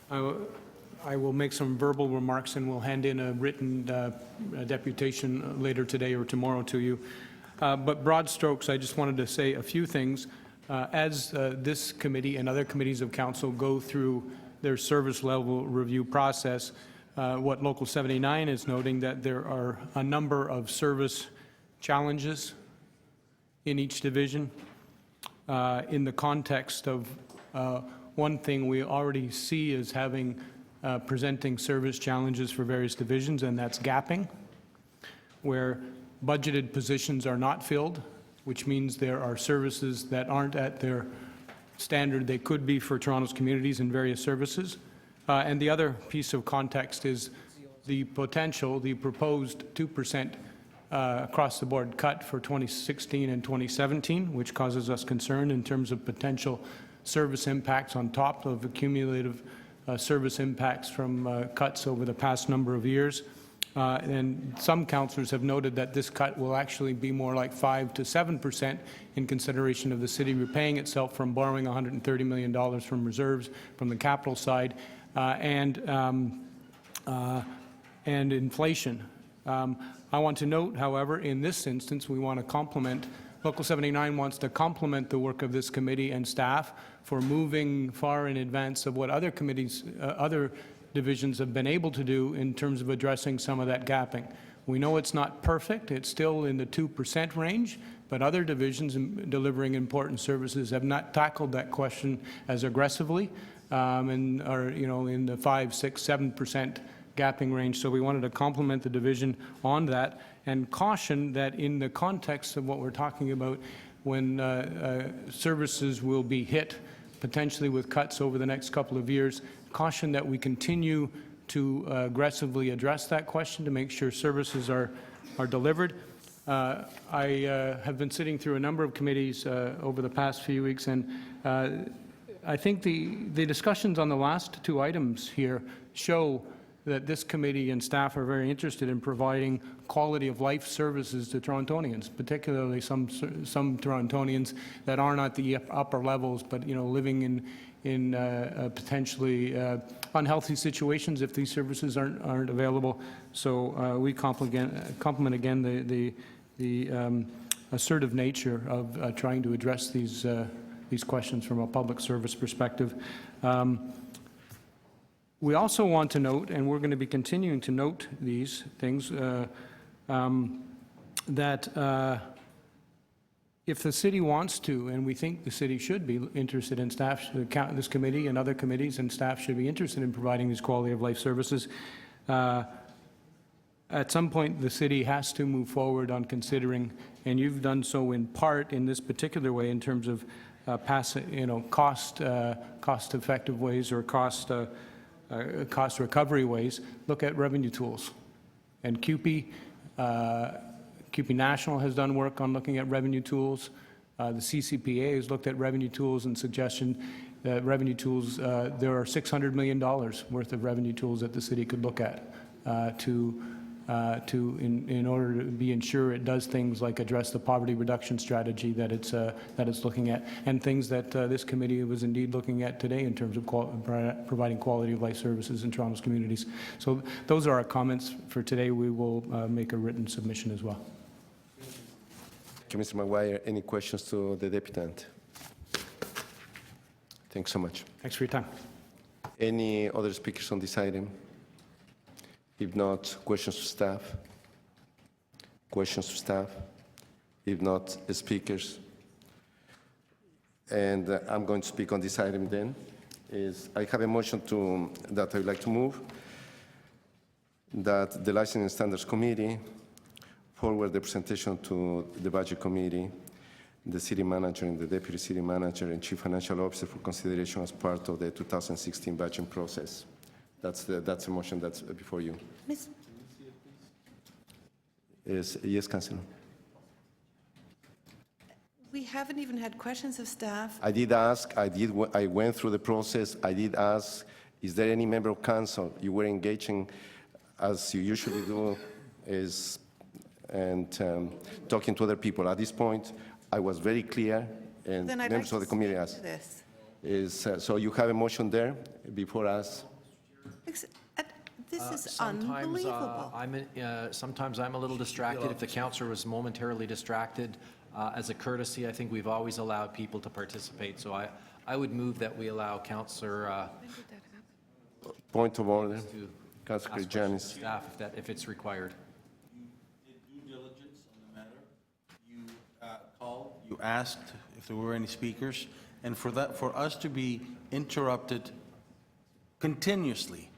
will make some verbal remarks and we'll hand in a written deputation later today or tomorrow to you. But broad strokes, I just wanted to say a few things. As this committee and other committees of council go through their service level review process, what Local 79 is noting that there are a number of service challenges in each division. In the context of one thing we already see as having presenting service challenges for various divisions, and that's gapping, where budgeted positions are not filled, which means there are services that aren't at their standard they could be for Toronto's communities in various services. And the other piece of context is the potential, the proposed 2% across-the-board cut for 2016 and 2017, which causes us concern in terms of potential service impacts on top of accumulative service impacts from cuts over the past number of years. And some councillors have noted that this cut will actually be more like 5 to 7% in consideration of the city repaying itself from borrowing $130 million from reserves from the capital side and inflation. I want to note, however, in this instance, we want to compliment, Local 79 wants to compliment the work of this committee and staff for moving far in advance of what other committees, other divisions have been able to do in terms of addressing some of that gapping. We know it's not perfect, it's still in the 2% range, but other divisions delivering important services have not tackled that question as aggressively and are, in the 5, 6, 7% gapping range. So we wanted to compliment the division on that and caution that in the context of what we're talking about, when services will be hit potentially with cuts over the next couple of years, caution that we continue to aggressively address that question to make sure services are delivered. I have been sitting through a number of committees over the past few weeks, and I think the discussions on the last two items here show that this committee and staff are very interested in providing quality of life services to Torontonians, particularly some Torontonians that aren't at the upper levels, but living in potentially unhealthy situations if these services aren't available. So we compliment again the assertive nature of trying to address these questions from a public service perspective. We also want to note, and we're going to be continuing to note these things, that if the city wants to, and we think the city should be interested in staff, this committee and other committees and staff should be interested in providing these quality of life services, at some point the city has to move forward on considering, and you've done so in part in this particular way in terms of cost-effective ways or cost recovery ways, look at revenue tools. And QP National has done work on looking at revenue tools. The CCPA has looked at revenue tools and suggestion that revenue tools, there are $600 million worth of revenue tools that the city could look at in order to ensure it does things like address the poverty reduction strategy that it's looking at, and things that this committee was indeed looking at today in terms of providing quality of life services in Toronto's communities. So those are our comments for today. We will make a written submission as well. Thank you, Mr. Maguire. Any questions to the deputant? Thanks so much. Thanks for your time. Any other speakers on this item? If not, questions to staff? Questions to staff? If not, speakers? And I'm going to speak on this item then. I have a motion that I would like to move. that the Licensing Standards Committee forward the presentation to the Budget Committee, the city manager and the deputy city manager and chief financial officer for consideration as part of the 2016 budget process. That's a motion that's before you. Yes, Councilor. We haven't even had questions of staff. I did ask, I went through the process, I did ask, is there any member of council? You were engaging, as you usually do, talking to other people. At this point, I was very clear, and Then I'd members like of the to committee speak asked. to this. So you have a motion there before us? This is unbelievable. Sometimes I'm a little distracted. If the counselor was momentarily distracted, as a courtesy, I think we've always allowed people to participate. So I would move that we allow Counselor Point of order, to Councilor ask questions Janis. of staff if it's required. You did due diligence on the matter. You called, you asked if there were any speakers, and for us to be interrupted continuously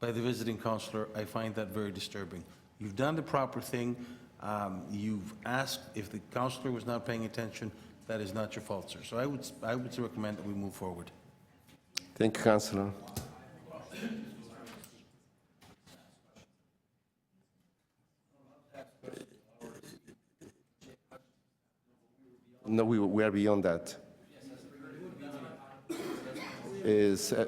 by the visiting counselor, I find that very disturbing. You've done the proper thing. You've asked if the counselor was not paying attention. That is not your fault, sir. So I would recommend that we move forward. Thank you, Councilor. No, we are beyond that.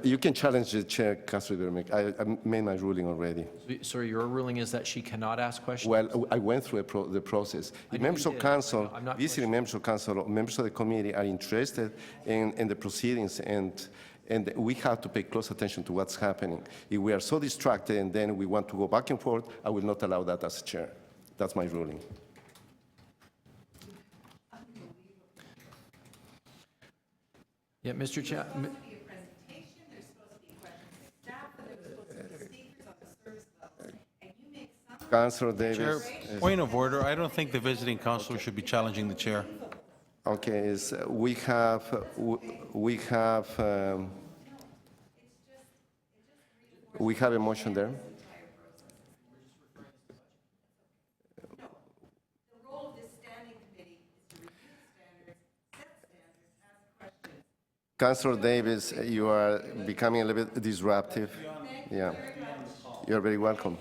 You can challenge the chair, Councilor Vermeek. I made my ruling already. So your ruling is that she cannot ask questions? Well, I went through the process. If members of council, I'm not visiting members of council, members of the committee are interested in the proceedings, and we have to pay close attention to what's happening. If we are so distracted and then we want to go back and forth, I will not allow that as chair. That's my ruling. Yeah, Mr. Chair. Councilor Davis. Chair, point of order. I don't think the visiting counselor should be challenging the chair. Okay, we have a motion there. Councilor Davis, you are becoming a little bit disruptive. Yeah, you're very welcome.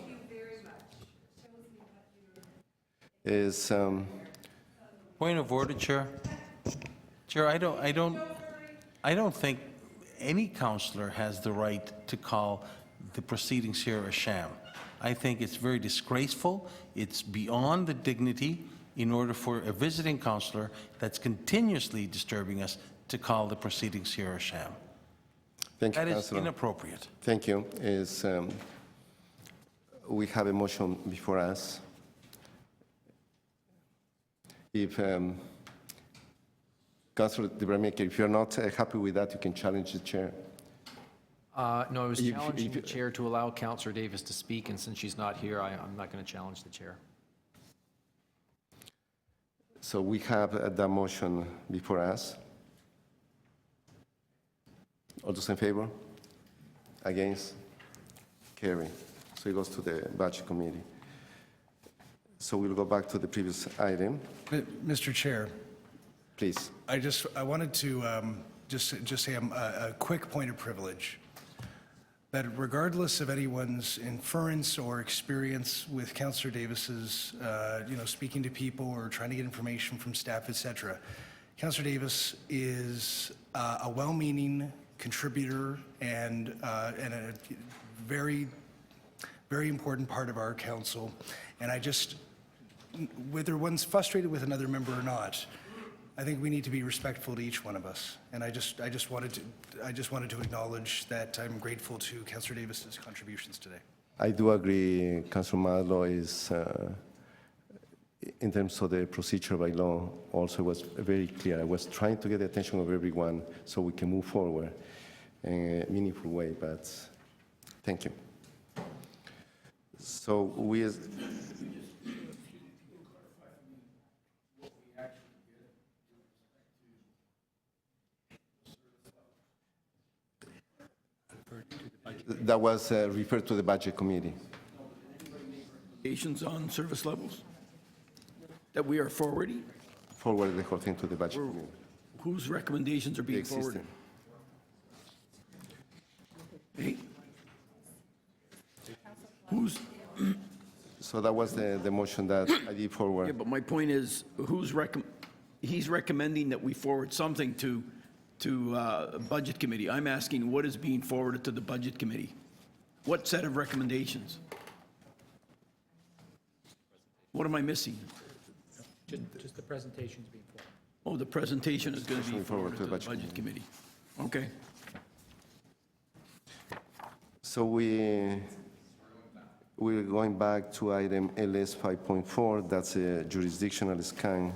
Point of order, Chair. Chair, I don't think any counselor has the right to call the proceedings here a sham. I think it's very disgraceful. It's beyond the dignity in order for a visiting counselor that's continuously disturbing us to call the proceedings here a sham. Thank you, That is Councilor. inappropriate. Thank you. We have a motion before us. If Councilor De Bramier, if you're not happy with that, you can challenge the chair. No, I was challenging the chair to allow Counselor Davis to speak, and since she's not here, I'm not going to challenge the chair. So we have that motion before us. All those in favor? Against? Carry. So it goes to the Budget Committee. So we'll go back to the previous item. Mr. Chair, please. I wanted to just say a quick point of privilege, that regardless of anyone's inference or experience with Councillor Davis's, speaking to people or trying to get information from staff, etc., Councillor Davis is a well-meaning contributor and a very, very important part of our council. And whether one's frustrated with another member or not, I think we need to be respectful to each one of us. And I just wanted to acknowledge that I'm grateful to Councillor Davis's contributions today. I do agree, Councilor Madlo is, in terms of the procedure by law, also was very clear. I was trying to get the attention of everyone so we can move forward in a meaningful way, but thank you. So that was referred to the Budget Committee. recommendations on service levels that we are forwarding? Forward the whole thing to the budget committee. Whose recommendations are being forwarded? Existing. Okay. Who's, So that was the motion that I did yeah, forward. but my point is, he's recommending that we forward something to Budget Committee. I'm asking what is being forwarded to the Budget Committee? What set of recommendations? What am I missing? Just the presentations being forwarded. Oh, the presentation is going to be Pushing forward forwarded to the Budget Committee. Okay. So we're going back to item LS 5.4, that's a jurisdictional scan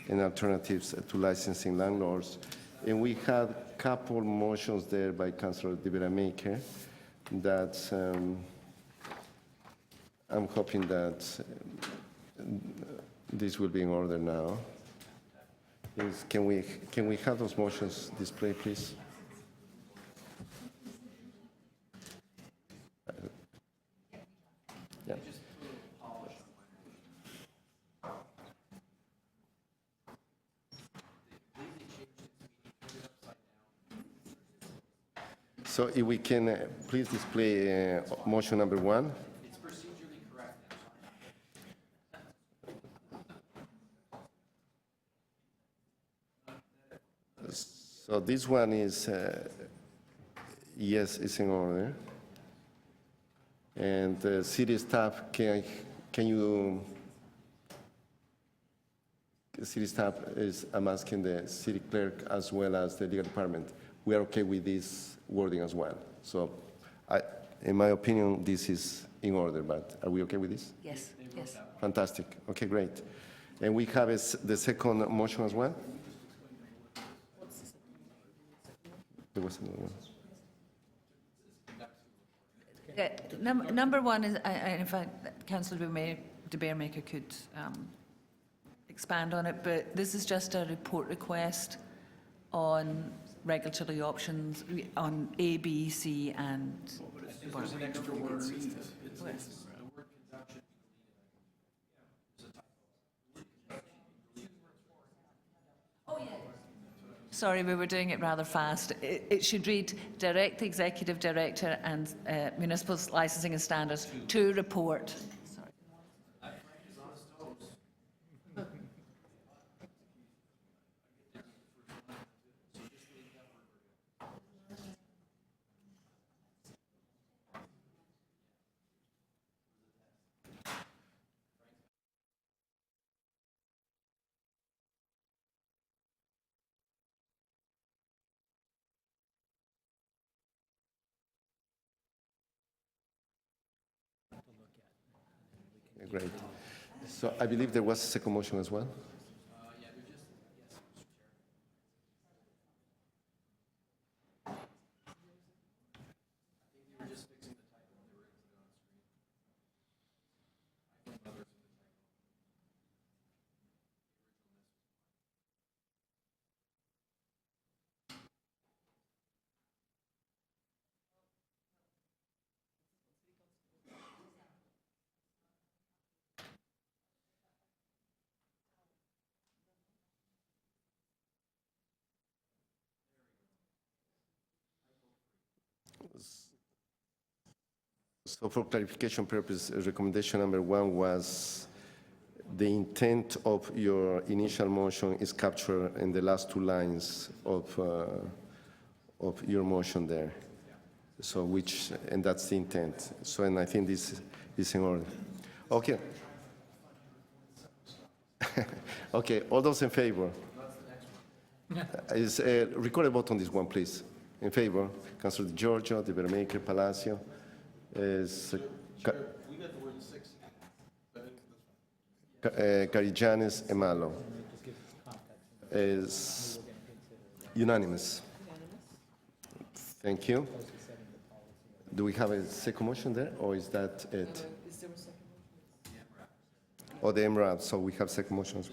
and alternatives to licensing landlords. And we had a couple motions there by Councilor De Vera Maker that I'm hoping that this will be in order now. Can we have those motions displayed, please? Yeah. So if we can please display motion number 1. It's procedurally correct. So this one is, yes, it's in order. And city staff, can you, city staff is, I'm asking the city clerk as well as the legal department, we are okay with this wording as well. So in my opinion, this is in order, but are we okay with this? Yes, yes. Fantastic. Okay, great. And we have the second motion as well? There was another one. Number one is, in fact, Councillor De Beermaker could expand on it, but this is just a report request on regulatory options on A, B, C, and. There's an extra word. Sorry, we were doing it rather fast. It should read, direct the Executive Director and Municipal Licensing and Standards to report. Sorry. Great. So I believe there was a second motion as well? So for clarification purpose, recommendation number 1 was the intent of your initial motion is captured in the last 2 lines of your motion there. So and that's the intent. So, and I think this is in order. Okay. Okay, all those in favor? Record a vote on this one, please. In favor, Councilor Di Giorgio, De Vermaker, Palacio. Is Carijanes and Malo. Is unanimous. Thank you. Do we have a second motion there, or is that it? Oh, the MRAB, so we have second motions.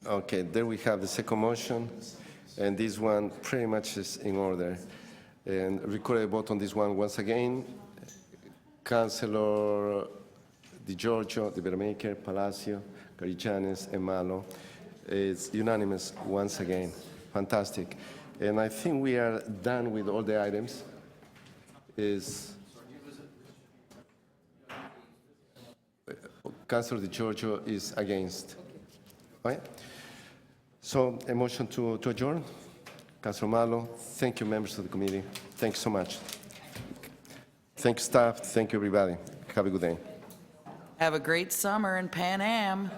Okay, there we have the second motion, and this one pretty much is in order. And record a vote on this one once again. Councilor Di Giorgio, De Vermaker, Palacio, Carichanes, and Malo. It's unanimous once again. Fantastic. And I think we are done with all the items. Councilor Di Giorgio is against. Right? So a motion to adjourn. Councilor Malo, thank you, members of the committee. Thanks so much. Thank you, staff. Thank you, everybody. Have a good day. Have a great summer in Pan Am.